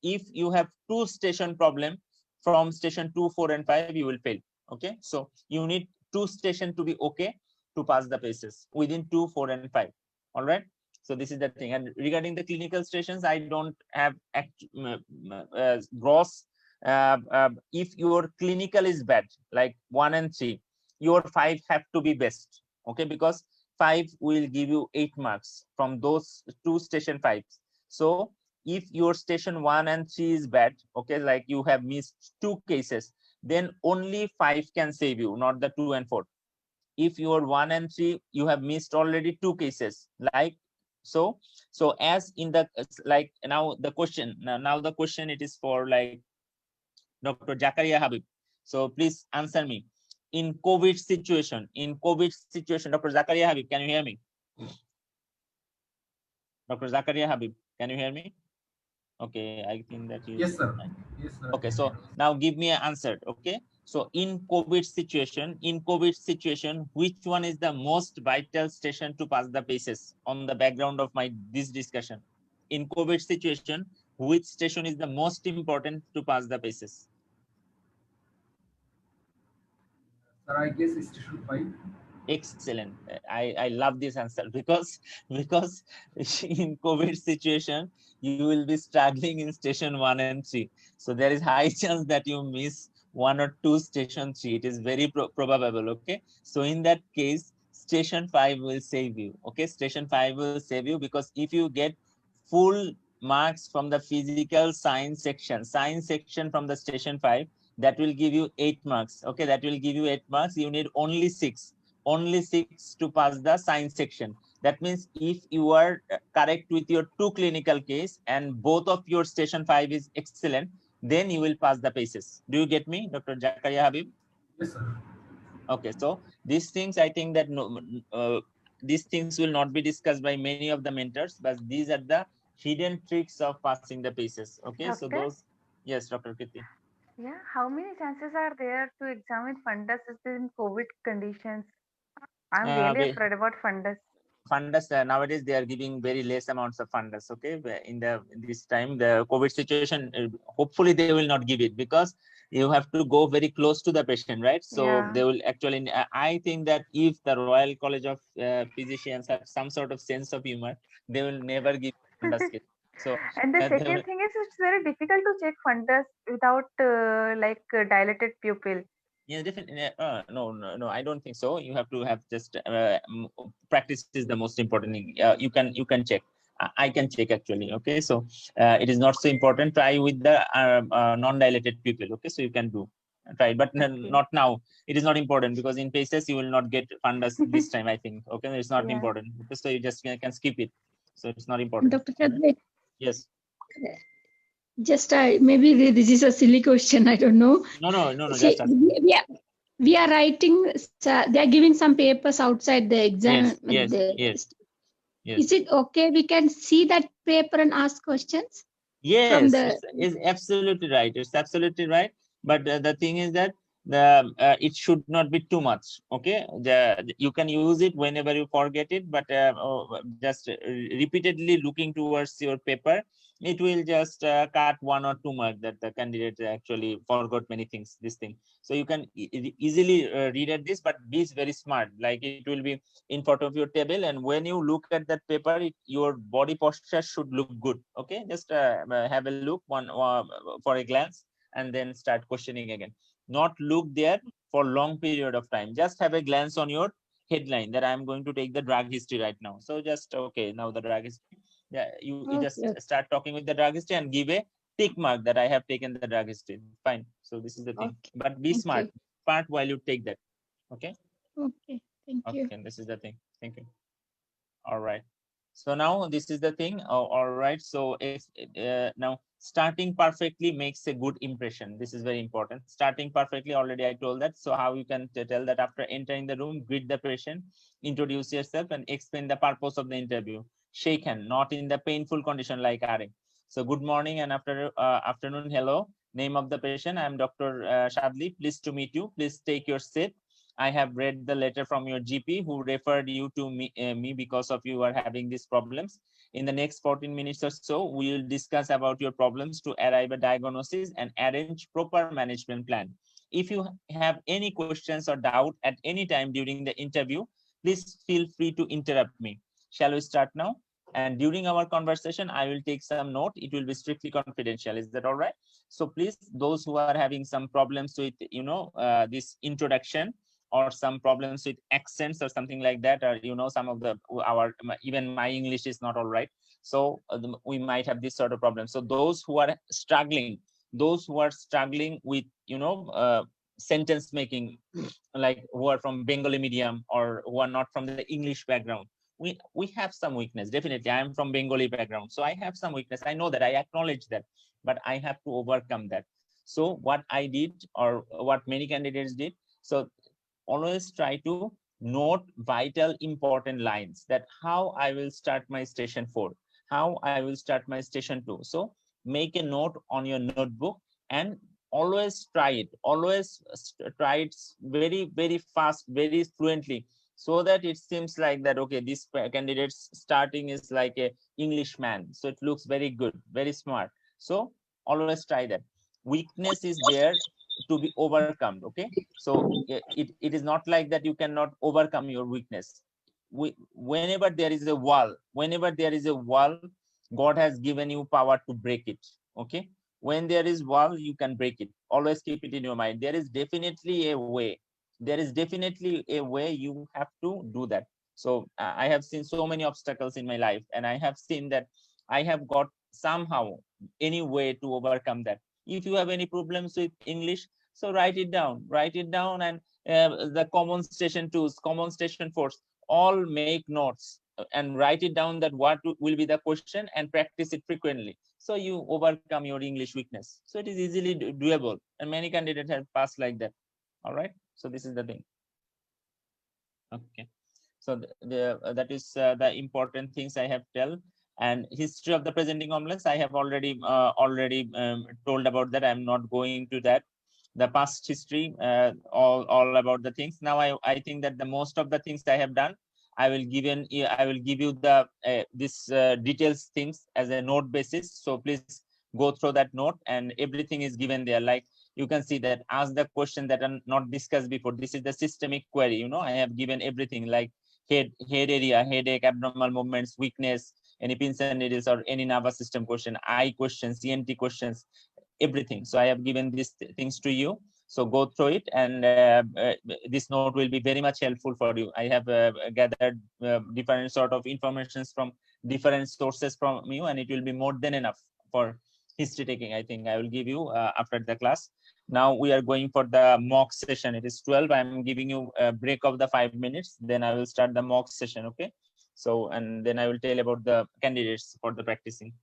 if you have 2 station problem from station 2, 4 and 5, you will fail. Okay, so you need 2 station to be okay to pass the PACES within 2, 4 and 5. All right. So this is the thing. And regarding the clinical stations, I don't have gross. If your clinical is bad, like 1 and 3, your 5 have to be best. Okay, because 5 will give you 8 marks from those 2 station 5s. So if your station 1 and 3 is bad, okay, like you have missed 2 cases, then only 5 can save you, not the 2 and 4. If your 1 and 3, you have missed already 2 cases, like so as in the, like, now the question it is for like Dr. Zakaria Habib. So please answer me. In COVID situation, Dr. Zakaria Habib, can you hear me? Dr. Zakaria Habib, can you hear me? Okay, I think that you. Yes, sir. Yes, sir. Okay, so now give me an answer. Okay, so in COVID situation, which one is the most vital station to pass the PACES on the background of this discussion? In COVID situation, which station is the most important to pass the PACES? Sir, I guess station 5. Excellent. I love this answer, because in COVID situation, you will be struggling in station 1 and 3. So there is high chance that you miss 1 or 2 station 3. It is very probable. Okay. So in that case, station 5 will save you. Okay. Station 5 will save you, because if you get full marks from the physical science section from the station 5, that will give you 8 marks. Okay. That will give you 8 marks. You need only 6 to pass the science section. That means if you are correct with your 2 clinical case and both of your station 5 is excellent, then you will pass the PACES. Do you get me, Dr. Zakaria Habib? Yes, sir. Okay, so these things, I think that these things will not be discussed by many of the mentors, but these are the hidden tricks of passing the PACES. Okay, so Doctor? those, yes, Dr. Kriti. Yeah, how many chances are there to examine fundus in COVID conditions? I'm really afraid about fundus. Fundus, nowadays they are giving very less amounts of fundus. Okay, in this time, the COVID situation, hopefully they will not give it, because you have to go very close to the patient, right? So Yeah. they will actually, I think that if the Royal College of Physicians have some sort of sense of humor, they will never give fundus kit. So And the second thing is, it's very difficult to check fundus without dilated pupil. yeah, definitely. No, I don't think so. You have to have just practice is the most important thing. You can check. I can check actually. Okay, so it is not so important. Try with the non-dilated pupil. Okay, so you can do try, but not now. It is not important, because in PACES you will not get fundus this time, I think. Okay, it's not Yeah. important. Okay, so you just can skip it. So it's not important. Dr. Chadwick, Yes. just maybe this is a silly question. I don't know. No. See, Just we are writing. They are giving some papers outside the exam. Yes. Is it okay? We can see that paper and ask questions. Yes, it's absolutely right. It's absolutely right. But the thing is that it should not be too much. Okay, you can use it whenever you forget it, but just repeatedly looking towards your paper, it will just cut 1 or 2 marks that the candidate actually forgot many things, this thing. So you can easily read at this, but be very smart. Like it will be in front of your table, and when you look at that paper, your body posture should look good. Okay, just have a look for a glance, and then start questioning again. Not look there for long period of time. Just have a glance on your headline that I'm going to take the drug history right now. So just, okay, now the drug history. Yeah, you just Okay. start talking with the drug history and give a tick mark that I have taken the drug history. Fine. So this is the thing. Okay. But be Thank smart. you. Smart while you take that. Okay. Okay. Thank you. Okay. This is the thing. Thank you. All right. So now this is the thing. Oh, all right. So now starting perfectly makes a good impression. This is very important. Starting perfectly, already I told that. So how you can tell that after entering the room, greet the patient, introduce yourself, and explain the purpose of the interview. Shake hand, not in the painful condition like RA. So good morning and afternoon. Hello. Name of the patient. I am Dr. Shadli. Pleased to meet you. Please take your seat. I have read the letter from your GP who referred you to me because of you are having these problems. In the next 14 minutes or so, we will discuss about your problems to arrive at diagnosis and arrange proper management plan. If you have any questions or doubt at any time during the interview, please feel free to interrupt me. Shall we start now? And during our conversation, I will take some note. It will be strictly confidential. Is that all right? So please, those who are having some problems with, this introduction, or some problems with accents or something like that, or some of the even my English is not all right, so we might have this sort of problem. So those who are struggling, with sentence making, like who are from Bengali medium or who are not from the English background, we have some weakness. Definitely, I am from Bengali background, so I have some weakness. I know that, I acknowledge that, but I have to overcome that. So what I did, or what many candidates did, so always try to note vital important lines, that how I will start my station 4, how I will start my station 2. So make a note on your notebook and always try it. Always try it very, very fast, very fluently, so that it seems like that, okay, this candidate's starting is like a Englishman. So it looks very good, very smart. So always try that. Weakness is there to be overcome. Okay, so it is not like that you cannot overcome your weakness. Whenever there is a wall, God has given you power to break it. Okay, when there is wall, you can break it. Always keep it in your mind. There is definitely a way. You have to do that. So I have seen so many obstacles in my life, and I have seen that I have got somehow any way to overcome that. If you have any problems with English, so write it down, and the common station 2s, common station 4s, all make notes and write it down, that what will be the question, and practice it frequently, so you overcome your English weakness. So it is easily doable, and many candidates have passed like that. All right, so this is the thing. Okay, so that is the important things I have tell. And history of the presenting complex, I have already told about that. I'm not going to that. The past history, all about the things. Now I think that the most of the things I have done, I will give you the this details things as a note basis. So please go through that note, and everything is given there. Like you can see that, ask the question that are not discussed before. This is the systemic query. I have given everything, like head area, headache, abnormal movements, weakness, any pins and needles, or any nervous system question, eye questions, ENT questions, everything. So I have given these things to you. So go through it, and this note will be very much helpful for you. I have gathered different sort of informations from different sources from you, and it will be more than enough for history taking. I think I will give you after the class. Now we are going for the mock session. It is 12. I'm giving you a break of the 5 minutes. Then I will start the mock session. Okay. So, and then I will tell about the candidates for the practicing.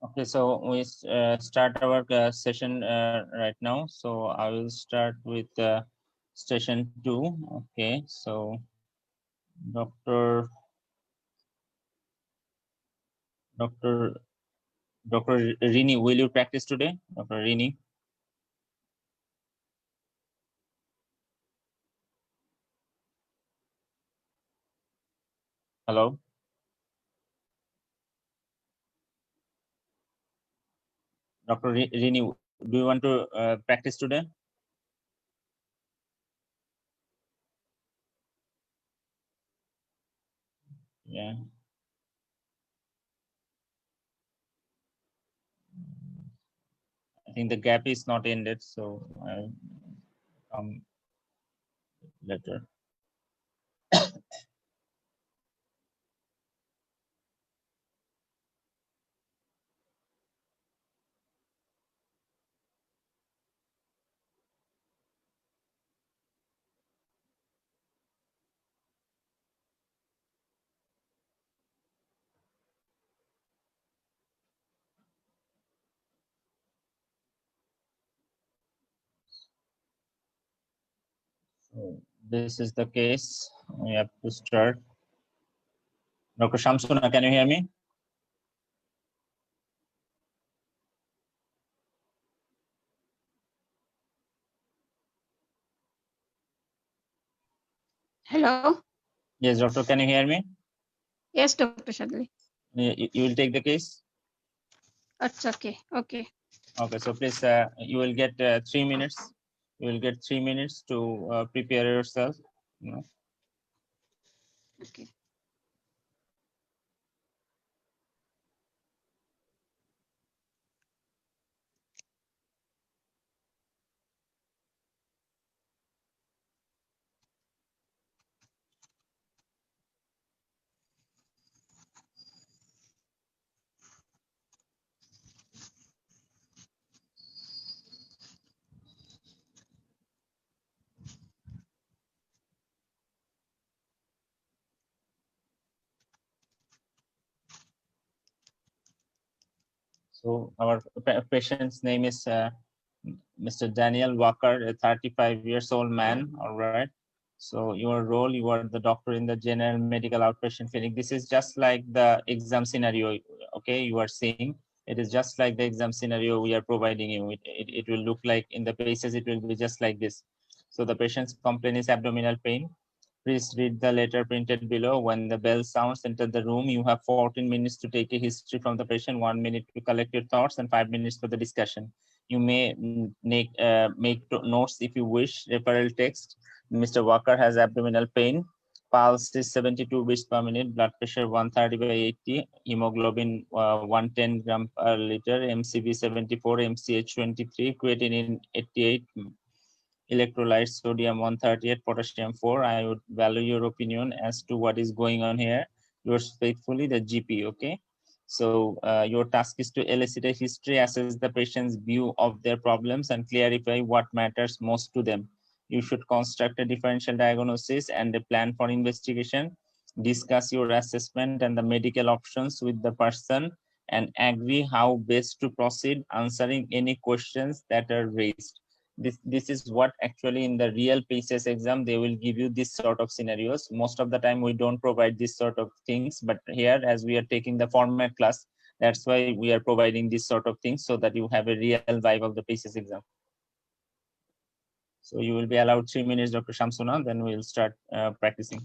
Okay, so we start our session right now. So I will start with session 2. Okay, so Dr. Rini, will you practice today? Dr. Rini? Hello? Dr. Rini, do you want to practice today? Yeah. I think the gap is not ended, so I'll come later. So this is the case. We have to start. Dr. Shamsuna, can you hear me? Hello. Yes, doctor, can you hear me? Yes, Dr. Shadli. You will take the case? That's okay. Okay. Okay, so please, you will get 3 minutes. You will get 3 minutes to prepare yourself. You know. Okay. So our patient's name is Mr. Daniel Walker, a 35 years old man. All right. So your role, you are the doctor in the general medical outpatient clinic. This is just like the exam scenario. Okay, you are seeing. It is just like the exam scenario we are providing you. It will look like in the pages, it will be just like this. So the patient's complaint is abdominal pain. Please read the letter printed below. When the bell sounds, enter the room. You have 14 minutes to take a history from the patient, 1 minute to collect your thoughts, and 5 minutes for the discussion. You may make notes if you wish. Referral text. Mr. Walker has abdominal pain. Pulse is 72 beats per minute. Blood pressure 130/80. Hemoglobin 110 gram per liter. MCV 74. MCH 23. Creatinine 88. Electrolytes sodium 138, potassium 4. I would value your opinion as to what is going on here. Yours faithfully, the GP. Okay. So your task is to elicit a history, assess the patient's view of their problems, and clarify what matters most to them. You should construct a differential diagnosis and a plan for investigation. Discuss your assessment and the medical options with the person, and agree how best to proceed, answering any questions that are raised. This is what actually in the real PCS exam, they will give you this sort of scenarios. Most of the time we don't provide this sort of things, but here, as we are taking the format class, that's why we are providing this sort of things, so that you have a real vibe of the PCS exam. So you will be allowed 3 minutes, Dr. Shamsuna, then we'll start practicing.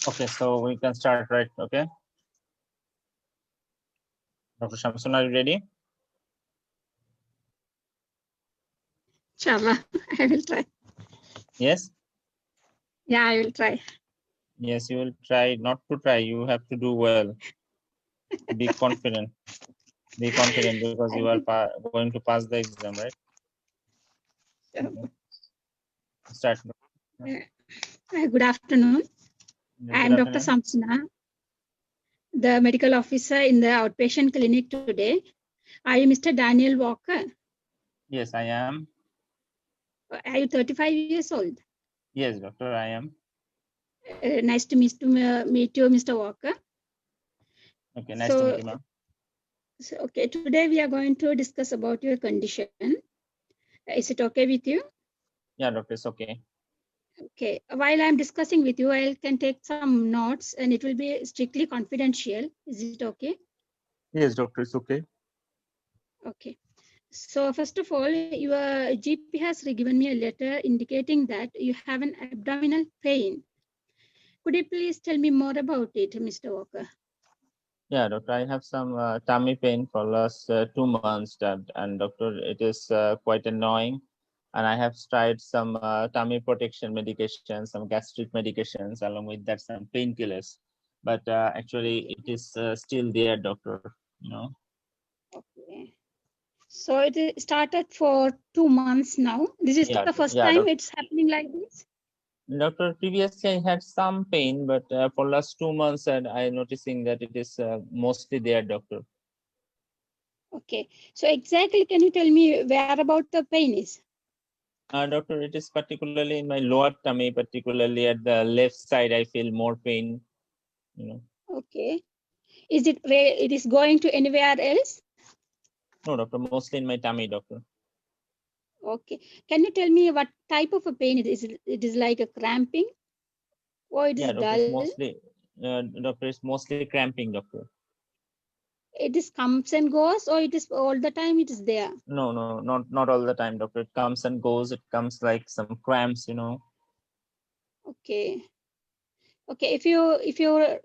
Okay, so we can start, right? Okay. Dr. Shamsun, are you ready? Inshallah, I will try. Yes? Yeah, I will try. Yes, you will try. Not to try, you have to do well. Be confident. Be confident, because you are going to pass the exam, right? Okay. Start. Good afternoon. I am Dr. afternoon. Samsuna, the medical officer in the outpatient clinic today. Are you Mr. Daniel Walker? Yes, I am. Are you 35 years old? Yes, doctor, I am. Nice to meet you, Mr. Walker. Okay, nice to meet you, ma'am. So, okay, today we are going to discuss about your condition. Is it okay with you? Yeah, doctor, it's okay. Okay, while I'm discussing with you, I can take some notes and it will be strictly confidential. Is it okay? Yes, doctor, it's okay. Okay. So first of all, your GP has given me a letter indicating that you have an abdominal pain. Could you please tell me more about it, Mr. Walker? Yeah, doctor, I have some tummy pain for last 2 months, and doctor, it is quite annoying. And I have tried some tummy protection medications, some gastric medications, along with that some painkillers. But actually, it is still there, doctor. You know. Okay. So it started for 2 months now. This is the first time it's happening like this? Doctor, previously I had some pain, but for last 2 months, and I'm noticing that it is mostly there, doctor. Okay. So exactly, can you tell me where about the pain is? Doctor, it is particularly in my lower tummy, particularly at the left side. I feel more pain. You know. Okay. Is it is going to anywhere else? No, doctor, mostly in my tummy, doctor. Okay. Can you tell me what type of a pain it is? It is like a cramping, or it is doctor, dull? it's mostly, doctor, it's mostly cramping, doctor. It is comes and goes, or it is all the time it is there? No, not all the time, doctor. It comes and goes. It comes like some cramps, you know. Okay. Okay. If you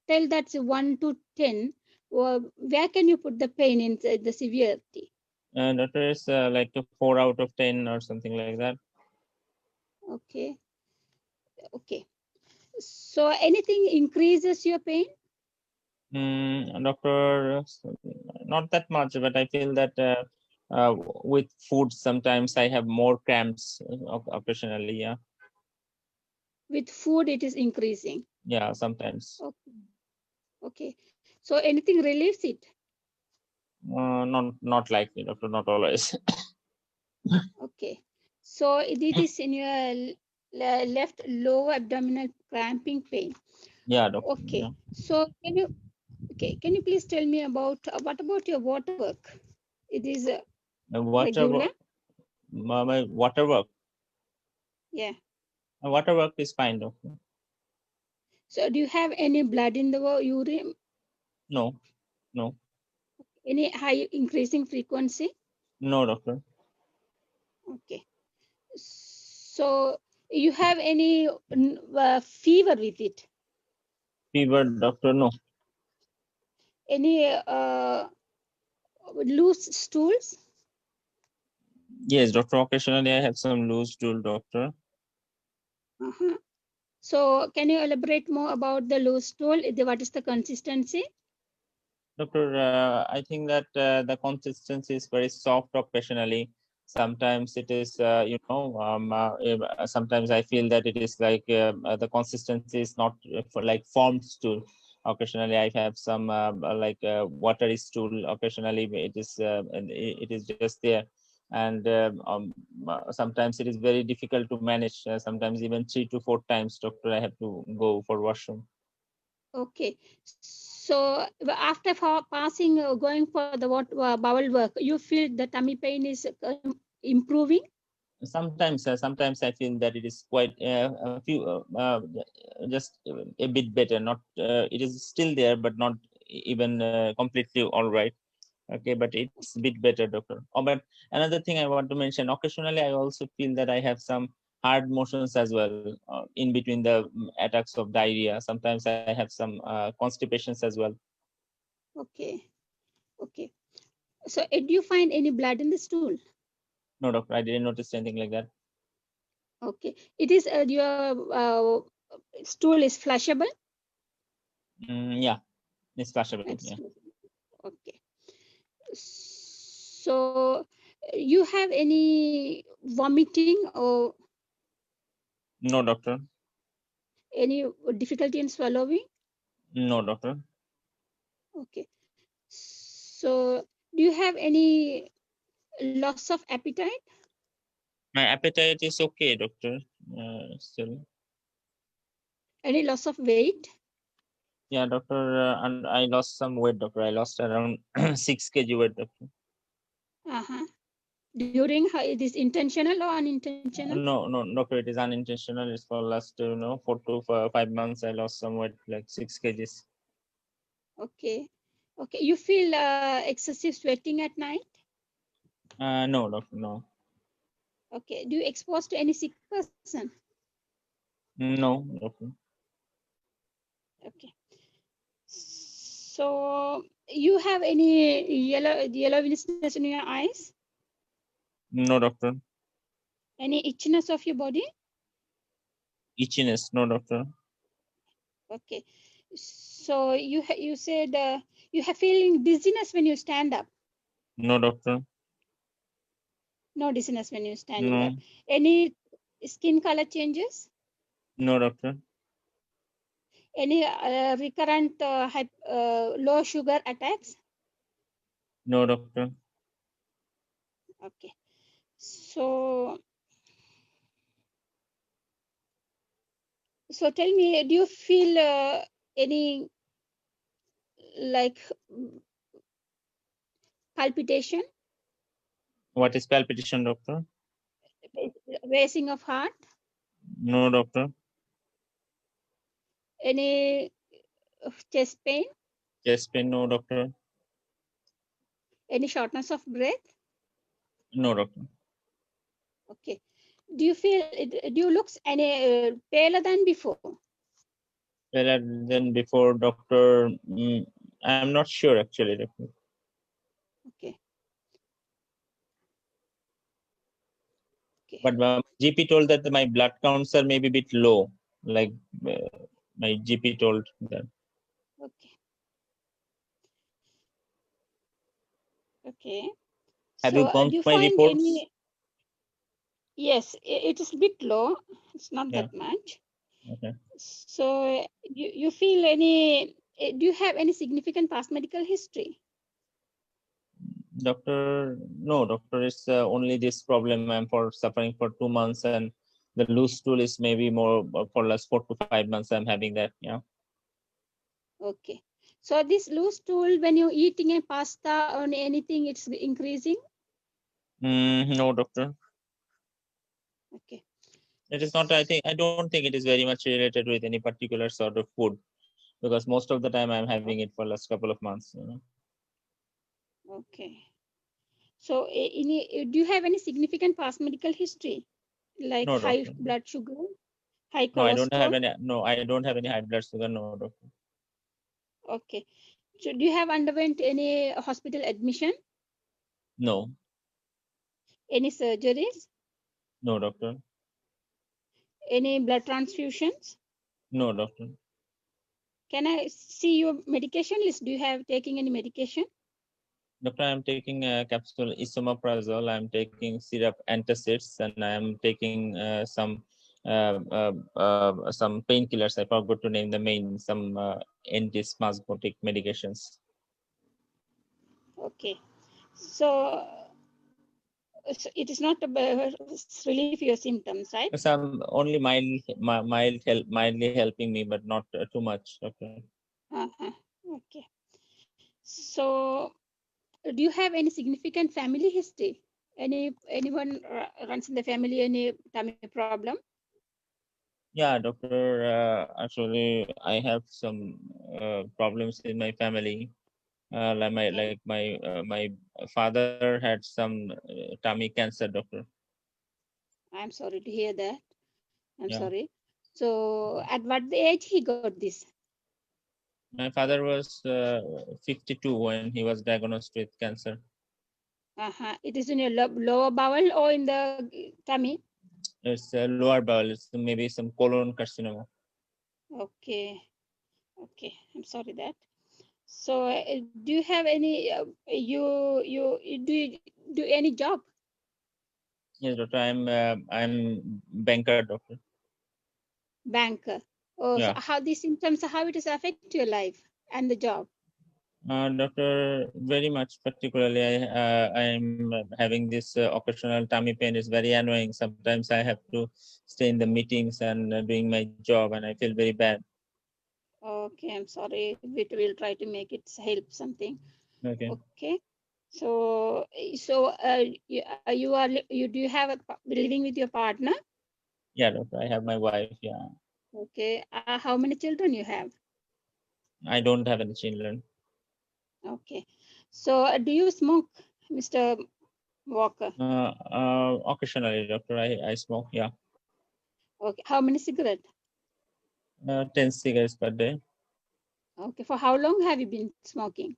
tell that's 1 to 10, where can you put the pain in the severity? Doctor, is like a 4 out of 10 or something like that. Okay. Okay. So anything increases your pain? Doctor, not that much, but I feel that with food, sometimes I have more cramps occasionally. Yeah. With food, it is increasing. Yeah, sometimes. Okay. Okay. So anything relieves it? Not likely, doctor. Not always. Okay. So it is in your left lower abdominal cramping pain. Yeah, doctor. Okay. Yeah. So can you please tell me about what about your water work? It is Water regular? work, my water work. Yeah. Water work is fine, doctor. So do you have any blood in the urine? No, no, Any high increasing frequency? no, doctor. Okay. So you have any fever with it? Fever, doctor, no. Any loose stools? Yes, doctor. Occasionally, I have some loose stool, doctor. Uh-huh. So can you elaborate more about the loose stool? What is the consistency? Doctor, I think that the consistency is very soft occasionally. Sometimes it is, sometimes I feel that it is like the consistency is not for like formed stool. Occasionally, I have some watery stool. Occasionally, it is just there. And sometimes it is very difficult to manage. Sometimes even 3 to 4 times, doctor, I have to go for washroom. Okay. So after passing, going for the bowel work, you feel the tummy pain is improving? Sometimes I feel that it is quite a few just a bit better, not it is still there but not even completely all right. Okay, but it's a bit better, doctor. Oh, but another thing I want to mention, occasionally I also feel that I have some hard motions as well in between the attacks of diarrhea. Sometimes I have some constipations as well. Okay. Okay. So do you find any blood in the stool? No, doctor, I didn't notice anything like that. Okay. It is your stool is flushable? Yeah, it's flushable. Yeah. Okay. So you have any vomiting or No, doctor. any difficulty in swallowing? No, doctor. Okay. So do you have any loss of appetite? My appetite is okay, doctor. Still. Any loss of weight? Yeah, doctor, and I lost some weight, doctor. I lost around 6 kg weight, doctor. Uh-huh. During it is intentional or unintentional? No, doctor, it is unintentional. It's for last, 4 to 5 months. I lost some weight, like 6 kgs. Okay. Okay. You feel excessive sweating at night? No, doctor, no. Okay. Do you expose to any sick person? No, doctor. Okay. So you have any yellowness in your eyes? No, doctor. Any itchiness of your body? Itchiness, no, doctor. Okay. So you said you have feeling dizziness when you stand up. No, doctor. No dizziness when you're standing No. up. Any skin color changes? No, doctor. Any recurrent low sugar attacks? No, doctor. Okay. So tell me, do you feel any like palpitation? What is palpitation, doctor? Racing of heart? No, doctor. Any chest pain? Chest pain, no, doctor. Any shortness of breath? No, doctor. Okay. Do you feel? Do you look any paler than before? Paler than before, doctor. I'm not sure actually, doctor. Okay. But GP told that my blood counts are maybe a bit low. Like my GP told that. Okay. Okay. Have So you gone do you through my find reports? any? Yes, it is a bit low. It's not Yeah. that much. Okay. So you feel any? Do you have any significant past medical history? Doctor, no, doctor, it's only this problem I'm for suffering for 2 months, and the loose stool is maybe more for last 4 to 5 months I'm having that. Yeah. Okay. So this loose stool, when you're eating a pasta or anything, it's increasing? No, doctor. Okay. It is not. I don't think it is very much related with any particular sort of food, because most of the time I'm having it for last couple of months. Okay. So, do you have any significant past medical history, like No, high doctor. blood sugar, high No, I don't have cholesterol? any. No, I don't have any high blood sugar. No, doctor. Okay. So, do you have underwent any hospital admission, No, any surgeries, no, doctor. any blood transfusions? No, doctor. Can I see your medication list? Do you have taking any medication? Doctor, I'm taking a capsule esomeprazole. I'm taking syrup antacids, and I'm taking some painkillers. I forgot to name the main, some antispasmodic medications. Okay. So, it is not relief your symptoms, right? Some only mildly helping me, but not too much. Okay. Okay. So, do you have any significant family history? Anyone runs in the family any tummy problem? Yeah, doctor. Actually, I have some problems in my family. My father had some tummy cancer, doctor. I'm sorry to hear that. I'm Yeah. sorry. So, at what age he got this? My father was 52 when he was diagnosed with cancer. It is in your lower bowel or in the tummy? It's lower bowel. It's maybe some colon carcinoma. Okay. Okay. I'm sorry that. So, do you have any? You do any job? Yes, doctor. I'm banker, doctor. Banker. Oh, so Yeah. how these symptoms? How it is affect your life and the job? Doctor, very much. Particularly, I'm having this occasional tummy pain. Is very annoying. Sometimes I have to stay in the meetings and doing my job, and I feel very bad. Okay, I'm sorry. We will try to make it help something. Okay. Okay. So you do you have living with your partner? Yeah, doctor. I have my wife. Yeah. Okay. How many children you have? I don't have any children. Okay. So do you smoke, Mr. Walker? Occasionally, doctor. I smoke. Yeah. Okay. How many cigarettes? 10 cigarettes per day. Okay. For how long have you been smoking?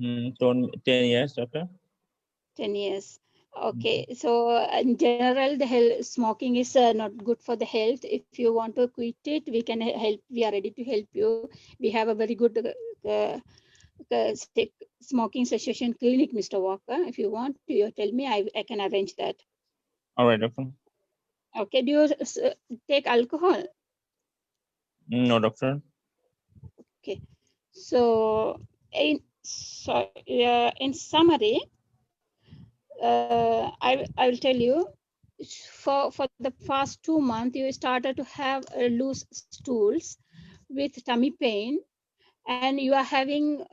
10 years, doctor. 10 years. Okay. So in general, the smoking is not good for the health. If you want to quit it, we can help. We are ready to help you. We have a very good smoking cessation clinic, Mr. Walker. If you want, you tell me. I can arrange that. All right, doctor. Okay. Do you take alcohol? No, doctor. Okay. So in summary, I will tell you. For the past 2 months, you started to have loose stools with tummy pain, and you are having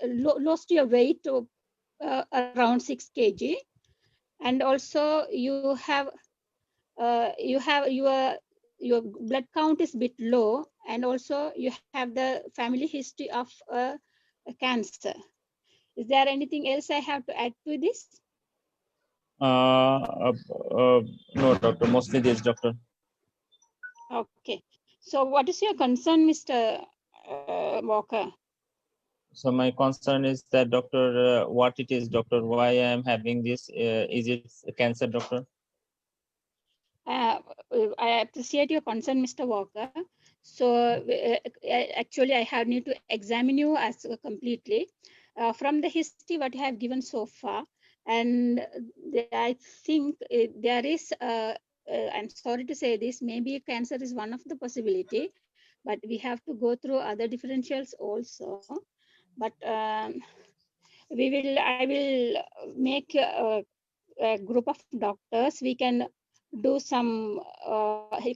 lost your weight to around 6 kg, and also you have your blood count is bit low, and also you have the family history of a cancer. Is there anything else I have to add to this? No, doctor. Mostly this, doctor. Okay. So what is your concern, Mr. Walker? So my concern is that, doctor, what it is, doctor, why I am having this? Is it cancer, doctor? I appreciate your concern, Mr. Walker. So actually, I have need to examine you as completely from the history what you have given so far, and I think there is. I'm sorry to say this. Maybe cancer is one of the possibility, but we have to go through other differentials also. But I will make a group of doctors. We can do some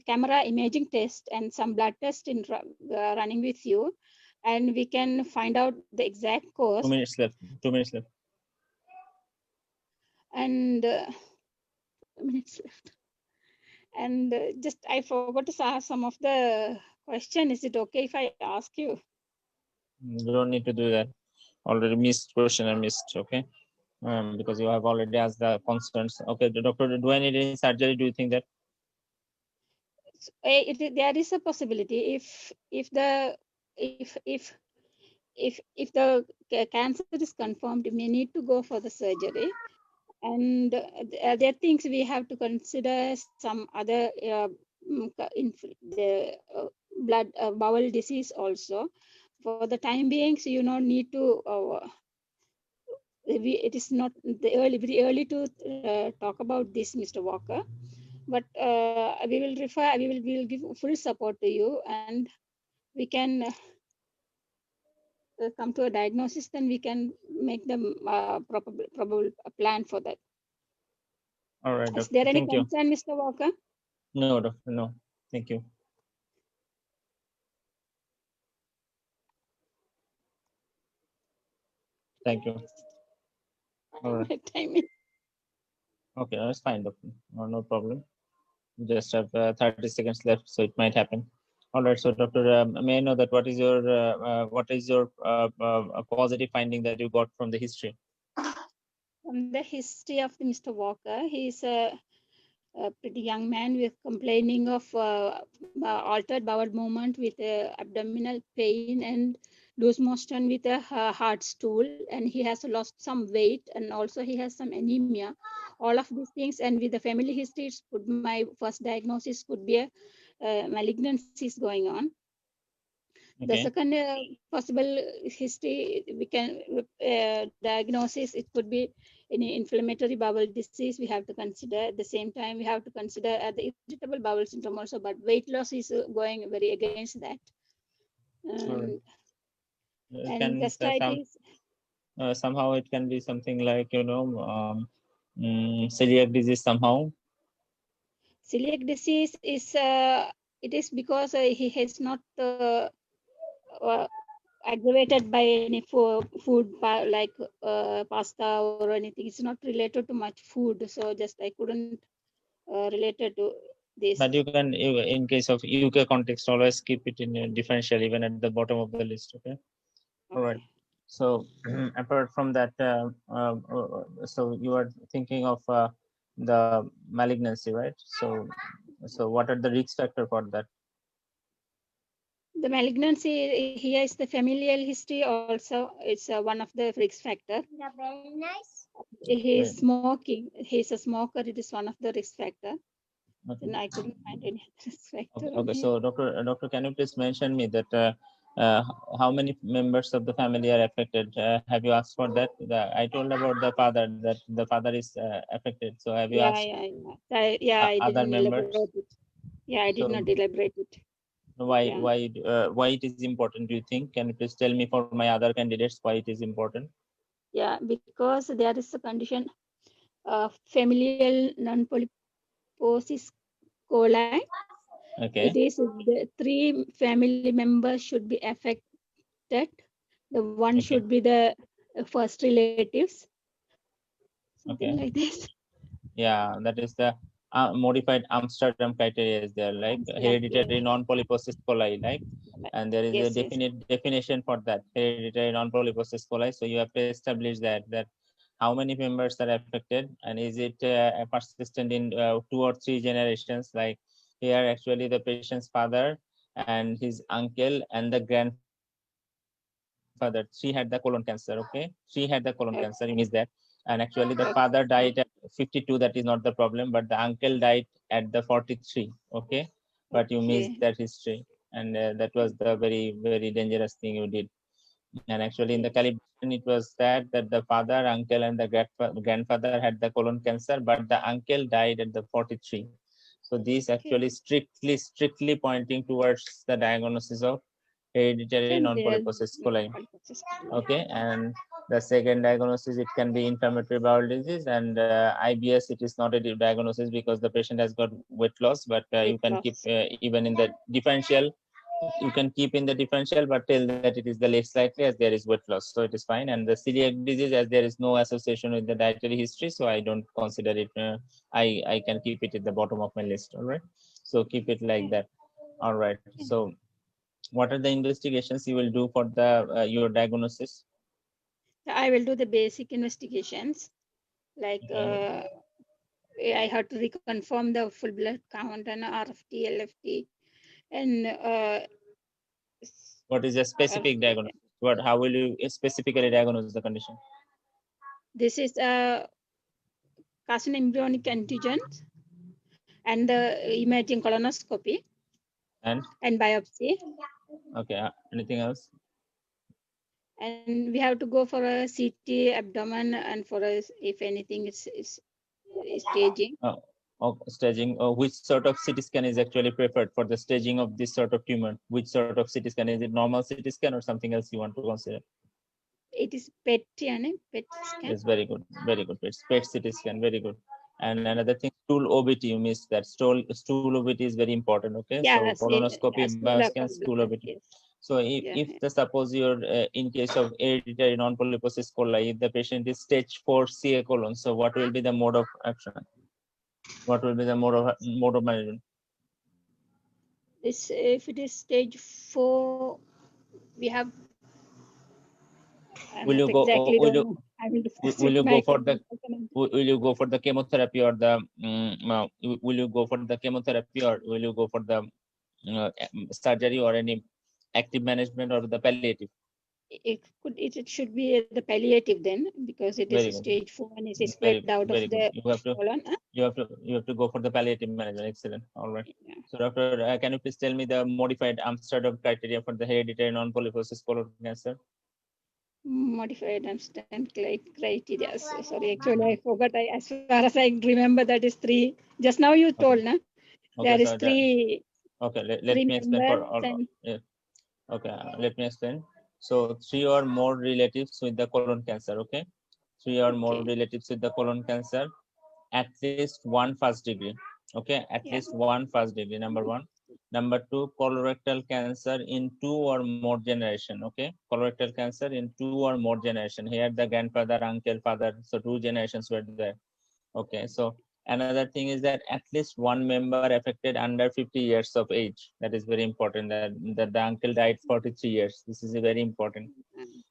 camera imaging test and some blood test in running with you, and we can find out the exact cause. 2 minutes left. 2 minutes left. And 4 minutes left. And just I forgot to ask some of the question. Is it okay if I ask you? You don't need to do that. Already missed question I missed, okay? Because you have already asked the concerns. Okay, doctor, do I need any surgery? Do you think that? There is a possibility if the cancer is confirmed, you may need to go for the surgery. And there are things we have to consider, some other the blood bowel disease also. For the time being, so you don't need to. It is not very early to talk about this, Mr. Walker. But we will give full support to you, and we can come to a diagnosis. Then we can make the probable plan for that. All right, Is doctor. there any Thank you. concern, Mr. Walker? No, doctor, no. Thank you. Thank you. All right. Timing. Okay, that's fine, doctor. No problem. We just have 30 seconds left, so it might happen. All right, so doctor, may I know that what is your positive finding that you got from the history? From the history of Mr. Walker, he is a pretty young man with complaining of altered bowel movement with abdominal pain and loose motion with a hard stool, and he has lost some weight, and also he has some anemia. All of these things, and with the family history, my first diagnosis could be a malignancy is going on. The Okay. second possible history we can diagnosis, it could be any inflammatory bowel disease we have to consider. At the same time, we have to consider the irritable bowel syndrome also, but weight loss is going very against that. And gastritis. Somehow it can be something like, celiac disease somehow. Celiac disease is it is because he has not aggravated by any food like pasta or anything. It's not related to much food, so just I couldn't related to this. But you can, in case of UK context, always keep it in a differential, even at the bottom of the list. Okay. All right. So apart from that, so you are thinking of the malignancy, right? So what are the risk factor for that? The malignancy here is the familial history also. It's one of the risk factor. Very nice. He is smoking. He's a smoker. It is one of the risk factor. Okay. And I couldn't find any risk factor. Okay. So doctor, can you please mention me that how many members of the family are affected? Have you asked for that? I told about the father, that the father is affected. So have you asked? I other didn't members? elaborate it. Yeah, I did not elaborate it. Why it is important, do you think? Can you please tell me for my other candidates why it is important? Yeah, because there is a condition of familial non-polyposis coli. Okay. It is the 3 family members should be affected. The one should be the first relatives. Something like this. Yeah, that is the modified Amsterdam criteria is there, like hereditary non-polyposis coli, like, and there is a definite definition for that, hereditary non-polyposis coli. So you have to establish that how many members are affected, and is it persistent in 2 or 3 generations? Like here, actually, the patient's father and his uncle and the grandfather, 3 had the colon cancer. Okay, 3 had the colon cancer. You miss that. And actually the father died at 52, that is not the problem, but the uncle died at the 43. Okay, but you missed that history, and that was the very, very dangerous thing you did. And actually in the calibration, it was that the father, uncle, and the grandfather had the colon cancer, but the uncle died at the 43. So these actually strictly pointing towards the diagnosis of hereditary non-polyposis coli. Okay, and the second diagnosis, it can be inflammatory bowel disease, and IBS, it is not a diagnosis because the patient has got weight loss, but you can keep even in the differential, you can keep in the differential, but tell that it is the less likely as there is weight loss. So it is fine. And the celiac disease, as there is no association with the dietary history, so I don't consider it. I can keep it at the bottom of my list. All right. So keep it like that. All right. So what are the investigations you will do for the your diagnosis? I will do the basic investigations, like I have to reconfirm the full blood count and RFT, LFT, and What is a specific diagnosis? How will you specifically diagnose the condition? this is a carcinoembryonic antigens and the imaging colonoscopy And biopsy. okay, anything else? And we have to go for a CT abdomen and for a, if anything is staging. Staging. Which sort of CT scan is actually preferred for the staging of this sort of tumor? Which sort of CT scan? Is it normal CT scan or something else you want to consider? It is PET scan. It's very good, very good. It's PET CT scan, very good. And another thing, stool OBT, you missed that. Stool OBT is very important. Okay, Yeah, so colonoscopy, bioscan, stool OBT. Yes. So if the suppose you're in case of hereditary non-polyposis coli, if the patient is stage 4 CA colon, so what will be the mode of action? What will be the mode of management? This, if it is stage 4, we have. Will you go? Will you go for the? Will you go for the chemotherapy or the? Will you go for the chemotherapy or will you go for the surgery or any active management or the palliative? It should be the palliative then, because it is stage 4 and it is spread out of the colon. You have to go for the palliative management. Excellent. All right. Yeah. So doctor, can you please tell me the modified Amsterdam criteria for the hereditary non-polyposis colon cancer? Modified Amsterdam criteria. Sorry, actually I forgot. As far as I remember, that is 3. Just now you told, na? There is 3. Okay, let me explain for all. Yeah. Okay, let me explain. So 3 or more relatives with the colon cancer. Okay, 3 or more relatives with the colon cancer, at least 1 first degree. Okay, at least 1 first degree. Number 1. Number 2, colorectal cancer in 2 or more generation. Okay, colorectal cancer in 2 or more generation. Here the grandfather, uncle, father, so 2 generations were there. Okay, so another thing is that at least 1 member affected under 50 years of age. That is very important. That the uncle died 43 years. This is very important.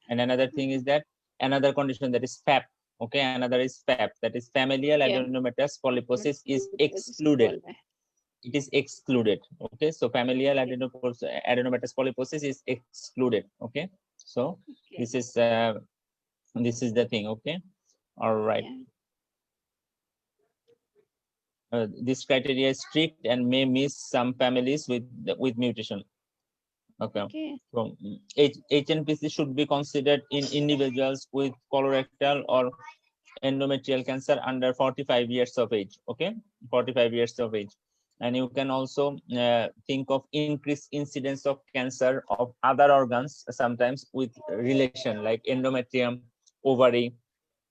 And another thing is that another condition, that is FAP. Okay, another is FAP, that is familial adenomatous polyposis is excluded. It is excluded. Okay, so familial adenomatous polyposis is excluded. Okay, so this is the thing. Okay, all right. This criteria is strict and may miss some families with mutation. Okay. So HNPC should be considered in individuals with colorectal or endometrial cancer under 45 years of age. Okay, 45 years of age. And you can also think of increased incidence of cancer of other organs, sometimes with relation, like endometrium, ovary,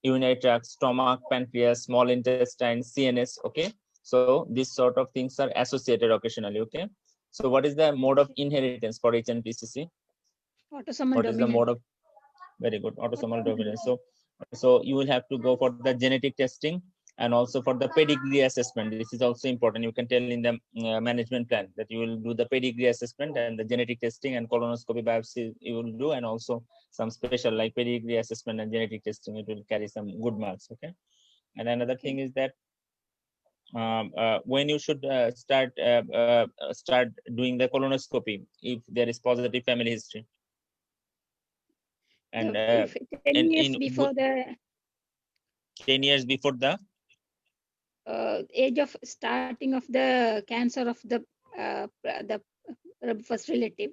urinary tract, stomach, pancreas, small intestine, CNS. Okay, so these sort of things are associated occasionally. Okay, so what is the mode of inheritance for HNPCC? Autosomal what is the mode of? Very good, autosomal dominance. So you will have to go for the genetic testing and also for the pedigree assessment. This is also important. You can tell in the management plan that you will do the pedigree assessment and the genetic testing and colonoscopy biopsy you will do, and also some special like pedigree assessment and genetic testing. It will carry some good marks. Okay, and another thing is that when you should start doing the colonoscopy if there is positive family history. And 10 years before the 10 years before the age of starting of the cancer of the first relative.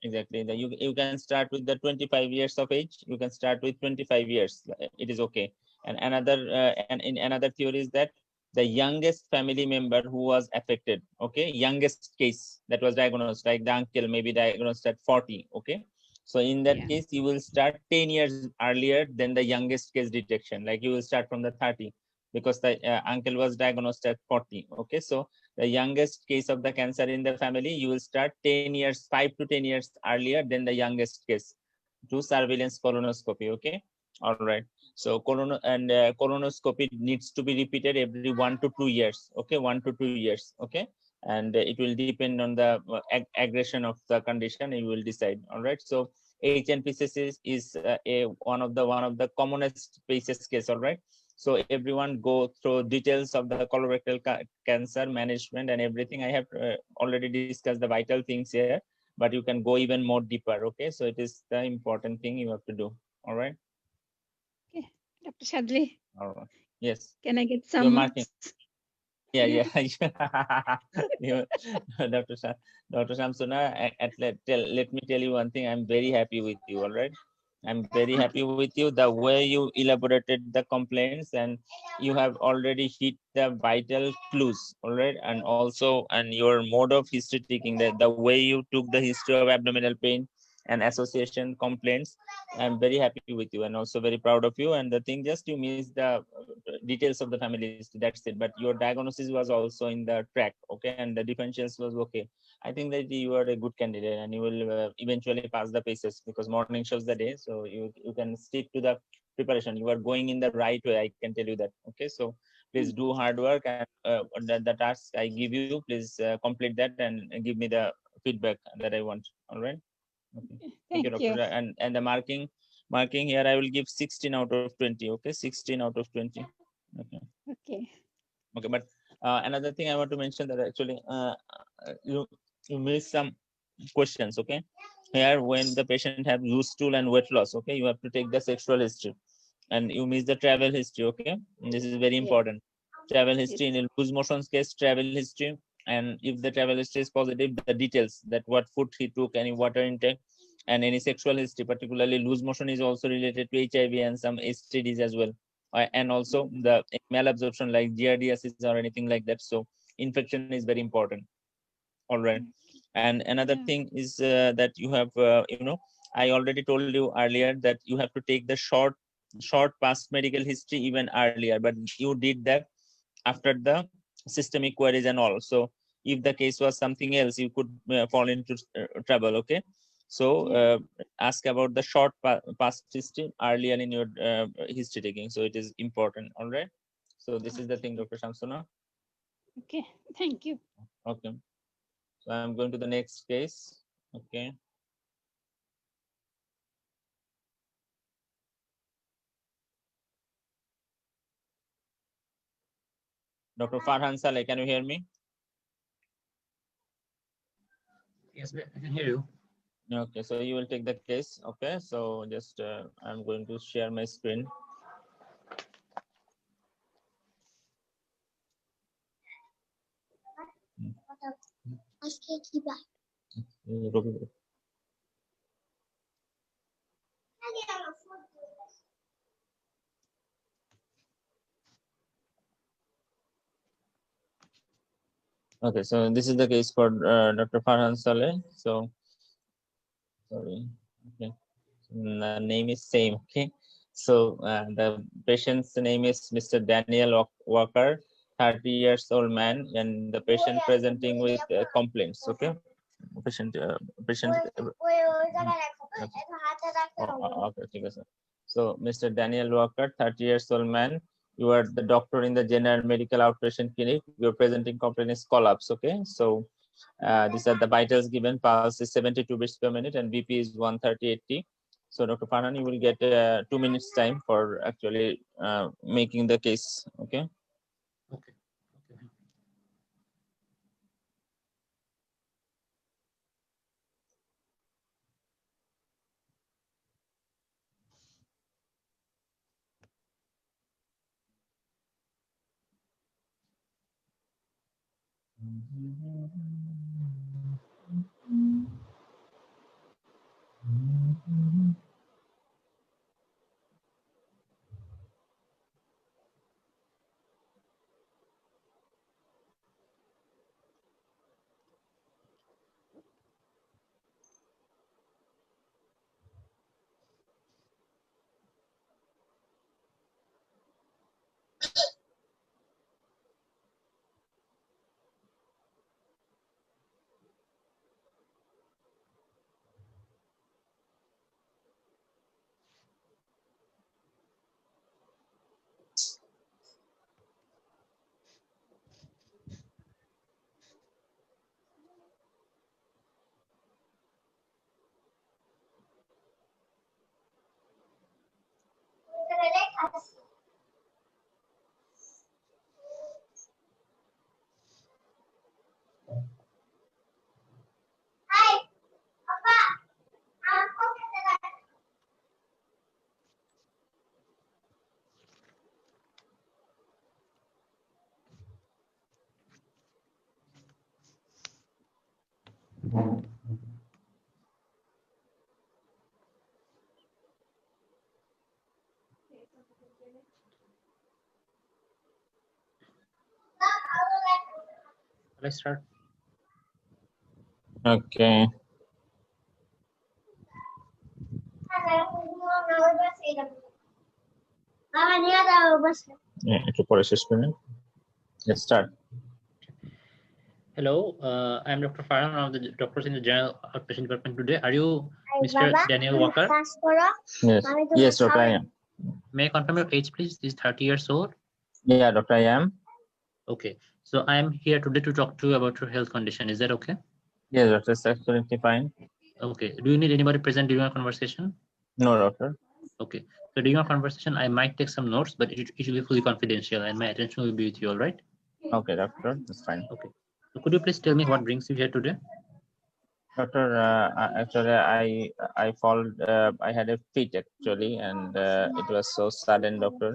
Exactly. You can start with the 25 years of age. You can start with 25 years. It is okay. And another and in another theory is that the youngest family member who was affected, okay, youngest case that was diagnosed, like the uncle may be diagnosed at 40. Okay, so in that case you will start 10 years earlier than the youngest case detection. Like you will start from the 30 because the uncle was diagnosed at 40. Okay, so the youngest case of the cancer in the family, you will start 10 years, 5 to 10 years earlier than the youngest case to surveillance colonoscopy. Okay. All right. So colonoscopy needs to be repeated every 1 to 2 years. Okay. 1 to 2 years. Okay. And it will depend on the aggression of the condition. You will decide. All right. So HNPCC is one of the commonest cases case. All right. So everyone go through details of the colorectal cancer management and everything. I have already discussed the vital things here, but you can go even more deeper. Okay. So it is the important thing you have to do. All right. Okay, Dr. Shadley. All right. Yes. Can I get You're some marking. marks? Yeah. Dr. Shamsuna, let me tell you one thing. I'm very happy with you. All right. I'm very happy with you. The way you elaborated the complaints, and you have already hit the vital clues. All right. And also, and your mode of history taking, the way you took the history of abdominal pain and association complaints, I'm very happy with you and also very proud of you. And the thing, just you missed the details of the family history, that's it. But your diagnosis was also in the track. Okay. And the differentials was okay. I think that you are a good candidate and you will eventually pass the paces, because morning shows the day. So you can stick to the preparation. You are going in the right way. I can tell you that. Okay. So please do hard work, and the task I give you, please complete that and give me the feedback that I want. All right. Okay. Thank you, Thank doctor. you. And the marking here, I will give 16 out of 20. Okay. 16 out of 20. Okay. Okay. Okay. But another thing I want to mention, that actually you missed some questions. Okay. Here, when the patient have loose stool and weight loss, okay, you have to take the sexual history, and you miss the travel history. Okay. And this is very Yes. important. Travel history Yes. in a loose motions case, travel history, and if the travel history is positive, the details, that what food he took, any water intake, and any sexual history. Particularly loose motion is also related to HIV and some STDs as well, and also the malabsorption like giardiasis or anything like that. So infection is very important. All right. And another Yeah. thing is that you have I already told you earlier that you have to take the short past medical history even earlier, but you did that after the systemic queries and all. So if the case was something else, you could fall into trouble. Okay. So Yeah. ask about the short past history earlier in your history taking. So it is important. All right. So this is the thing, Dr. Shamsuna. Okay. Thank you. Okay. So I'm going to the next case. Okay. Dr. Farhan Saleh, can you hear me? Yes, I can hear you. Okay, so you will take the case. Okay, so just I'm going to share my screen. Okay, so this is the case for Dr. Farhan Saleh. So, sorry. Okay, the name is same. Okay, so the patient's name is Mr. Daniel Walker, 30 years old man, and the patient presenting with complaints. Okay, patient. Okay, ठीक है sir. So Mr. Daniel Walker, 30 years old man. You are the doctor in the general medical outpatient clinic. Your presenting complaint is collapse. Okay, so these are the vitals given. Pulse is 72 beats per minute and BP is 130/80. So Dr. Farhan, you will get 2 minutes time for actually making the case. Okay. Okay. Okay. Let's start. Okay. Yeah, একটু পরে শেষ করে নিন। Let's start. Hello, I'm Dr. Farhan, one of the doctors in the General Outpatient Department today. Are you Mr. Daniel Walker? Yes, yes, Doctor, I am. May I confirm your age, please? Is 30 years old? Yeah, Doctor, I am. Okay, so I'm here today to talk to you about your health condition. Is that okay? Yes, Doctor, that's absolutely fine. Okay, do you need anybody present during our conversation? No, Doctor. Okay, so during our conversation, I might take some notes, but it will be fully confidential and my attention will be with you, all right? Okay, Doctor, that's fine. Okay, so could you please tell me what brings you here today? Doctor, actually, I had a fit actually, and it was so sudden, Doctor,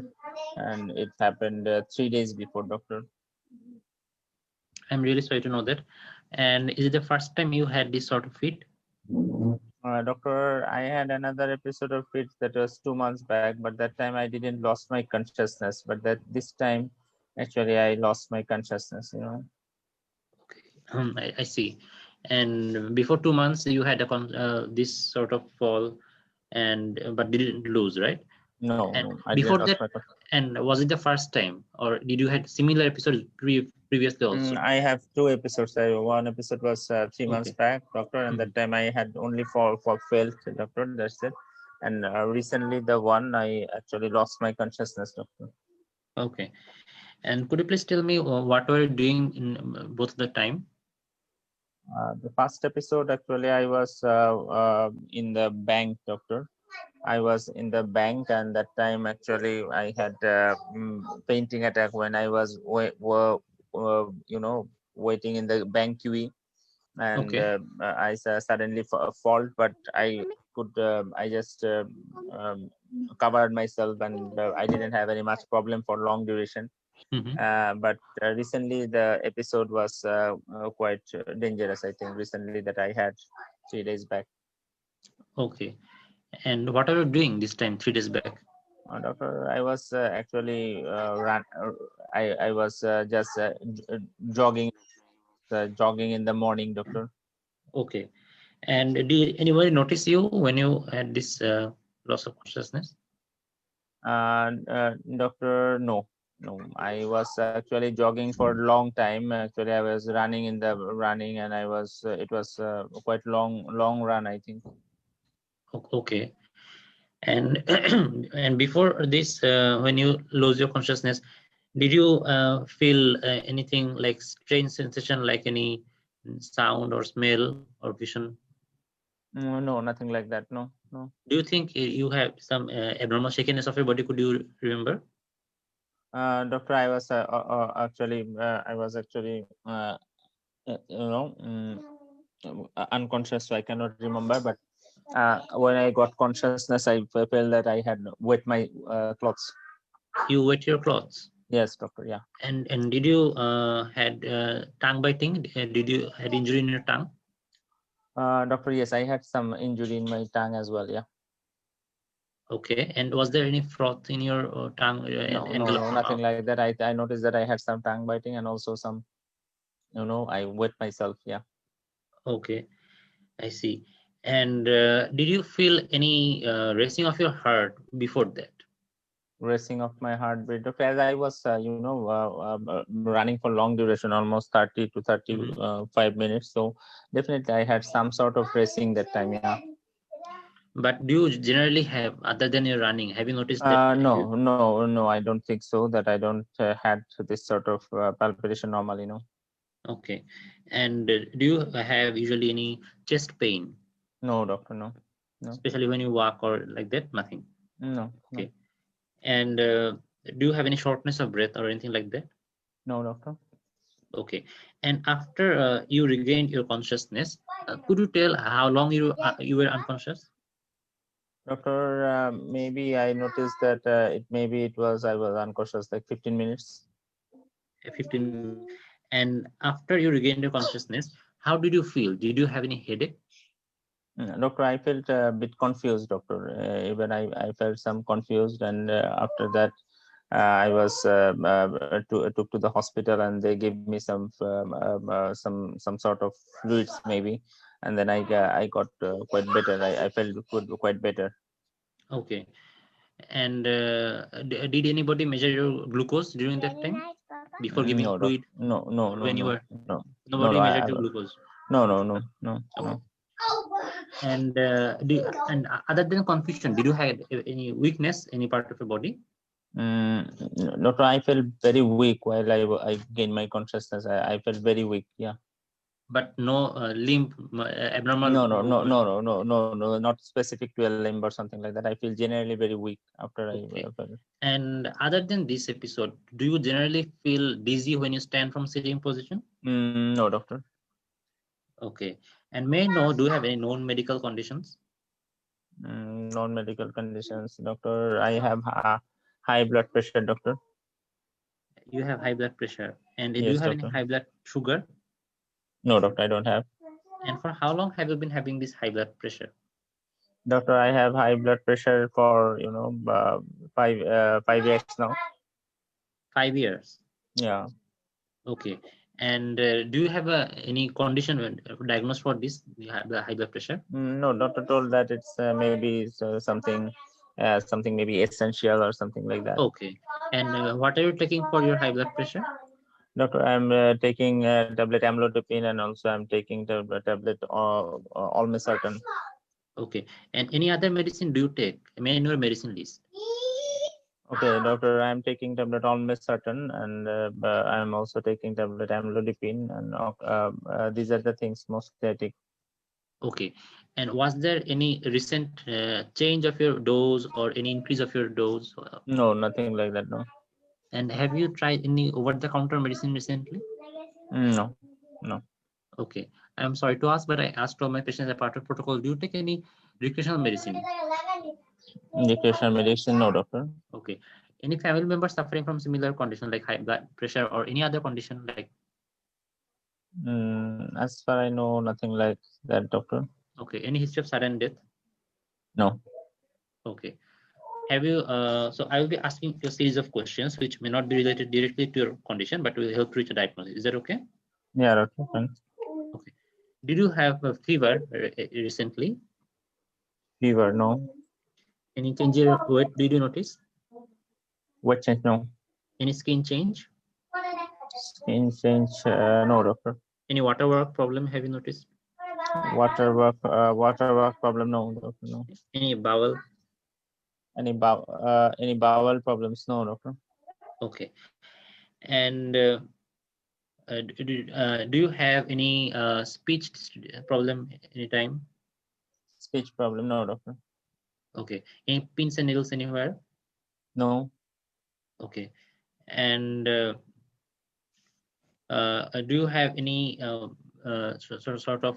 and it happened 3 days before, Doctor. I'm really sorry to know that. And is it the first time you had this sort of fit? Doctor, I had another episode of fit that was 2 months back, but that time I didn't lost my consciousness. But this time, actually, I lost my consciousness. You know. Okay, I see. And before 2 months, you had this sort of fall, and but didn't lose, right? No, And no, I before didn't that, lost my and was it the first time, or did you had similar episodes previously also? I have 2 episodes. One episode was 3 months Okay. back, Doctor, and that time I had only for failed, Doctor. That's it. And recently, the one I actually lost my consciousness, Doctor. Okay. And could you please tell me what were you doing in both the time? The first episode, actually, I was in the bank, Doctor. I was in the bank, and that time actually I had fainting attack when I was waiting in the bank queue, and Okay. I suddenly fall, but I could I just covered myself, and I didn't have any much problem for long duration. But recently the episode was quite dangerous, I think, recently that I had 3 days back. Okay. And what are you doing this time, 3 days back? Doctor, I was actually I was just jogging in the morning, Doctor. Okay. And did anybody notice you when you had this loss of consciousness? Doctor, no. I was actually jogging for a long time. Actually, I was running and I was it was quite long run, I think. Okay. And and before this, when you lose your consciousness, did you feel anything like strange sensation, like any sound or smell or vision? No, nothing like that. No. Do you think you have some abnormal shakiness of your body? Could you remember? Doctor, I was actually unconscious, so I cannot remember. But when I got consciousness, I felt that I had wet my clothes. You wet your clothes? Yes, Doctor. Yeah. And did you had tongue biting? Did you had injury in your tongue? Doctor, yes, I had some injury in my tongue as well. Yeah. Okay. And was there any froth in your tongue? No, nothing like that. I noticed that I had some tongue biting and also some, I wet myself. Yeah. Okay, I see. And did you feel any racing of your heart before that? Racing of my heartbeat, Doctor, as I was running for long duration, almost 30 to 35 minutes, so definitely I had some sort of racing that time. Yeah. But do you generally have, other than your running, have you noticed that? No, I don't think so, that I don't had this sort of palpitation normally. No. Okay. And do you have usually any chest pain? No, Doctor. No. Especially when you walk or like that? Nothing? No. Okay. And do you have any shortness of breath or anything like that? No, Doctor. Okay. And after you regained your consciousness, could you tell how long you were unconscious? Doctor, maybe I noticed that I was unconscious like 15 minutes. 15. And after you regained your consciousness, how did you feel? Did you have any headache? Doctor, I felt a bit confused, doctor. Even I felt some confused, and after that, I was took to the hospital, and they gave me some sort of fluids maybe, and then I got quite better. I felt quite better. Okay. And did anybody measure your glucose during that time before giving No, fluid? no, When you were no, nobody measured your glucose. no. Okay. And other than confusion, did you have any weakness, any part of your body? Doctor, I felt very weak while I gained my consciousness. I felt very weak. Yeah. But no limb abnormal. No, not specific to a limb or something like that. I feel generally very weak after Okay. I felt. And other than this episode, do you generally feel dizzy when you stand from sitting position? No, doctor. Okay. And may I know, do you have any known medical conditions? Non-medical conditions, doctor. I have high blood pressure, doctor. You have high blood pressure. And do Yes, you have doctor. any high blood sugar? No, doctor, I don't have. And for how long have you been having this high blood pressure? Doctor, I have high blood pressure for 5 years now. 5 years. Yeah. Okay. And do you have any condition diagnosed for this? You have the high blood pressure? No, doctor told that it's maybe something maybe essential or something like that. Okay. And what are you taking for your high blood pressure? Doctor, I'm taking tablet amlodipine, and also I'm taking tablet olmesartan. Okay. And any other medicine do you take? May I know your medicine list? Okay, doctor, I'm taking tablet olmesartan, and I'm also taking tablet amlodipine, and these are the things mostly I take. Okay. And was there any recent change of your dose or any increase of your dose? No, nothing like that. No. And have you tried any over-the-counter medicine recently? No. Okay. I'm sorry to ask, but I asked all my patients as a part of protocol. Do you take any recreational medicine? Recreational medicine, no, doctor. Okay. Any family member suffering from similar condition like high blood pressure or any other condition like? As far I know, nothing like that, doctor. Okay. Any history of sudden death? No. Okay. Have you? So I will be asking you a series of questions which may not be related directly to your condition, but will help reach a diagnosis. Is that okay? Yeah, doctor. Thanks. Okay. Did you have a fever recently? Fever, no. Any change in your weight? Did you notice? What change? No. Any skin change? Skin change? No, doctor. Any water work problem? Have you noticed? Water work problem? No, doctor. No. Any bowel? Any bowel problems? No, doctor. Okay. And do you have any speech problem anytime? Speech problem? No, doctor. Okay. Any pins and needles anywhere? No. Okay. And do you have any sort of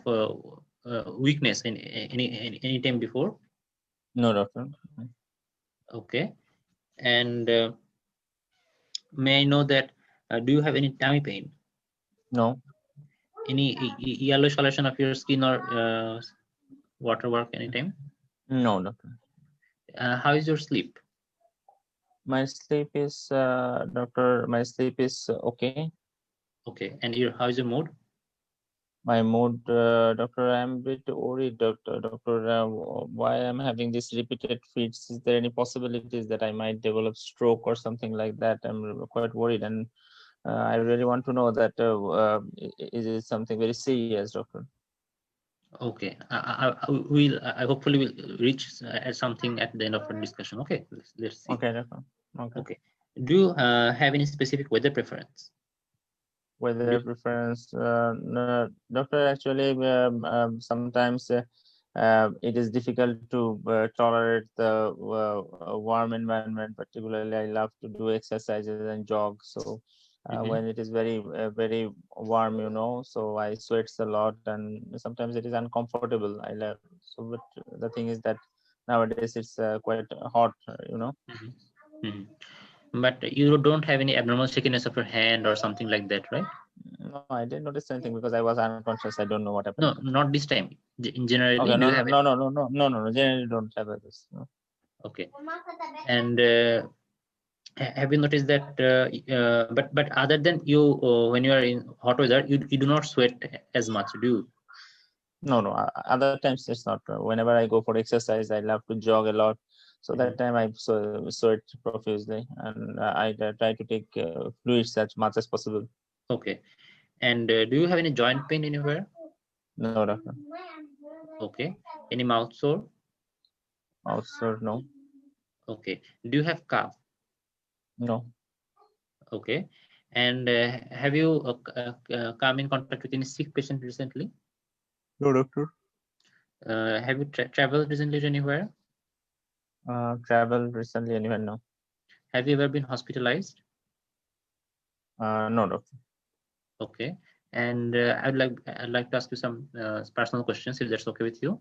weakness in any time before? No, doctor. Okay. And may I know that do you have any tummy pain? No. Any yellowish coloration of your skin or water work anytime? No, doctor. How is your sleep? My sleep is, doctor. My sleep is okay. Okay. And how is your mood? My mood, doctor, I'm a bit worried, doctor. Why I'm having these repeated fits? Is there any possibilities that I might develop stroke or something like that? I'm quite worried, and I really want to know that is it something very serious, doctor? Okay. I hopefully will reach at something at the end of our discussion. Okay. Let's see. Okay, doctor. Okay. Do you have any specific weather preference? Weather preference, no, doctor. Actually, sometimes it is difficult to tolerate the warm environment. Particularly, I love to do exercises and jog. So when it is very warm, so I sweats a lot, and sometimes it is uncomfortable. I love but the thing is that nowadays it's quite hot. But you don't have any abnormal shakiness of your hand or something like that, right? No, I didn't notice anything because I was unconscious. I don't know what happened. No, not this time. In generally, Okay, do no, you no, have no, no, no, no, no, no. Generally, don't have this. No. Okay. And have you noticed that? But other than you, when you are in hot weather, you do not sweat as much, do you? No, no. Other times it's not. Whenever I go for exercise, I love to jog a lot. So that time I sweat profusely, and I try to take fluids as much as possible. Okay. And do you have any joint pain anywhere? No, doctor. Okay. Any mouth sore? Mouth sore, no. Okay. Do you have cough? No. Okay. And have you come in contact with any sick patient recently? No, doctor. Have you traveled recently anywhere? Traveled recently anywhere? No. Have you ever been hospitalized? No, doctor. Okay. And I'd like to ask you some personal questions, if that's okay with you.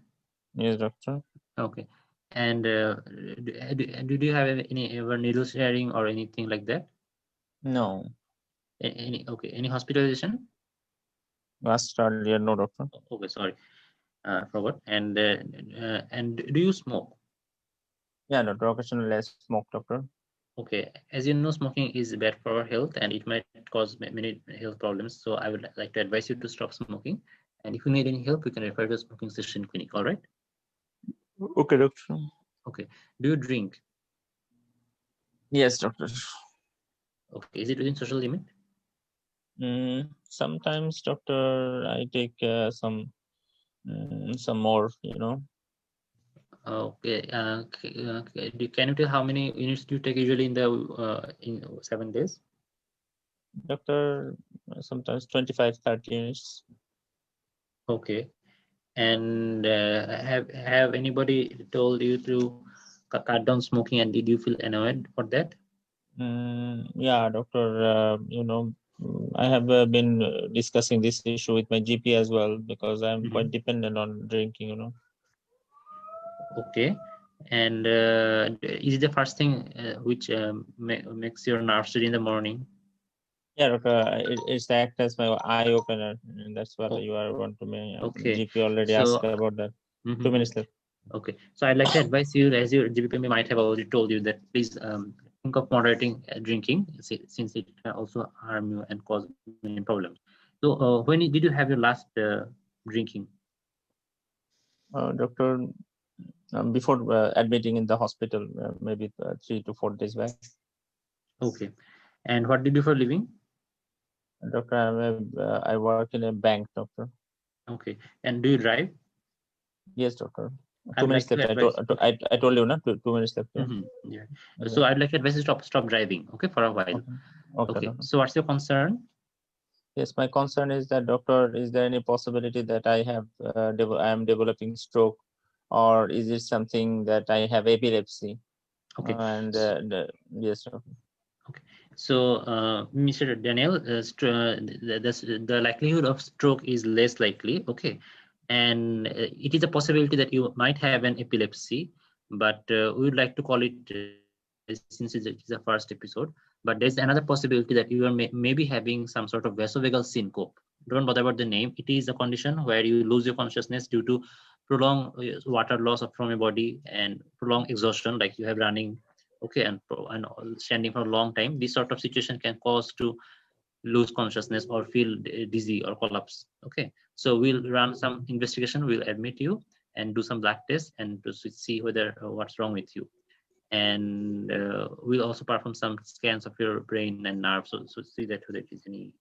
Yes, doctor. Okay. And do you have any ever needle sharing or anything like that? No. Any hospitalization? Last earlier, no, doctor. Okay, sorry, forgot. And do you smoke? Yeah, doctor. Occasionally I smoke, doctor. Okay, as you know, smoking is bad for our health and it might cause many health problems. So I would like to advise you to stop smoking. And if you need any help, you can refer to a smoking cessation clinic. All right. Okay, doctor. Okay. Do you drink? Yes, doctor. Okay. Is it within social limit? Sometimes, doctor, I take some more, you know. Okay. Can you tell how many units do you take usually in 7 days? Doctor, sometimes 25, 30 units. Okay. And have anybody told you to cut down smoking, and did you feel annoyed for that? Yeah, doctor, you know, I have been discussing this issue with my GP as well because I'm quite dependent on drinking, you know. Okay. And is it the first thing which makes your nerves steady in the morning? Yeah, doctor, it's act as my eye opener, and that's what you are want to me. Okay. GP already asked about that. 2 minutes left. Okay, so I'd like to advise you, as your GP might have already told you, that please think of moderating drinking, since it can also harm you and cause many problems. So when did you have your last drinking? Doctor, before admitting in the hospital, maybe 3 to 4 days back. Okay, and what did you do for a living? Doctor, I work in a bank, doctor. Okay, and do you drive? Yes, doctor. I'd 2 minutes like left. I told you, no? 2 minutes left. Yeah. Yeah. Okay. So I'd like to advise you stop driving, okay, for a while. Okay. So what's your concern? Yes, my concern is that, doctor, is there any possibility that I am developing stroke, or is it something that I have epilepsy? Okay. And yes, doctor. Okay. So, Mr. Daniel, the likelihood of stroke is less likely. Okay. And it is a possibility that you might have an epilepsy, but we would like to call it, since it is the first episode, but there's another possibility that you are maybe having some sort of vasovagal syncope. Don't bother about the name. It is a condition where you lose your consciousness due to prolonged water loss from your body and prolonged exhaustion, like you have running, okay, and standing for a long time. This sort of situation can cause to lose consciousness or feel dizzy or collapse. Okay, so we'll run some investigation. We'll admit you and do some blood tests and to see whether what's wrong with you. And we'll also perform some scans of your brain and nerves, so see that whether it is any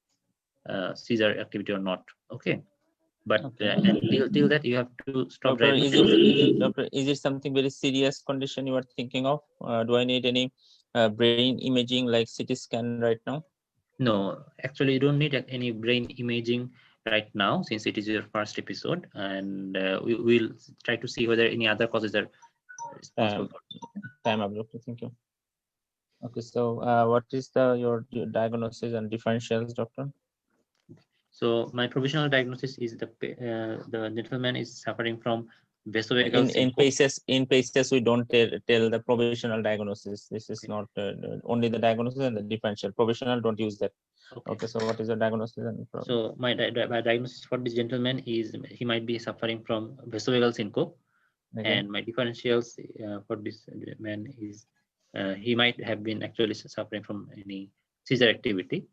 seizure activity or not. Okay, but till that you have to stop Doctor, driving. Doctor, is it something very serious condition you are thinking of? Do I need any brain imaging like CT scan right now? No, actually, you don't need any brain imaging right now, since it is your first episode, and we will try to see whether any other causes are responsible. Time up, doctor. Thank you. Okay, so what is your diagnosis and differentials, doctor? So my provisional diagnosis is the gentleman is suffering from vasovagal in cases we don't tell the provisional diagnosis. This is not only the diagnosis and the differential. Provisional, don't use that. Okay, so what is the diagnosis? So my diagnosis for this gentleman is he might be suffering from vasovagal syncope, and my differentials for this man is he might have been actually suffering from any seizure activity.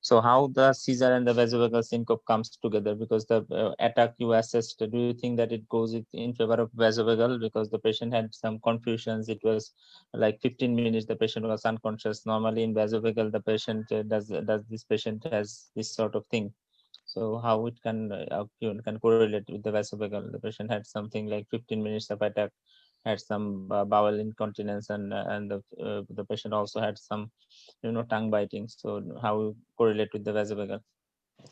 So how the seizure and the vasovagal syncope comes together? Because the attack you assessed, do you think that it goes in favor of vasovagal? Because the patient had some confusions. It was like 15 minutes the patient was unconscious. Normally in vasovagal the patient does this patient has this sort of thing. So how it can correlate with the vasovagal? The patient had something like 15 minutes of attack, had some bowel incontinence, and the patient also had some tongue biting. So how correlate with the vasovagal?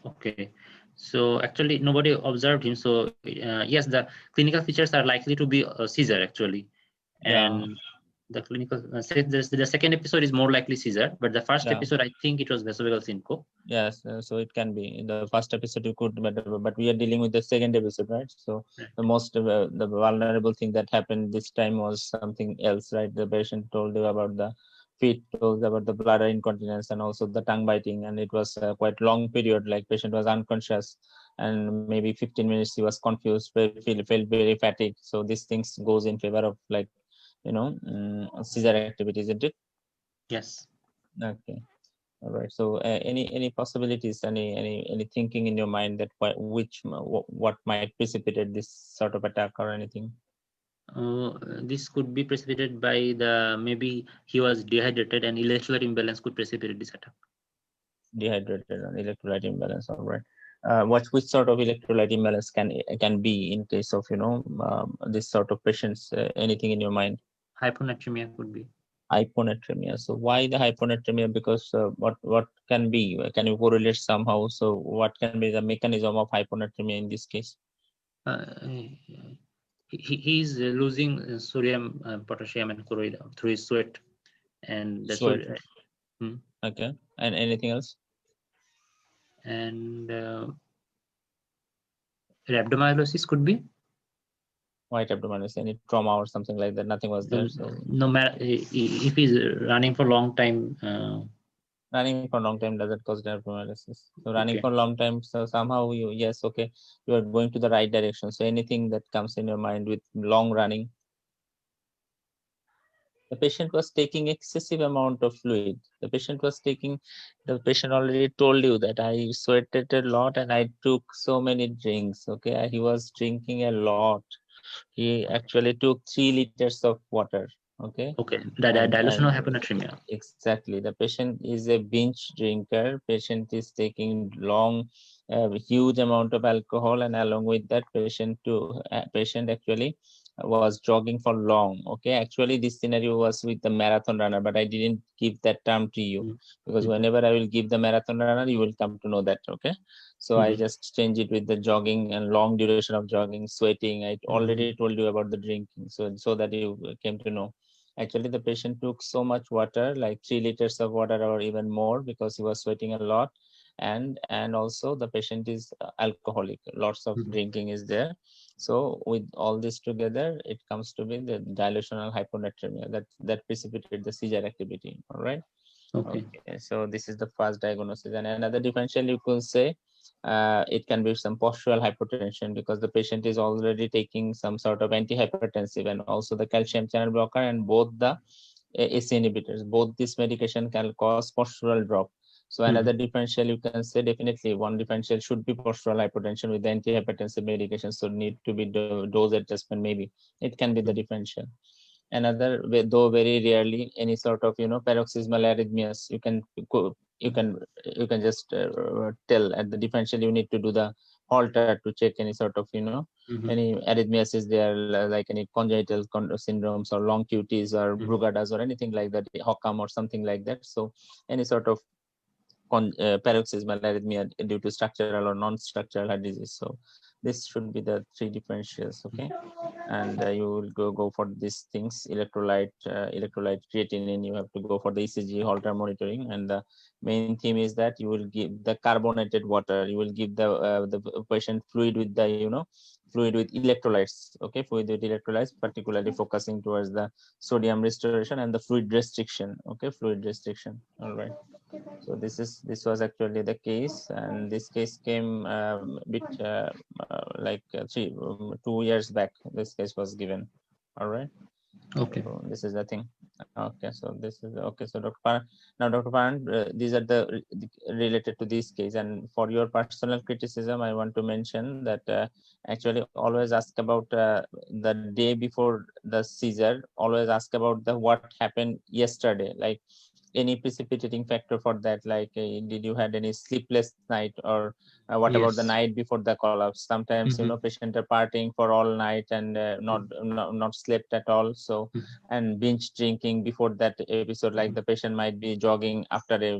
Okay, so actually nobody observed him. So yes, the clinical features are likely to be a seizure actually, and the clinical the second episode is more likely seizure, but the first episode I think it was vasovagal syncope. Yes, so it can be in the first episode you could, but we are dealing with the second episode, right? So the most the vulnerable thing that happened this time was something else, right? The patient told you about the feet, told about the bladder incontinence, and also the tongue biting, and it was a quite long period. Like patient was unconscious, and maybe 15 minutes he was confused, felt very fatigued. So these things goes in favor of like seizure activity, isn't it? Yes. Okay. All right. So any possibilities, any thinking in your mind that what might precipitate this sort of attack or anything? This could be precipitated by the maybe he was dehydrated and electrolyte imbalance could precipitate this attack. Dehydrated and electrolyte imbalance. All right. Which sort of electrolyte imbalance can be in case of this sort of patients? Anything in your mind? Hyponatremia could be. Hyponatremia. So why the hyponatremia? Because what can be? Can you correlate somehow? So what can be the mechanism of hyponatremia in this case? He's losing sodium, potassium, and chloride through his sweat, and that's sweat. What. Okay, and anything else? And rhabdomyolysis could be. White rhabdomyolysis, any trauma or something like that? Nothing was there. So no matter if he's running for a long time. Running for a long time doesn't cause rhabdomyolysis. So running for a long time, so somehow you are going to the right direction. So anything that comes in your mind with long running. The patient was taking excessive amount of fluid. The patient already told you that I sweated a lot and I took so many drinks. Okay, he was drinking a lot. He actually took 3 liters of water. Okay. Dilution of hyponatremia. Exactly. The patient is a binge drinker. Patient is taking huge amount of alcohol, and along with that, patient actually was jogging for long. Okay, actually this scenario was with the marathon runner, but I didn't give that term to you because whenever I will give the marathon runner, you will come to know that. Okay, so I just change it with the jogging and long duration of jogging, sweating. I already told you about the drinking, so that you came to know. Actually, the patient took so much water, like 3 liters of water or even more, because he was sweating a lot. And also the patient is alcoholic, lots of drinking is there. So with all this together, it comes to be the dilutional hyponatremia that precipitated the seizure activity. All right. Okay. So this is the first diagnosis, and another differential you could say it can be some postural hypotension, because the patient is already taking some sort of antihypertensive and also the calcium channel blocker, and both the ACE inhibitors. Both this medication can cause postural drop. So another differential you can say, definitely one differential should be postural hypotension with the antihypertensive medication. So need to be dose adjustment, maybe it can be the differential. Another, though very rarely, any sort of paroxysmal arrhythmias, you can just tell at the differential. You need to do the Holter to check any sort of any arrhythmias is there, like any congenital syndromes or long QTs or Brugada's or anything like that, Hockham or something like that. So any sort of paroxysmal arrhythmia due to structural or non-structural heart disease. So this should be the 3 differentials. Okay, and you will go for these things: electrolyte, creatinine. You have to go for the ECG, Holter monitoring, and the main theme is that you will give the carbonated water. You will give the patient fluid with the fluid with electrolytes, okay, fluid with electrolytes, particularly focusing towards the sodium restoration and the fluid restriction, okay, fluid restriction. All right. So this was actually the case, and this case came bit like 2 years back. This case was given. All right. Okay. So this is the thing. Okay, so this is okay. So Dr. Parant, now Dr. Parant, these are the related to this case, and for your personal criticism, I want to mention that actually always ask about the day before the seizure. Always ask about the what happened yesterday, like any precipitating factor for that, like did you had any sleepless night, or what about the Yes. night before the collapse? Sometimes you know patient are partying for all night and not slept at all, so and binge drinking before that episode, like the patient might be jogging after a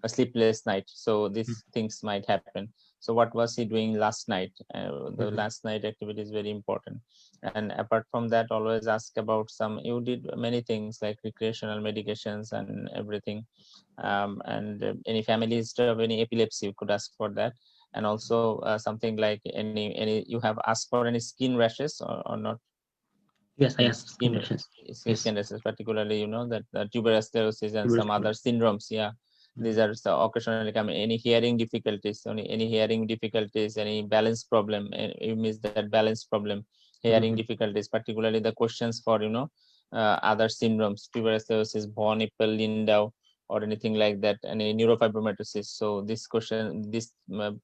a sleepless night, so these things might happen. So what was he doing last night? The last night activity is very important. And apart from that, always ask about some, you did many things like recreational medications and everything, and any family history of any epilepsy, you could ask for that. And also something like any you have asked for any skin rashes or not? Yes, I Any asked skin rashes. skin rashes, particularly that tuberous sclerosis and some other syndromes. Yeah, these are so occasionally coming. Any hearing difficulties, any hearing difficulties, any balance problem. You miss that balance problem, hearing difficulties, particularly the questions for other syndromes, tuberous sclerosis, von Hippel-Lindau, or anything like that, any neurofibromatosis. So this question, these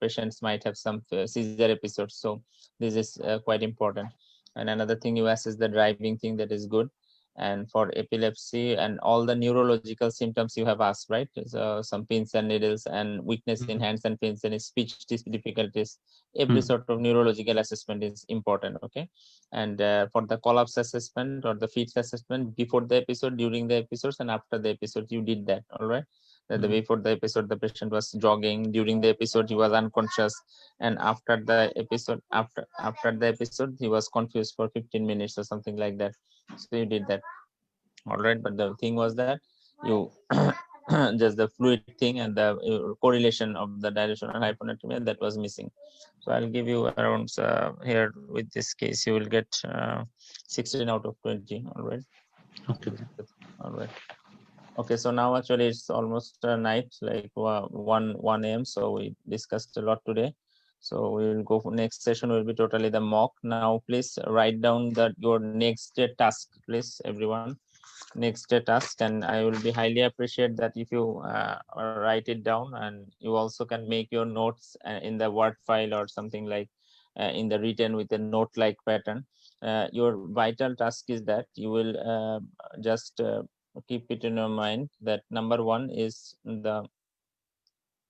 patients might have some seizure episodes. So this is quite important. And another thing you ask is the driving thing, that is good. And for epilepsy and all the neurological symptoms you have asked, right? So some pins and needles and weakness in hands and pins and speech difficulties. Every sort of neurological assessment is important, okay? And for the collapse assessment or the fits assessment, before the episode, during the episodes, and after the episode, you did that, all right? The before the episode, the patient was jogging. During the episode, he was unconscious, and after the episode, after the episode, he was confused for 15 minutes or something like that. So you did that, all right? But the thing was that you just the fluid thing and the correlation of the dilation and hyponatremia, that was missing. So I'll give you around here with this case, you will get 16 out of 20, all right? Okay. All right. Okay, so now actually it's almost night, like 1 a.m. So we discussed a lot today. So we will go for next session will be totally the mock. Now please write down your next day task, please everyone. Next day task, and I will be highly appreciate that if you write it down, and you also can make your notes in the Word file or something like in the written with a note like pattern. Your vital task is that you will just keep it in your mind that number one is the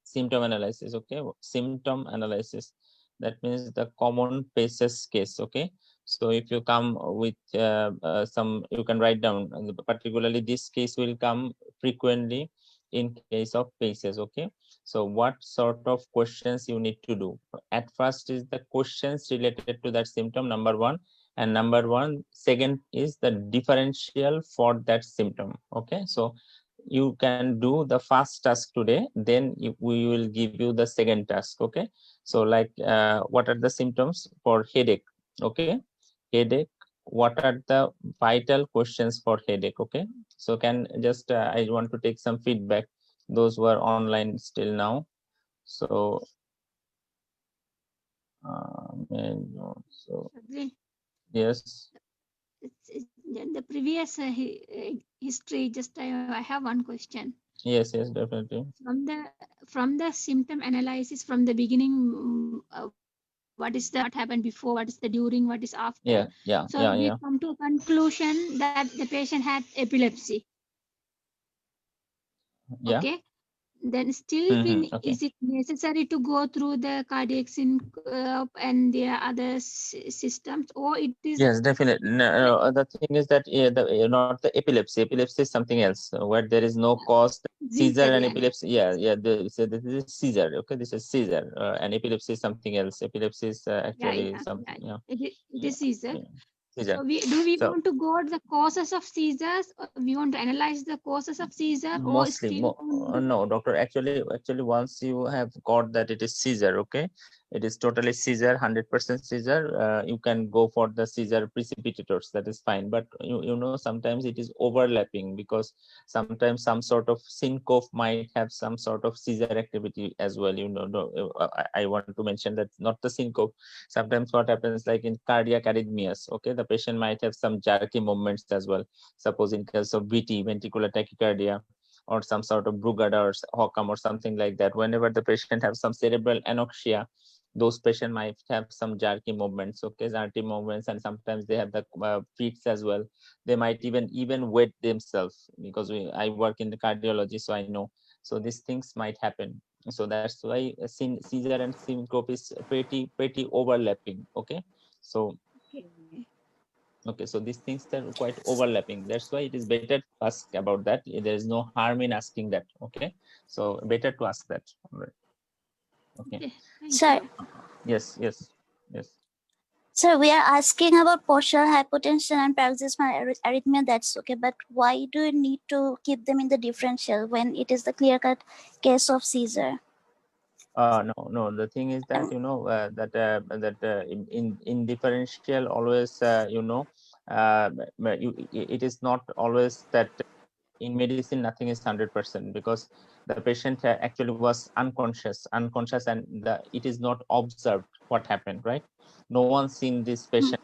symptom analysis, okay? Symptom analysis, that means the common PACES case, okay? So if you come with some, you can write down, particularly this case will come frequently in case of PACES, okay? So what sort of questions you need to do? At first is the questions related to that symptom, number one. And second is the differential for that symptom, okay? So you can do the first task today, then we will give you the second task, okay? So like what are the symptoms for headache, okay? Headache, what are the vital questions for headache, okay? So can just I want to take some feedback, those who are online still now. So yes, the previous history, just I have one question. yes, definitely. From the symptom analysis from the beginning, what happened before, what is the during, what is after. We come to a conclusion that the patient had epilepsy. Okay. Then still, is it necessary to go through the cardiac sync and the other systems, or it is? Yes, definitely. No, the thing is that not the epilepsy. Epilepsy is something else where there is no cause. Seizure and epilepsy. So this is seizure. Okay, this is seizure, and epilepsy is something else. Epilepsy is actually something. Yeah. It is seizure. Yeah. Seizure. So we want to go to the causes of seizures? We want to analyze the causes of seizure, mostly, no, doctor. Actually, once you have got that it is seizure, okay, it is totally seizure, 100% seizure, you can go for the seizure precipitators, that is fine. But you know, sometimes it is overlapping, because sometimes some sort of syncope might have some sort of seizure activity as well. You know, I want to mention that not the syncope. Sometimes what happens, like in cardiac arrhythmias, okay, the patient might have some jerky movements as well. Suppose in case of VT, ventricular tachycardia, or some sort of Brugada or Hockham or something like that, whenever the patient has some cerebral anoxia, those patients might have some jerky movements, okay, jerky movements, and sometimes they have the feet as well. They might even wet themselves, because I work in the cardiology, so I know. So these things might happen. So that's why seizure and syncope is pretty overlapping. Okay, so okay, so these things are quite overlapping. That's why it is better to ask about that. There is no harm in asking that. Okay, so better to ask that. All right. Okay. Sir, Yes. sir, we are asking about postural hypotension and paroxysmal arrhythmia. That's okay, but why do you need to keep them in the differential when it is the clear-cut case of seizure? No. The thing is that in differential always it is not always that in medicine nothing is 100%, because the patient actually was unconscious, and it is not observed what happened, right? No one seen this patient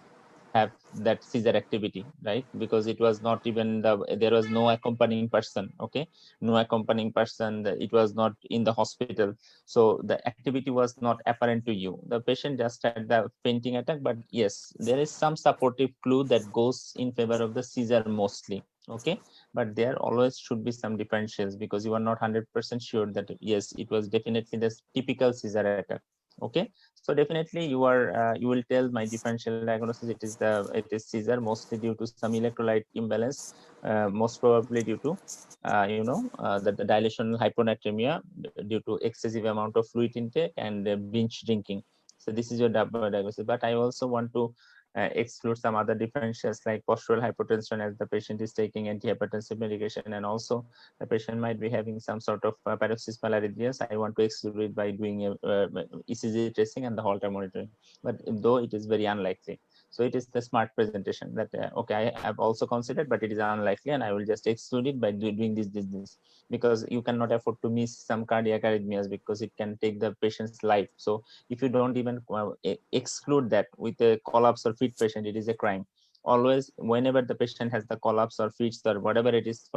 have that seizure activity, right? Because it was not even there was no accompanying person. Okay, no accompanying person, it was not in the hospital, so the activity was not apparent to you. The patient just had the fainting attack, but yes, there is some supportive clue that goes in favor of the seizure mostly. Okay, but there always should be some differentials, because you are not 100% sure that yes, it was definitely the typical seizure attack. Okay, so definitely you will tell my differential diagnosis, it is seizure, mostly due to some electrolyte imbalance, most probably due to the dilational hyponatremia due to excessive amount of fluid intake and binge drinking. So this is your diagnosis. But I also want to exclude some other differentials like postural hypotension, as the patient is taking antihypertensive medication, and also the patient might be having some sort of paroxysmal arrhythmias. I want to exclude it by doing a ECG tracing and the Holter monitoring, but though it is very unlikely. So it is the smart presentation that okay, I have also considered, but it is unlikely, and I will just exclude it by doing this, because you cannot afford to miss some cardiac arrhythmias, because it can take the patient's life. So if you don't even exclude that with a collapse or fit patient, it is a crime. Always, whenever the patient has the collapse or fits or whatever it is,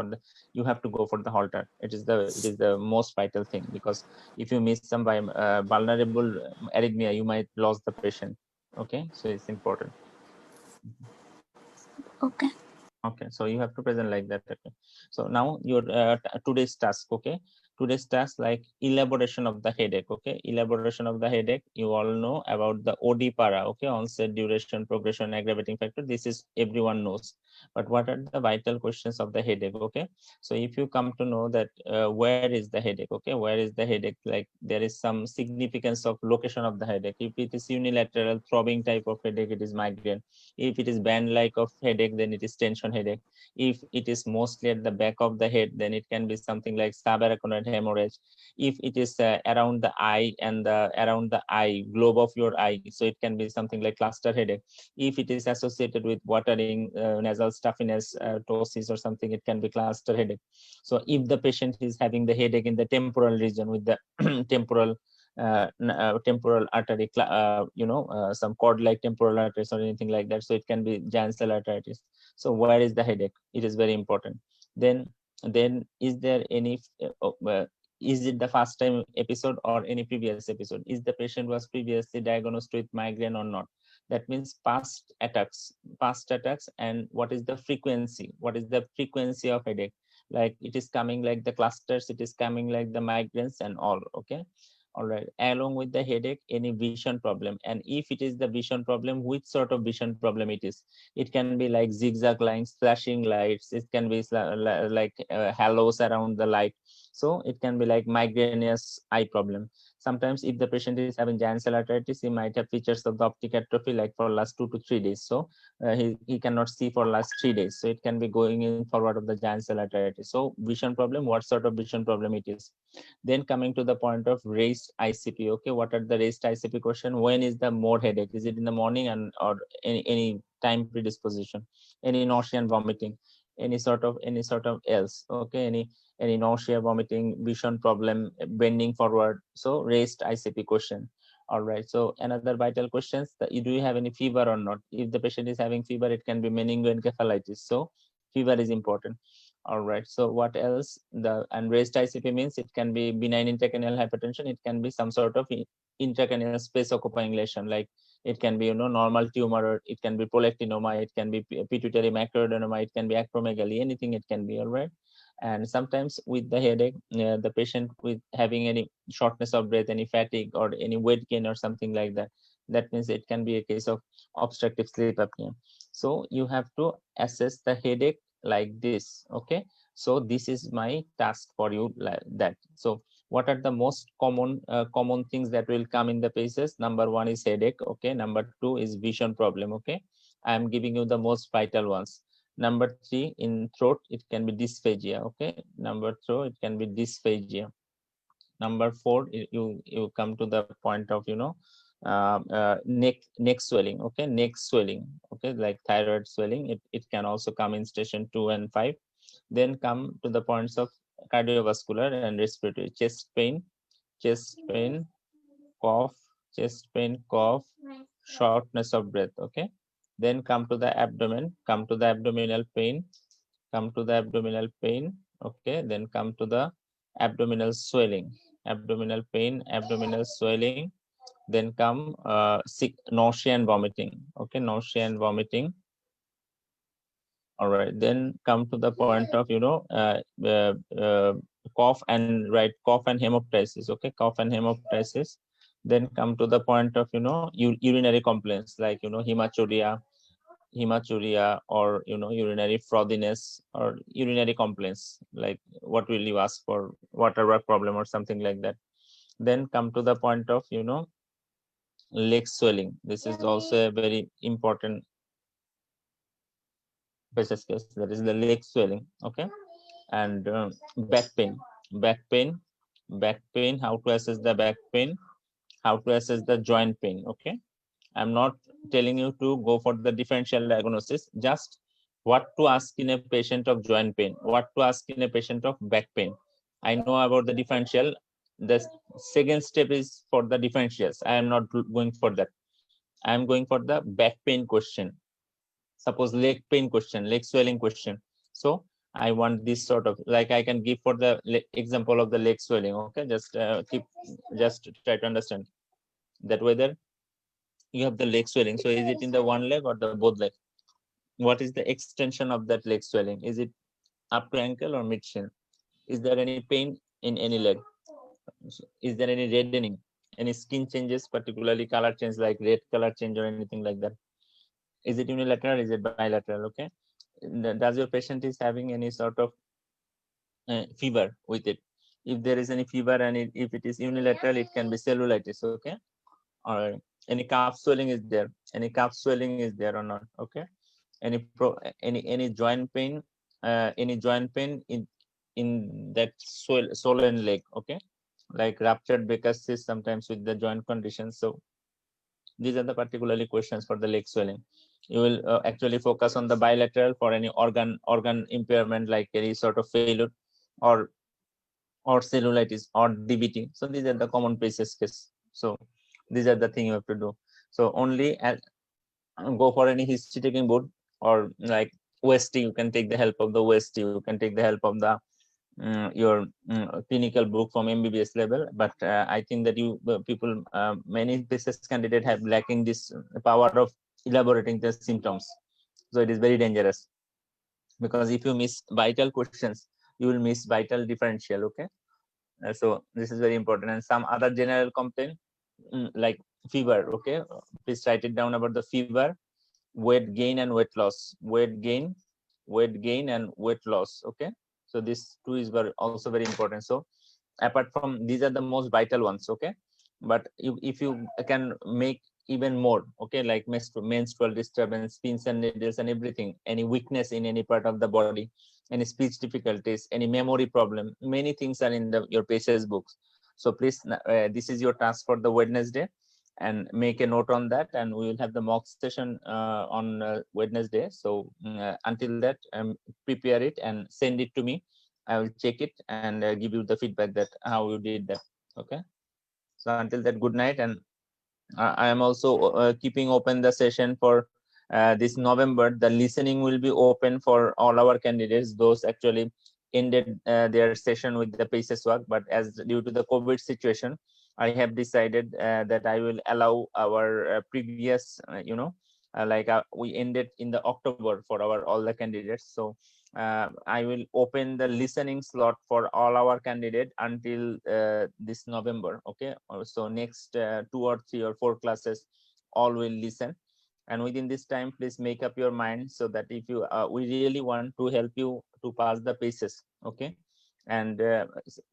you have to go for the Holter. It is the most vital thing, because if you miss some by vulnerable arrhythmia, you might lose the patient. Okay, so it's important. Okay. Okay, so you have to present like that. Okay, so now your today's task. Okay, today's task, like elaboration of the headache. Okay, elaboration of the headache, you all know about the OD para. Okay, onset, duration, progression, aggravating factor, this is everyone knows. But what are the vital questions of the headache? Okay, so if you come to know that where is the headache, okay, where is the headache, like there is some significance of location of the headache. If it is unilateral throbbing type of headache, it is migraine. If it is band like of headache, then it is tension headache. If it is mostly at the back of the head, then it can be something like subarachnoid hemorrhage. If it is around the eye and around the eye globe of your eye, so it can be something like cluster headache. If it is associated with watering, nasal stuffiness, ptosis or something, it can be cluster headache. So if the patient is having the headache in the temporal region with the temporal artery, some cord-like temporal arteries or anything like that, so it can be giant cell arteritis. So where is the headache? It is very important. Then is there any is it the first time episode or any previous episode? Is the patient was previously diagnosed with migraine or not? That means past attacks, and what is the frequency? What is the frequency of headache? Like it is coming like the clusters, it is coming like the migraines and all. Okay, all right. Along with the headache, any vision problem, and if it is the vision problem, which sort of vision problem it is? It can be like zigzag lines, flashing lights. It can be like halos around the light. So it can be like migrainous eye problem. Sometimes if the patient is having giant cell arteritis, he might have features of the optic atrophy like for last 2 to 3 days. So he cannot see for last 3 days. So it can be going in forward of the giant cell arteritis. So vision problem, what sort of vision problem it is? Then coming to the point of raised ICP. Okay, what are the raised ICP question? When is the more headache? Is it in the morning and or any time predisposition? Any nausea and vomiting? Any sort of else? Okay, any nausea, vomiting, vision problem, bending forward? So raised ICP question. All right. So another vital questions: do you have any fever or not? If the patient is having fever, it can be meningoencephalitis. So fever is important. All right. So what else? The raised ICP means it can be benign intracranial hypertension. It can be some sort of intracranial space occupying lesion, like it can be normal tumor, it can be prolactinoma, it can be pituitary macroadenoma, it can be acromegaly, anything it can be. All right. And sometimes with the headache, the patient with having any shortness of breath, any fatigue, or any weight gain or something like that, that means it can be a case of obstructive sleep apnea. So you have to assess the headache like this. Okay, so this is my task for you, like that. So what are the most common things that will come in the cases? Number 1 is headache. Okay, number 2 is vision problem. Okay, I am giving you the most vital ones. Number 3, in throat, it can be dysphagia. Okay, number 2, it can be dysphagia. Number 4, you come to the point of neck swelling. Okay, neck swelling. Okay, like thyroid swelling, it can also come in station 2 and 5. Then come to the points of cardiovascular and respiratory: chest pain, cough, shortness of breath. Okay, then come to the abdomen, come to the abdominal pain, okay, then come to the abdominal swelling, abdominal pain, abdominal swelling, then come nausea and vomiting. Okay, nausea and vomiting. All right, then come to the point of cough and hemoptysis. Okay, cough and hemoptysis. Then come to the point of urinary complaints like hematuria, or urinary frothiness, or urinary complaints like what will you ask for, waterwork problem or something like that. Then come to the point of leg swelling. This is also a very important case, that is the leg swelling. Okay, and back pain, how to assess the back pain, how to assess the joint pain. Okay, I'm not telling you to go for the differential diagnosis, just what to ask in a patient of joint pain, what to ask in a patient of back pain. I know about the differential. The second step is for the differentials. I am not going for that. I am going for the back pain question. Suppose leg pain question, leg swelling question. So I want this sort of, like I can give for the example of the leg swelling. Okay, just try to understand that whether you have the leg swelling. So is it in the one leg or the both leg? What is the extension of that leg swelling? Is it up to ankle or mid shin? Is there any pain in any leg? Is there any reddening, any skin changes, particularly color change like red color change or anything like that? Is it unilateral? Is it bilateral? Okay, does your patient is having any sort of fever with it? If there is any fever and if it is unilateral, it can be cellulitis. Okay, or any calf swelling is there, any calf swelling is there or not? Okay, any joint pain, in that swollen leg. Okay, like ruptured Becker's cyst sometimes with the joint conditions. So these are the particularly questions for the leg swelling. You will actually focus on the bilateral for any organ impairment like any sort of failure or cellulitis or DVT. So these are the common cases. So these are the thing you have to do. So only go for any history taking board, or like OST, you can take the help of the OST, you can take the help of the your clinical book from MBBS level. But I think that people, many business candidates have lacking this power of elaborating the symptoms. So it is very dangerous, because if you miss vital questions, you will miss vital differential. Okay, so this is very important. And some other general complaint like fever. Okay, please write it down about the fever, weight gain and weight loss, weight gain and weight loss. Okay, so this too is also very important. So apart from these are the most vital ones. Okay, but if you can make even more, okay, like menstrual disturbance, pins and needles and everything, any weakness in any part of the body, any speech difficulties, any memory problem, many things are in your patient's books. So please, this is your task for the Wednesday, and make a note on that, and we will have the mock session on Wednesday. So until that, prepare it and send it to me. I will check it and give you the feedback that how you did that. Okay. So until that, good night. And I am also keeping open the session for this November. The listening will be open for all our candidates. Those actually ended their session with the PACES work, but as due to the COVID situation, I have decided that I will allow our previous, we ended in the October for all the candidates. So I will open the listening slot for all our candidates until this November. Okay, so next 2 or 3 or 4 classes, all will listen. And within this time, please make up your mind, so that if you we really want to help you to pass the PACES. Okay, and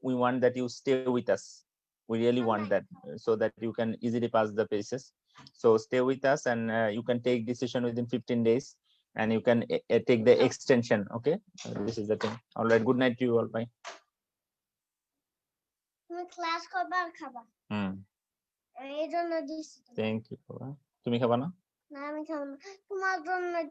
we want that you stay with us. We really want that, so that you can easily pass the PACES. So stay with us, and you can take decision within 15 days, and you can take the extension. Okay, this is the thing. All right, good night to you all. Bye. Class করবার খাবার এই জন্য দিছি thank you. তুমি খাবা না? না আমি খাবো না তোমার জন্য